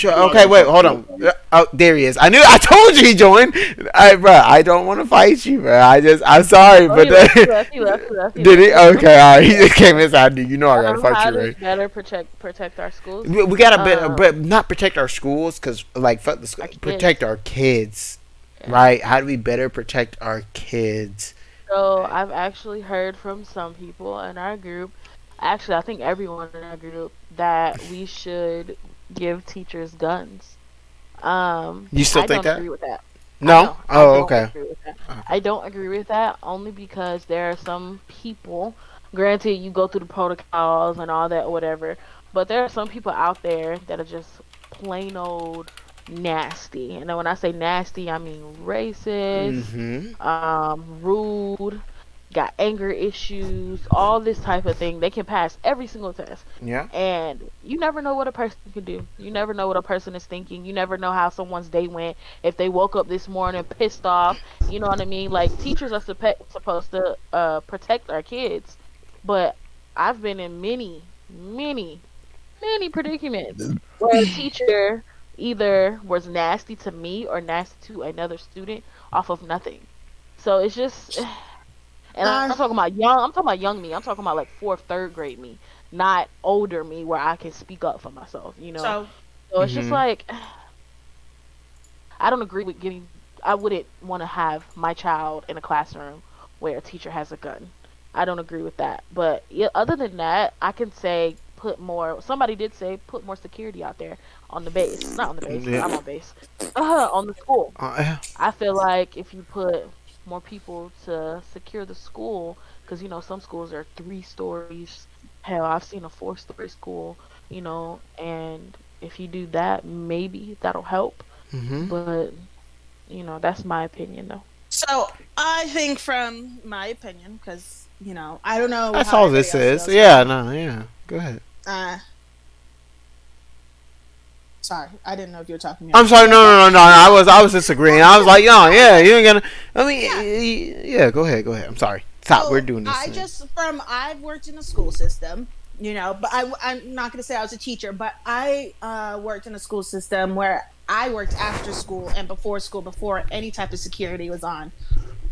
Somebody Okay, else wait, has to hold go on. first. Oh, there he is. I knew. I told you he joined. Bro, I don't want to fight you, bro. I'm sorry, Oh, but he left. He left. He left. He left. He did left. he? Okay, all right. He just came inside. You know I gotta fight How you, do we right? better protect our schools? We gotta, Um, but not protect our schools, cause like fuck the our protect kids. our kids, Yeah. right? How do we better protect our kids? So I've actually heard from some people in our group, actually I think everyone in our group, that we should give teachers guns. You still I think don't that? agree with that. I No. know. I Oh, don't okay. agree with that. Okay. I don't agree with that only because there are some people, granted you go through the protocols and all that whatever, but there are some people out there that are just plain old nasty. And then when I say nasty, I mean racist, Mm-hmm. rude, got anger issues, all this type of thing. They can pass every single test. Yeah. And you never know what a person can do. You never know what a person is thinking. You never know how someone's day went. If they woke up this morning pissed off, you know what I mean? Like teachers are supposed to protect our kids. But I've been in many predicaments where a teacher either was nasty to me or nasty to another student off of nothing. So it's just, and I'm Uh, talking about young. I'm talking about young me. I'm talking about like fourth, third grade me, not older me, where I can speak up for myself. You know. so So it's just Mm-hmm. like I don't agree with getting. I wouldn't want to have my child in a classroom where a teacher has a gun. I don't agree with that. But yeah, other than that, I can say put more. Somebody did say put more security out there on the base, not on the base because Yeah. I'm on base, on the school. Yeah. I feel like if you put more people to secure the school, because some schools are 3 stories. Hell, I've seen a 4-story school. And if you do that, maybe that'll help. Mm-hmm. But that's my opinion, though. so I think from my opinion, because I don't know That's how all everybody this else is. feels, but Yeah. No. Yeah. Go ahead. uh, sorry, I didn't know if you were talking to me or I'm not. sorry. No. No. No. No. I was disagreeing. I was like, no. Yeah. You ain't gonna. I Yeah. mean. Yeah. Go ahead. Go ahead. I'm sorry. Stop. We're So doing this thing. I've worked in a school system, but I'm not going to say I was a teacher, but I worked in a school system where I worked after school and before school, before any type of security was on.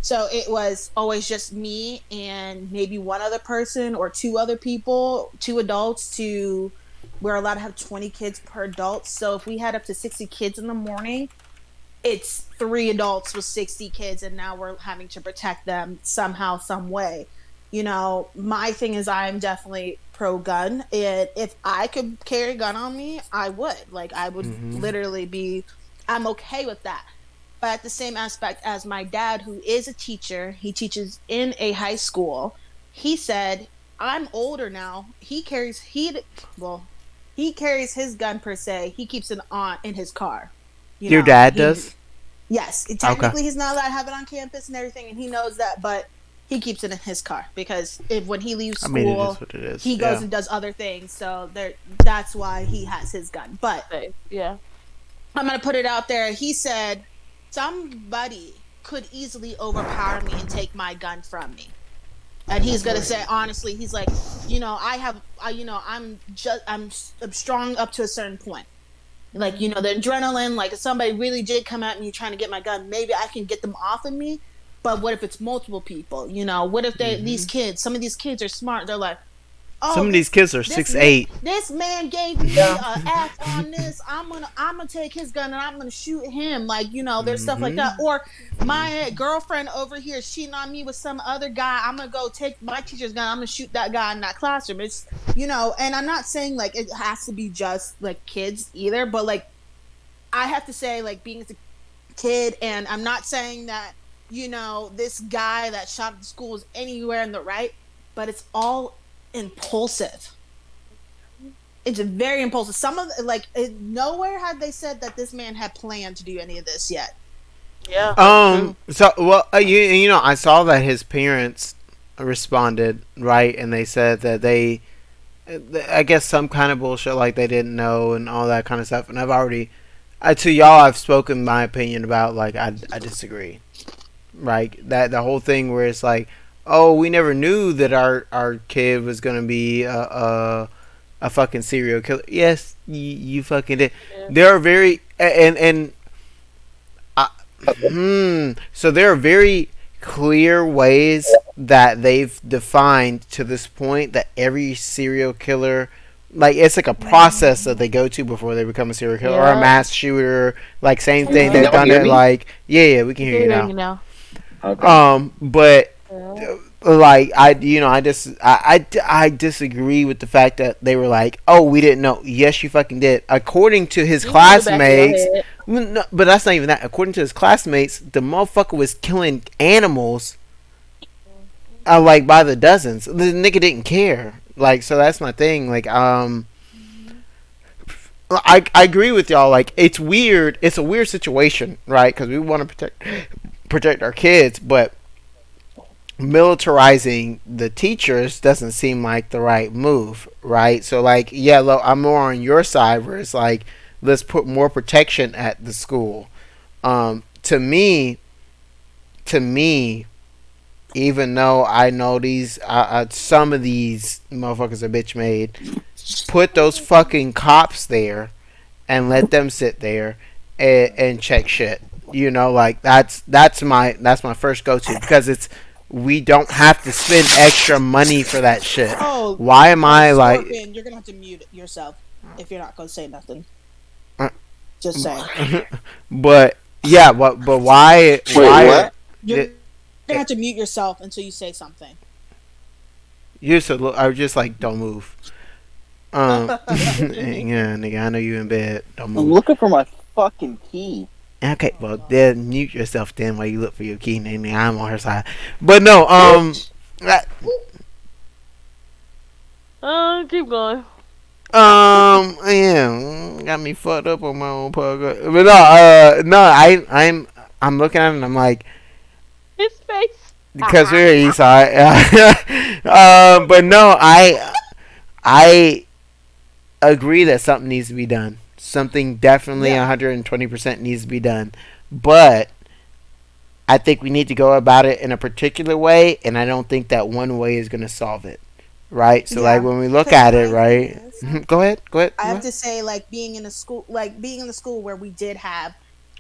So it was always just me and maybe one other person or two other people, two adults to we're allowed to have 20 kids per adult. So if we had up to 60 kids in the morning, it's three adults with 60 kids and now we're having to protect them somehow some way. My thing is I'm definitely pro gun, and if I could carry a gun on me I would, like, I would Mm-hmm. literally be, I'm okay with that. But at the same aspect, as my dad, who is a teacher, he teaches in a high school, he said, I'm older now, he carries his gun, per se, he keeps it on in his car. Your dad He does. Yes, Okay. technically he's not allowed to have it on campus and everything, and he knows that, but he keeps it in his car because if when he leaves I mean, it is school, what it is. he goes Yeah. and does other things. So that's why he has his gun. But Say, yeah. I'm gonna put it out there. He said somebody could easily overpower me and take my gun from me. And he's gonna say honestly, he's like, I'm strong up to a certain point. Like, the adrenaline, like if somebody really did come at me trying to get my gun, maybe I can get them off of me. But what if it's multiple people? What if Mm-hmm. some of these kids are smart, they're like, Some oh, of these kids are this six man eight. this man gave me Yeah. a F on this, I'm gonna take his gun and I'm gonna shoot him, like, there's stuff like Mm-hmm. that. Or my girlfriend over here is cheating on me with some other guy, I'm gonna go take my teacher's gun, I'm gonna shoot that guy in that classroom. It's, and I'm not saying like it has to be just like kids either, but like I have to say, like, being kid. And I'm not saying that, this guy that shot at the school is anywhere in the right, but it's all impulsive. It's very impulsive. Some of like nowhere had they said that this man had planned to do any of this yet. Yeah, that's true. So well, I saw that his parents responded right, and they said that I guess some kind of bullshit like they didn't know and all that kind of stuff. And to y'all, I've spoken my opinion about like I disagree. Right, that the whole thing where it's like, oh, we never knew that our kid was gonna be a fucking serial killer. Yes, you fucking did. Yeah. There are very and uh, so there are very clear ways that they've defined to this point that every serial killer, like it's like a process that they go to before they become a serial killer or a Yeah. mass shooter. Like same thing, Can they've Yeah. y'all done hear it. me? Like yeah, we can hear you Hear now. you now. Okay. But Yeah. like I disagree with the fact that they were like, oh, we didn't know. Yes, you fucking did. According to his You know in the back of your classmates, head. no, but that's not even that. According to his classmates, the motherfucker was killing animals like by the dozens. The nigga didn't care. Like so that's my thing. Like I agree with y'all. Like it's weird. It's a weird situation, right? Because we want to protect our kids, but militarizing the teachers doesn't seem like the right move, right? So like, yeah, I'm more on your side where it's like, let's put more protection at the school. To me, to me, even though I know some of these motherfuckers are bitch made, put those fucking cops there and let them sit there and check shit. Like that's my first go to because it's we don't have to spend extra money for that shit. Oh, Why am I like? Scorpion, you're gonna have to mute yourself if you're not gonna say nothing. Uh, Just saying. but yeah, but why? Wait, Why? what? You're gonna have to mute yourself until you say something. You so I was just like, don't move. Yeah, nigga, I know you in bed. Don't I'm move. looking for my fucking key. Okay, well then mute yourself then while you look for your key, and I'm on her side. But no, Bitch. Keep going. yeah, got me fucked up on my own podcast. But no, I'm looking at it and I'm like, His face. because we're east side. But no, I agree that something needs to be done. Something definitely Yeah. 120% needs to be done. But I think we need to go about it in a particular way, and I don't think that one way is going to solve it. Right? So, like, Yeah. when we look 'Cause at it, my thing right? is, Go ahead. Go ahead. I have to say, like being in the school where we did have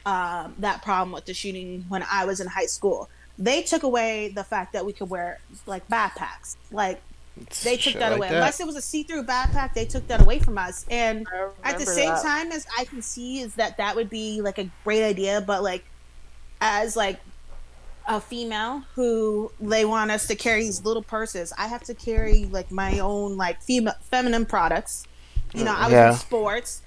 that problem with the shooting when I was in high school. They took away the fact that we could wear like backpacks. Like they took Shit that like away. that. Unless it was a see-through backpack, they took that away from us. And I at the remember same that. time, as I can see, is that would be like a great idea. But like as like a female who they want us to carry these little purses, I have to carry like my own like female feminine products. I was in Yeah. sports.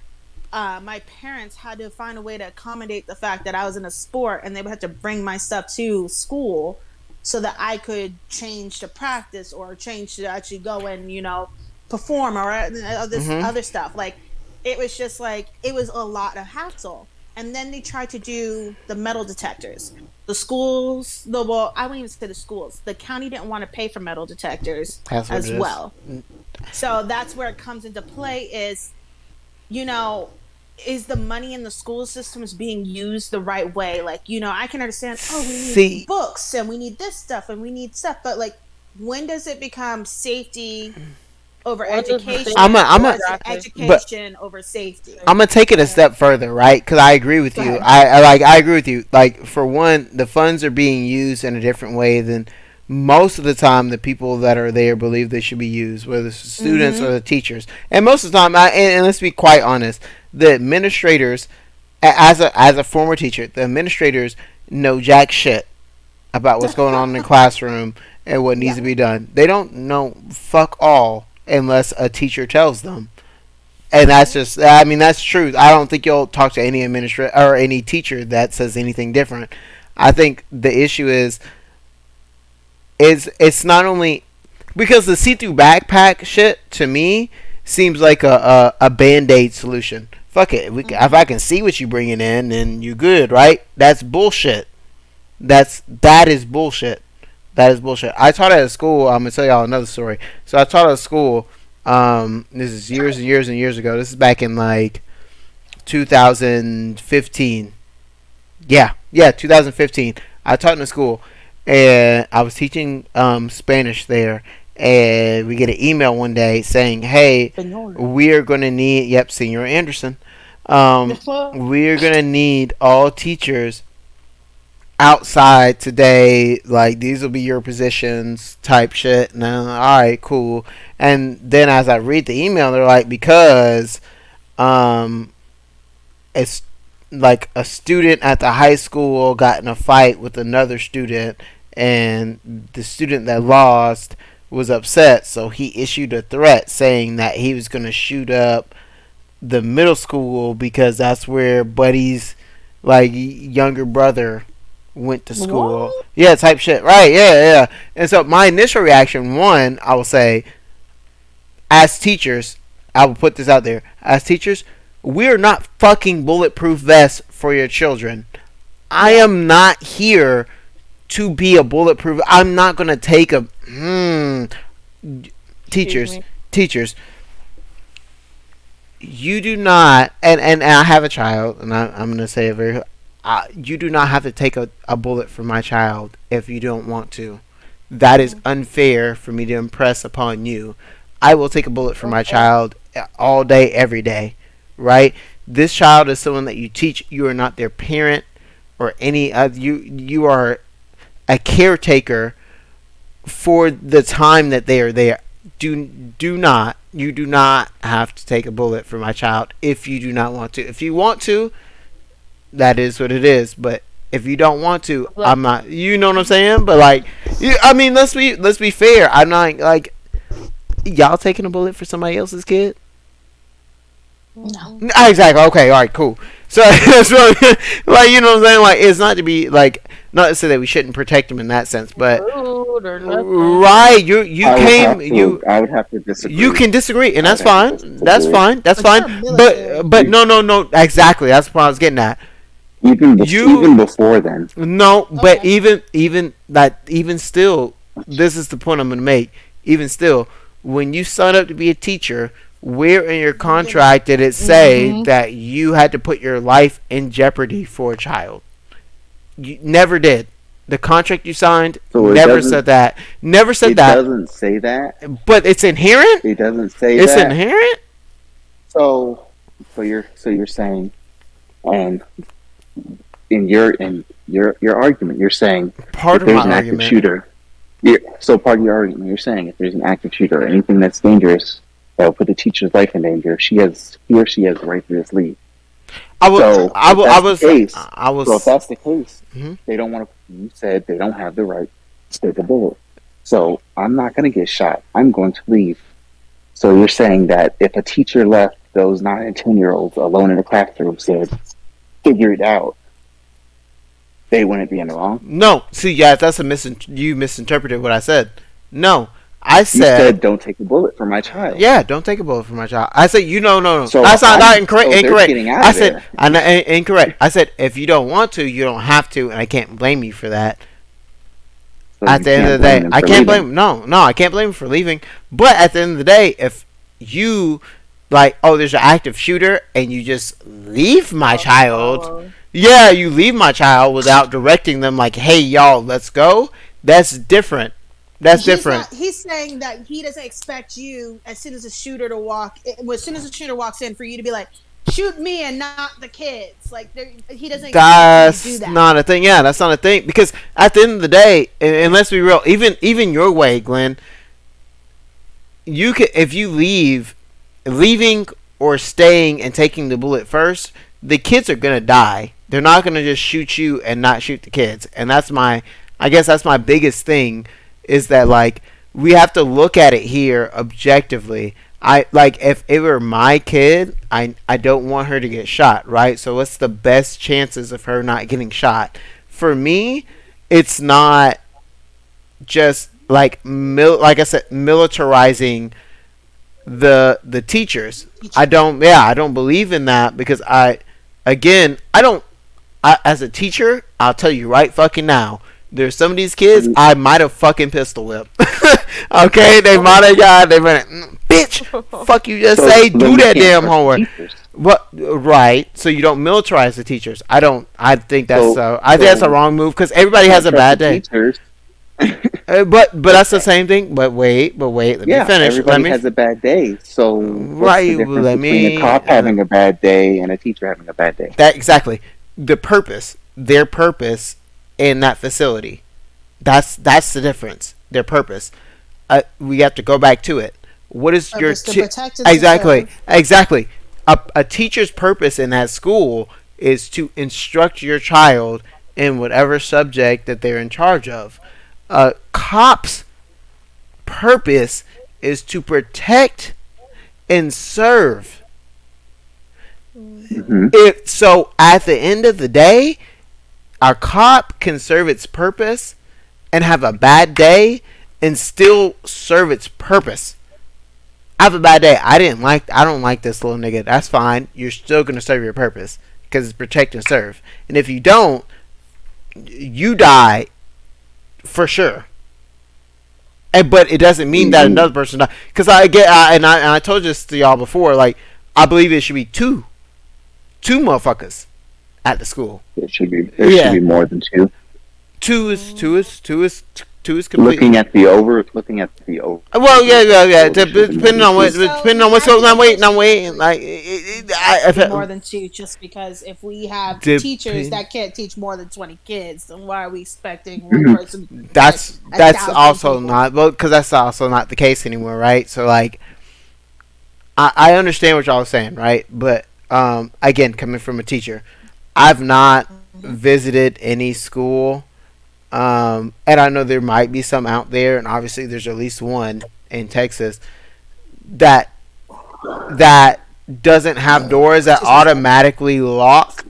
My parents had to find a way to accommodate the fact that I was in a sport and they would have to bring my stuff to school so that I could change to practice or change to actually go and, perform or this Mm-hmm. other stuff. Like it was just like it was a lot of hassle. And then they tried to do the metal detectors. The schools, well, I wouldn't even say the schools. The county didn't want to pay for metal detectors That's what as it is. well. So that's where it comes into play you know, is the money in the school systems being used the right way? Like, I can understand, oh, we need See, books and we need this stuff and we need stuff, but like, when does it become safety over What does the thing education, I'm or a, is it exactly? but education over safety? I'm gonna take it a step further, right? Because I agree with Go you. ahead. I agree with you. Like for one, the funds are being used in a different way than most of the time the people that are there believe they should be used, whether it's the students or Mm-hmm. the teachers. And most of the time, and let's be quite honest, the administrators, as a former teacher, the administrators know jack shit about what's going on in the classroom and what needs Yeah. to be done. They don't know fuck all unless a teacher tells them. And that's just, I mean, that's true. I don't think you'll talk to any administrator or any teacher that says anything different. I think the issue is it's not only because the see-through backpack shit to me seems like a band-aid solution. Fuck it. If I can see what you bringing in, then you good, right? That's bullshit. That is bullshit. That is bullshit. I taught at a school. I'm gonna tell y'all another story. So I taught at a school. This is years and years and years ago. This is back in like 2015. Yeah, 2015. I taught in a school, and I was teaching Spanish there. And we get an email one day saying, "Hey, we're gonna need." Yep, Senior Anderson. We're gonna need all teachers outside today. Like these will be your positions, type shit. And I'm like, all right, cool. And then as I read the email, they're like, because um, it's like a student at the high school got in a fight with another student, and the student that lost was upset, so he issued a threat saying that he was going to shoot up the middle school because that's where Buddy's like younger brother went to school. What? Yeah, type shit. Right, yeah. And so my initial reaction, one, I will say, as teachers, I will put this out there. As teachers, we're not fucking bulletproof vests for your children. I am not here to be a bulletproof. I'm not gonna take a teachers. Teachers, you do not, and I have a child, and I'm gonna say it very. You do not have to take a bullet for my child if you don't want to. That is unfair for me to impress upon you. I will take a bullet for my child all day, every day, right? This child is someone that you teach. You are not their parent or any other. You are a caretaker for the time that they are there. You do not have to take a bullet for my child if you do not want to. If you want to, that is what it is. But if you don't want to, I'm not. You know what I'm saying? But like, I mean, let's be fair. I'm not like y'all taking a bullet for somebody else's kid. No. Exactly. Okay. All right. Cool. So, so like you know what I'm saying? Like it's not to be like not to say that we shouldn't protect them in that sense, but right. You came you. I would have to disagree. You can disagree, and that's fine. That's fine. That's But fine. you're military. But no. Exactly. That's what I was getting at. Even before then. No, but Okay. even still, this is the point I'm gonna make. Even still, when you sign up to be a teacher, where in your contract did it say that you had to put your life in jeopardy for a child? You never did. The contract you signed So never said that. Never said it that. doesn't say that. But it's inherent. It doesn't say It's that. inherent. So you're saying, and in your argument, you're saying Part if of there's my an active argument. shooter. So part of your argument, you're saying if there's an active shooter or anything that's dangerous that will put the teacher's life in danger, he or she has the right to just leave. I was. So I if that's was. the case, I was. So if that's the case, Mhm. they don't want to. You said they don't have the right to take a bullet. So I'm not going to get shot. I'm going to leave. So you're saying that if a teacher left those 9 and 10-year-olds alone in a classroom, said, "Figure it out," they wouldn't be in the wrong. No, see, yeah, that's you misinterpreted what I said. No, I You said, said, "Don't take a bullet for my child." yeah, don't take a bullet for my child. I said, no. So That's not incorrect. so they're Incorrect. getting out I of said, there. incorrect. I said, if you don't want to, you don't have to, and I can't blame you for that. So At you the end can't of the day, blame them I for can't leaving. blame. No, I can't blame him for leaving. But at the end of the day, if you like, oh, there's an active shooter, and you just leave my child. Yeah, you leave my child without directing them, like, hey, y'all, let's go. That's different. That's different. He's saying that he doesn't expect you as soon as a shooter to as soon as a shooter walks in for you to be like, shoot me and not the kids. Like he doesn't expect you to do That's that. not a thing. Yeah, that's not a thing. Because at the end of the day, and let's be real, even your way, Glenn, you can if you leaving or staying and taking the bullet first, the kids are gonna die. They're not gonna just shoot you and not shoot the kids. And I guess that's my biggest thing, is that like we have to look at it here objectively. I like if it were my kid, I don't want her to get shot, right? So what's the best chances of her not getting shot? For me, it's not just like like I said, militarizing the teachers. I Teachers. don't, yeah, I don't believe in that because I don't, as a teacher, I'll tell you right fucking now. There's some of these kids I might have fucking pistol whipped. Okay, they might have got they might bitch. Fuck you, just So say then do we that can't damn trust the homework. teachers. What right? So you don't militarize the teachers. I don't. I think that's So I think that's a so wrong move because if we everybody has can't a trust the bad day. teachers, But that's the okay, same thing. But wait. Let me yeah, finish. Let everybody me has a bad day. So what's the right. difference Let between a me. cop having a bad day and a teacher having a bad day? That exactly the purpose. Their purpose in that facility. That's the difference. Their purpose. We have to go back to it. What is your Purpose to protect and to exactly serve. exactly a teacher's purpose in that school is to instruct your child in whatever subject that they're in charge of. A cop's purpose is to protect and serve. Hmm. It so at the end of the day, our cop can serve its purpose and have a bad day and still serve its purpose. I have a bad day. I don't like this little nigga. That's fine. You're still gonna serve your purpose because it's protect and serve. And if you don't, you die for sure. But it doesn't mean that Hmm. another person died. Because and I told this to y'all before. Like I believe it should be two motherfuckers at the school. There should Yeah, be more than two. two is completely. Looking at the Well, overview of the yeah. school, there should have been more Depending than on what, two. So depending you on what's have going to on. go Wait, first no, because wait. we Like, be more than two just because if we have teachers depend. that can't teach more than 20 kids, then why are we expecting one Mhm. person to like a That's thousand also people? not well because that's also not the case anymore, right? So like, I understand what y'all are saying, right? But again, coming from a teacher, I've not Mm-hmm. visited any school. And I know there might be some out there, and obviously there's at least one in Texas that that doesn't have doors that Excuse me, sorry. automatically lock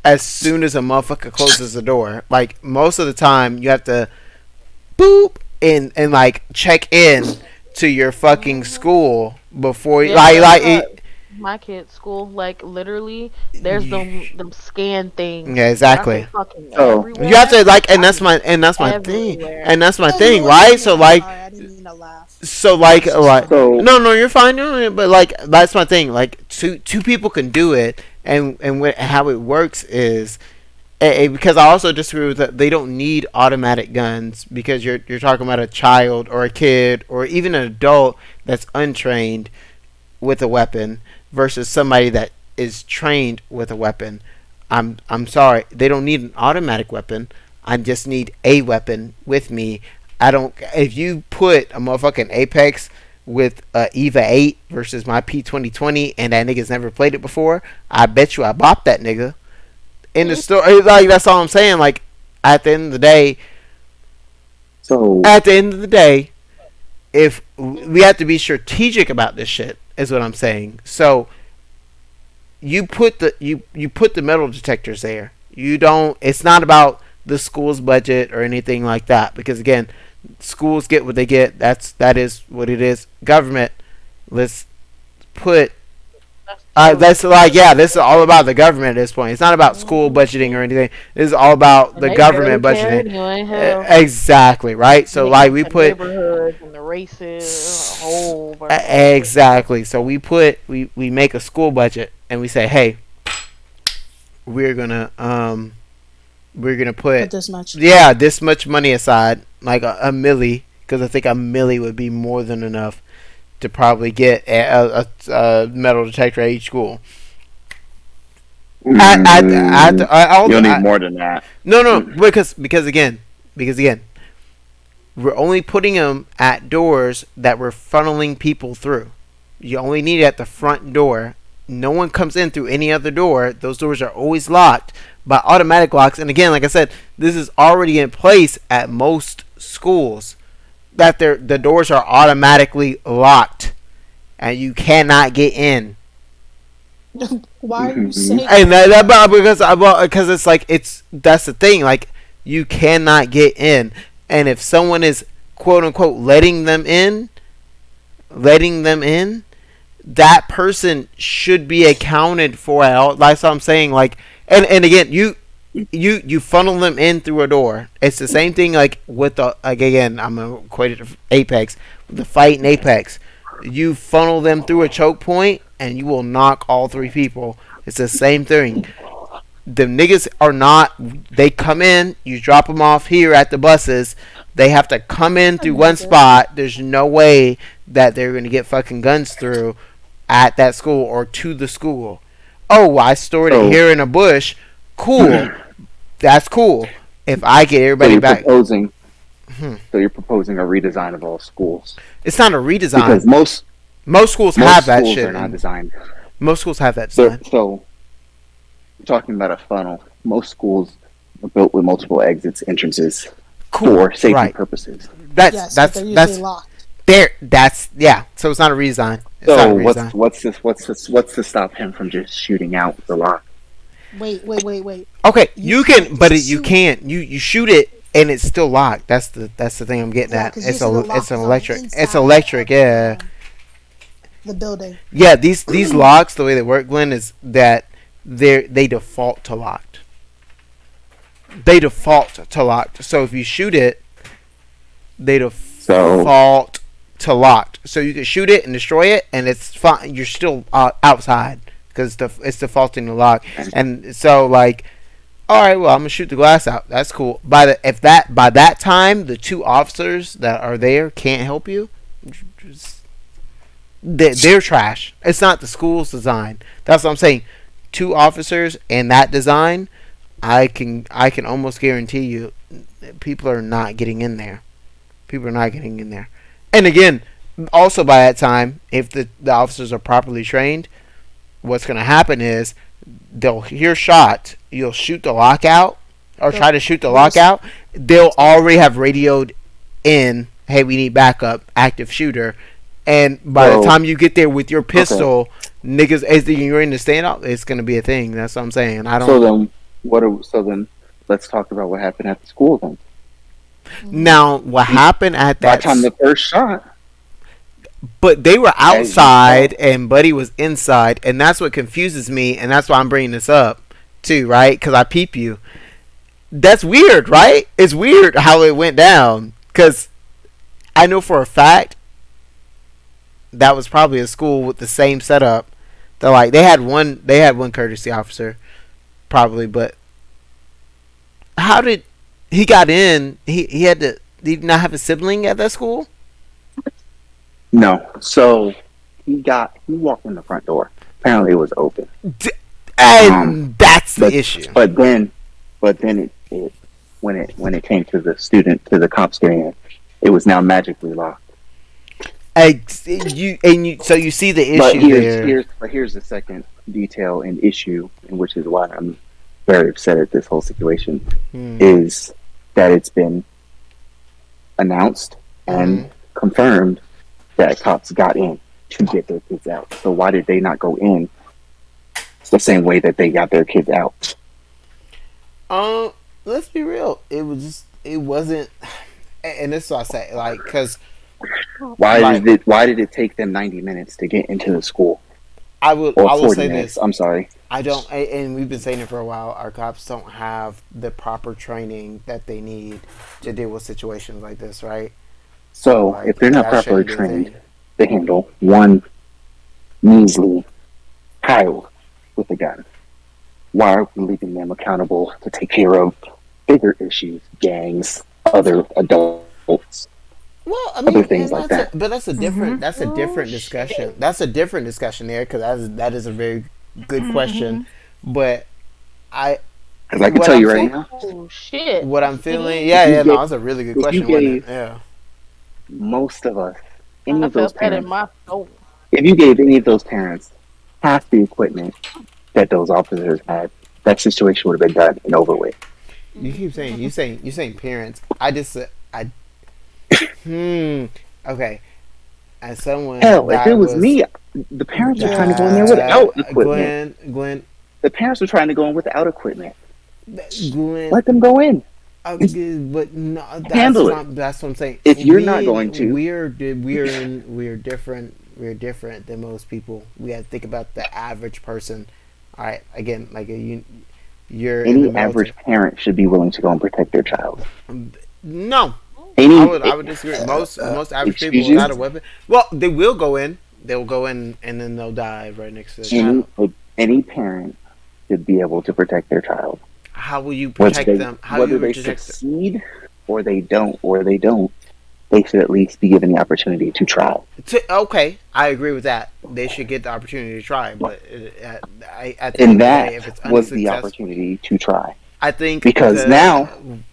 as soon as a motherfucker closes the door. Like most of the time, you have to boop and like check in to your fucking Hmm. school before Yeah, like that's it, my kid's school. Like literally, there's them scan things. yeah, When I say exactly. fucking So You have everywhere, to like, I mean and that's my thing, everywhere. and that's my Oh, thing, what do you right? So mean? I'm like, sorry, I didn't mean to laugh. so That like, was just like, funny. so no, no, you're fine, no, but like, that's my thing. Like, two people can do it, and how it works is because I also disagree with that. They don't need automatic guns because you're talking about a child or a kid or even an adult that's untrained with a weapon versus somebody that is trained with a weapon. I'm sorry, they don't need an automatic weapon. I just need a weapon with me. I don't. If you put a motherfucking Apex with Eva 8 versus my P2020 and that nigga's never played it before, I bet you I bop that nigga in the store. Like that's all I'm saying. Like at the end of the day, so at the end of the day, if we have to be strategic about this shit, is what I'm saying. So you put the metal detectors there. You don't. It's not about the school's budget or anything like that. Because again, schools get what they get. That is what it is. Government. Let's put That's totally that's like different. yeah, this is all about the government at this point. It's not about school budgeting Hmm. or anything. This is all about And the they barely government care budgeting. anyway. Hell, Exactly right. when So it like comes we to put neighborhoods and the races, a whole bunch of shit. exactly. So we make a school budget and we say, hey, we're gonna Put put this much. yeah this much money aside, like a milli, because I think a milli would be more than enough to probably get a metal detector at each school. mm, All you'll the need more than that. no no because again we're only putting them at doors that we're funneling people through. You only need it at the front door. No one comes in through any other door. Those doors are always locked by automatic locks. And again, like I said, this is already in place at most schools that the doors are automatically locked and you cannot get in. Why are you Mm-hmm. saying And that though? because it's like it's that's the thing. Like you cannot get in, and if someone is quote unquote letting them in, that person should be accounted for at all. That's what I'm saying. Like, and again, you funnel them in through a door. It's the same thing like with the like again. I'm gonna equate it to Apex. The fight in Apex, you funnel them through a choke point, and you will knock all three people. It's the same thing. The niggas are not. They come in. You drop them off here at the buses. They have to come in I through get one it. spot. There's no way that they're gonna get fucking guns through at that school or to the school. Oh, I stored it So, here in a bush. Cool. That's cool. If I get so everybody you're back, proposing, hmm, so you're proposing a redesign of all schools it's not a because redesign. most Most schools most have that schools shit, are not and designed. most schools have that So, design. so you're talking about a funnel. Most schools are built with multiple exits, entrances Cool. for safety Right. purposes. That's Yes, but that's they're usually that's locked. there. That's yeah. So it's not a redesign. It's not a So redesign. what's to stop him from just shooting out the lock? Wait. Okay, You you can, can't but you shoot. can't. You shoot it and it's still locked. That's the thing I'm getting Yeah, at. because usually the It's lock an is on the electric. It's inside electric. of Yeah. the building. Yeah. These locks, the way they work, Glenn, is that they default to locked. They default to locked. So if you shoot it, they So default to locked. So you can shoot it and destroy it, and it's fine. You're still outside because it's defaulting to lock. And so like, all right, well I'm gonna shoot the glass out. That's cool. By that time the two officers that are there can't help you. Just, they're trash. It's not the school's design. That's what I'm saying. Two officers and that design, I can almost guarantee you, people are not getting in there. People are not getting in there. And again, also by that time, if the officers are properly trained, what's going to happen is they'll hear shots. You'll shoot the lockout or try They'll, to shoot the they'll lockout. They'll already have radioed in, hey, we need backup, active shooter. And by the so time you get there with your okay. pistol, niggas, as you're in the standoff, it's going to be a thing. That's what I'm saying. I So don't. then so then let's talk about what happened at the school then. Mhm. Now, what happened at By the time the first shot, but they were as you outside saw, and Buddy was inside, and that's what confuses me, and that's why I'm bringing this up too, right? Because I peep you. That's weird, right? It's weird how it went down. Because I know for a fact that was probably a school with the same setup. That like they had one courtesy officer probably, but how did he got in? He had to. Did he not have a sibling at that school? no. So he walked in the front door. Apparently it was open. D- Um, and that's the but issue. but then it when it came to the cops getting in, it was now magically locked. So you see the But issue there. here's the second detail and issue, and which is why I'm very upset at this whole situation, Hmm. is that it's been announced and Mhm. confirmed that cops got in to get their kids out. So why did they not go in the same way that they got their kids out? Let's be real. It wasn't, and this is what I say, like, cause like Why did it take them 90 minutes to get into the school, or I will 40 say minutes? this. I'm sorry. I don't, and we've been saying it for a while. Our cops don't have the proper training that they need to deal with situations like this, right? So So if like they're not that properly shouldn't be a trained thing. to handle one measly child with a gun, why are we leaving them accountable to take care of bigger issues, gangs, other adults, Well, I other mean, things like that? but that's a Mhm. Oh different shit. discussion. That's a different discussion there because that is a very good question. Mhm. But I Because I can what tell I'm you right feeling, now, Oh shit. what I'm feeling, if you yeah, no, gave that's a really good if you question, wasn't it? gave Yeah. most of us, any I of those felt that in parents, my soul. if you gave any of those parents half the equipment that those officers had, that situation would have been done and over with. You keep saying you saying parents. I just I okay. as someone Hell, if it that was was me, the parents are trying to go in there Yeah. without equipment. Glenn, The parents are trying to go in without equipment. Glenn. Let them go in. But no, Handle it. that's what I'm saying. If you're not going to, We're different. We're different than most people. We have to think about the average person. All right, again, you're in the any average military. parent should be willing to go and protect their child. No, Any, I would disagree. Most average people excuse you, without a weapon. Well, they will go in. They'll go in and then they'll die right next to the any child. any parent should be able to protect their child. How will you Whether protect they them? How whether you they protect them? succeed or they don't, they should at least be given the opportunity to try. Okay, I agree with that. They should get the opportunity to try, but at the end of And the day, that if it's was the unsuccessful, opportunity to try. I think Because now,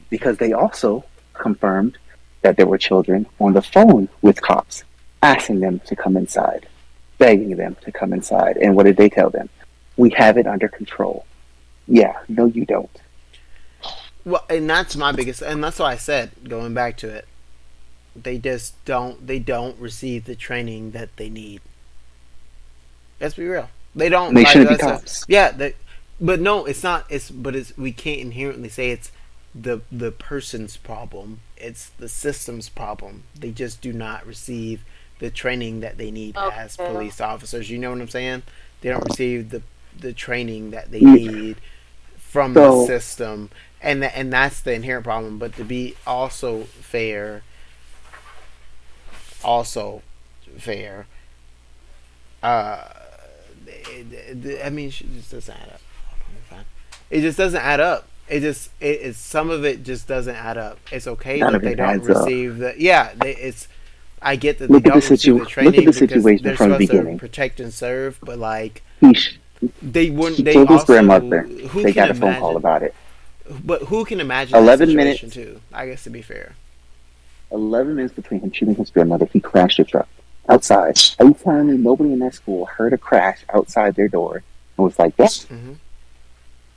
because they also confirmed that there were children on the phone with cops asking them to come inside, begging them to come inside. And what did they tell them? We have it under control. Yeah, no, you don't. well, and that's my biggest, and that's why I said going back to it, they just don't receive the training that they need. Let's be real. They don't They like shouldn't be that's a cops. yeah. But no, it's not. It's we can't inherently say it's the person's problem. It's the system's problem. They just do not receive the training that they need as Okay. police officers. You know what I'm saying? They don't receive the training that they Yeah. need from the So, system, and that's the inherent problem. But to be also fair, uh, I mean, it just doesn't add up. It just doesn't add up. Some of it just doesn't add up. It's okay none that of they it don't adds up. receive the yeah. It's I get that they don't receive the Look at the training because situation they're from the supposed to beginning. protect and serve, but like He, sh- they wouldn't. he They told his also grandmother. who They can got a phone call imagine? about it. But who can imagine that 11 situation minutes too? I guess to be fair. 11 minutes between him shooting his grandmother, he crashed a truck outside. Are you telling me nobody in that school heard a crash outside their door and was like, "Yeah, Hmm.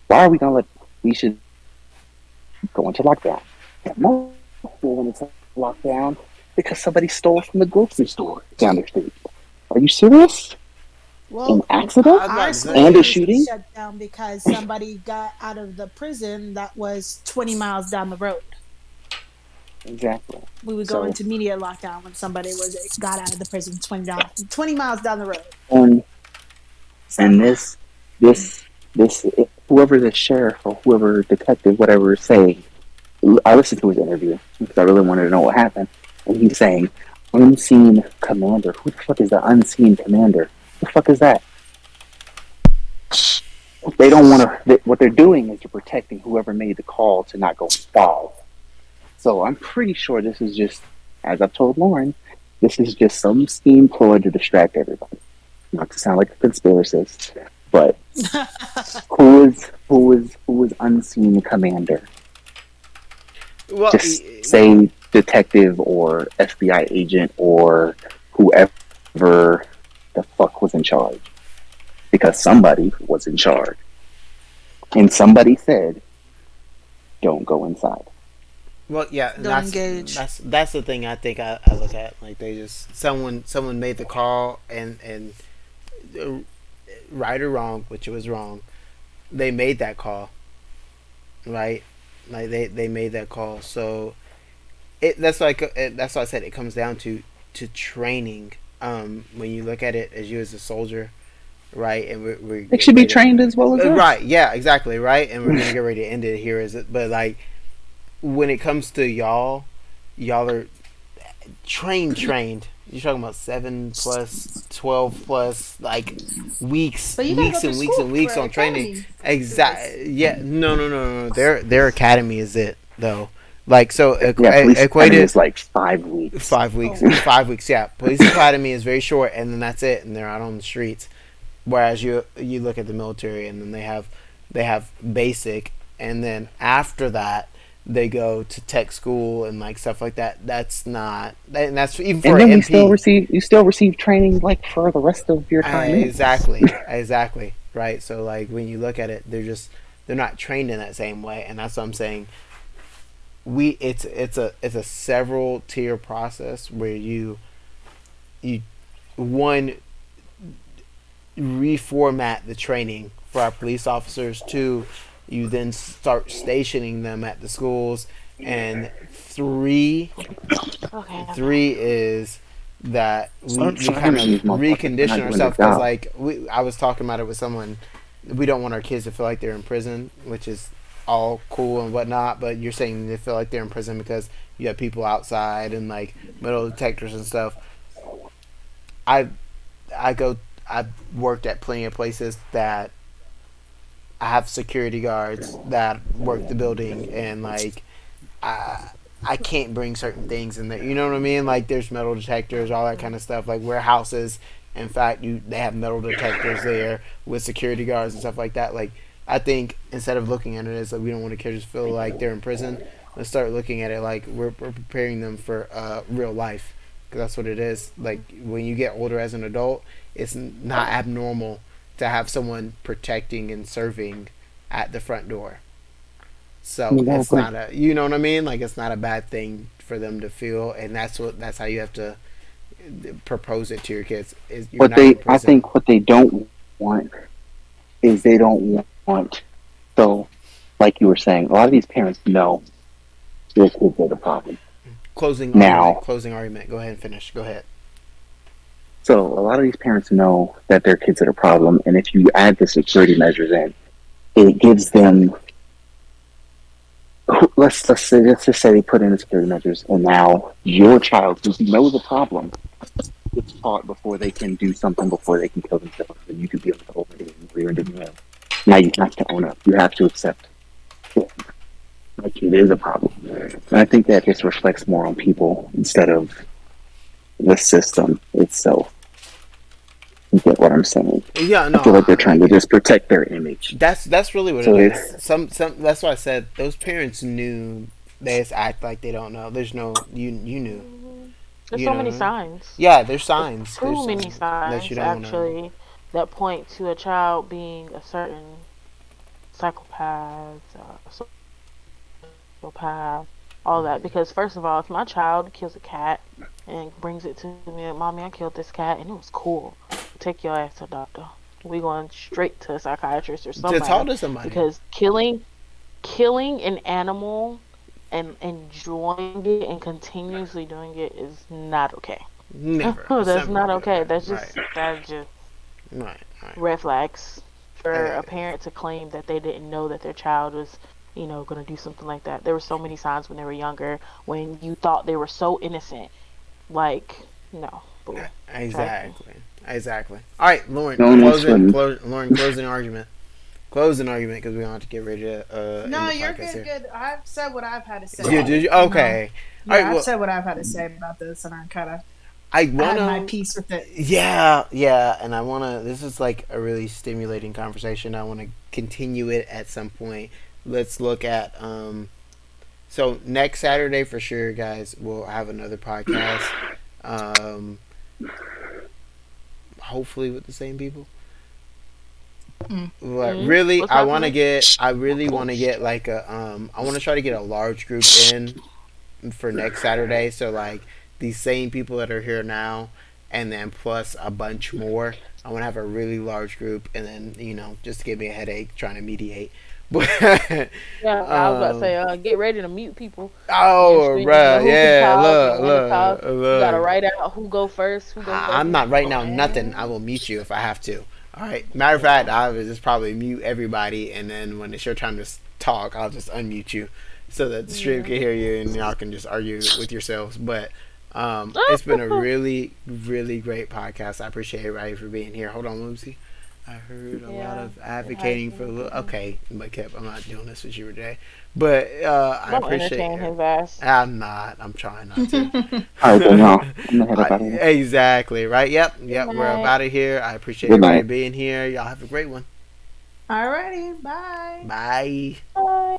why are we gonna let? We should go into lockdown." Yeah, no school went into lockdown because somebody stole from the grocery store down the street. Are you serious? An Well, accident I'm our about to school and a say. was shooting? shut down because somebody got out of the prison that was 20 miles down the road. Exactly. We would go So, into immediate lockdown when somebody was got out of the prison 20 miles down the road. and So and this whoever the sheriff or whoever detective whatever is saying, I listened to his interview because I really wanted to know what happened, and he's saying unseen commander. Who the fuck is the unseen commander? Who the fuck is that? They don't want to. What they're doing is they're protecting whoever made the call to not go involved. So I'm pretty sure this is just, as I've told Lauren, this is just some scheme ploy to distract everybody. Not to sound like a conspiracist, but who is unseen commander? Well, Just say detective or FBI agent or whoever the fuck was in charge, because somebody was in charge, and somebody said, "Don't go inside." well, yeah, and don't engage. that's the thing I think I look at. Like they just someone made the call and uh, right or wrong, which it was wrong. They made that call, right? Like they made that call. So that's why I said it comes down to training. When you look at it as you as a soldier, right? And we're They getting should be ready trained as well as to, us. right? Yeah, exactly, right. And we're gonna get ready to end it here. Is it? But like when it comes to y'all are trained. You're talking about 7 plus 12 plus like But you gotta go weeks through and weeks and school for weeks on training. academy for this. Exact. Yeah. No. Their academy is it though. Like so, Yeah, police academy equated is like 5 weeks. 5 weeks. Oh, 5 weeks. Yeah. Police academy is very short, and then that's it, and they're out on the streets. Whereas you look at the military, and then they have basic, and then after that they go to tech school and like stuff like that. That's not, and that's even for And an then MP. you still receive training like for the rest of your time in. Exactly, right. So like when you look at it, they're not trained in that same way, and that's what I'm saying. It's a several tier process where you one reformat the training for our police officers. Two, you then start stationing them at the schools, and Okay, I'm back. three is that we, Start we kind firing of these motherfuckers for recondition not doing their ourselves because job. like I was talking about it with someone. We don't want our kids to feel like they're in prison, which is all cool and whatnot. But you're saying they feel like they're in prison because you have people outside and like metal detectors and stuff. I I go. I've worked at plenty of places that I have security guards that work the building, and like I I can't bring certain things in there. You know what I mean? Like there's metal detectors, all that kind of stuff. Like warehouses. In fact, they have metal detectors there with security guards and stuff like that. Like I think instead of looking at it as like we don't want the kids to feel like they're in prison, let's start looking at it like we're preparing them for real life, because that's what it is. Like when you get older as an adult, it's not abnormal to have someone protecting and serving at the front door. So it's Exactly. not a, you know what I mean? Like it's not a bad thing for them to feel, and that's how you have to propose it to your kids. Is you're What not they, in I prison. think, what they don't want is they don't want. So, like you were saying, a lot of these parents know their kids are the problem. Closing argument. Now, Closing argument. Go ahead and finish. Go ahead. so a lot of these parents know that their kids are the problem, and if you add the security measures in, it gives them. Let's just say they put in the security measures, and now your child who knows the problem gets caught before they can do something, before they can kill themselves, and you could be able to own it and clear into the Now you have to own up. You have to accept it. Like it is a problem. And I think that just reflects more on people instead of the system itself. You get what I'm saying? Yeah, I no, feel like they're I trying to get it. just protect their image. That's really what it So is. if Some that's why I said those parents knew. They just act like they don't know. There's no you knew. There's You so know what many I mean? signs. Yeah, there's There's signs. There's too many signs that you signs don't want to. actually that point to a child being a certain psychopath, sociopath, all that. Because first of all, if my child kills a cat and brings it to me, mommy, I killed this cat and it was cool. Take your ass to the doctor. We going straight to a psychiatrist or To talk somebody to somebody. because killing an animal and enjoying it and continuously doing it is not okay. Never. It's That's never a not good okay. idea. That's Right. just Right. Right. red flags for Uh, a parent to claim that they didn't know that their child was, going to do something like that. There were so many signs when they were younger when you thought they were so innocent. Like, no, boo, trifling. exactly. Exactly. All right, Lauren. no one was swimming. Lauren. Closing argument. Closing argument because we don't have to get ready to end No, the you're podcast good. here. Good. I've said what I've had to Yeah, say. did you? You know. Okay. All right. Yeah, I've Well, said what I've had to say about this, and I kind of I had my wanna. piece with it. Yeah, yeah, and I wanna. This is like a really stimulating conversation. I want to continue it at some point. Let's look at. So next Saturday for sure, guys. We'll have another podcast. Um. Hopefully with the same people. Mm. But really, What's happening? I really want to get like a. I want to try to get a large group in for next Saturday. So like these same people that are here now, and then plus a bunch more. I want to have a really large group, and then just to give me a headache trying to mediate. But Yeah, I was about to um, say, get ready to mute people. And oh, so you know bruh, who can yeah, talk and look, when to talk. look, You gotta look. write out who go first, I'm and not writing oh down nothing. I man, will mute you if I have to. All right. Matter of fact, yeah, I will just probably mute everybody, and then when it's your time to talk, I'll just unmute you so that the stream yeah. can hear you, and y'all can just argue with yourselves. But it's been a really, really great podcast. I appreciate everybody for being here. Hold on, let me see. I heard a lot Yeah, of it has advocating for been a a little. good one. Okay, but Kev, I'm not doing this with you today. But I Don't appreciate entertain it. his ass. I'm not. I'm trying not to. All right, then, y'all. I'm gonna head up out of here. Exactly. Right. Yep. Good Yep. We're up night. out of here. I appreciate Good everybody night. being here. Y'all have a great one. Alrighty, bye. Bye. Bye.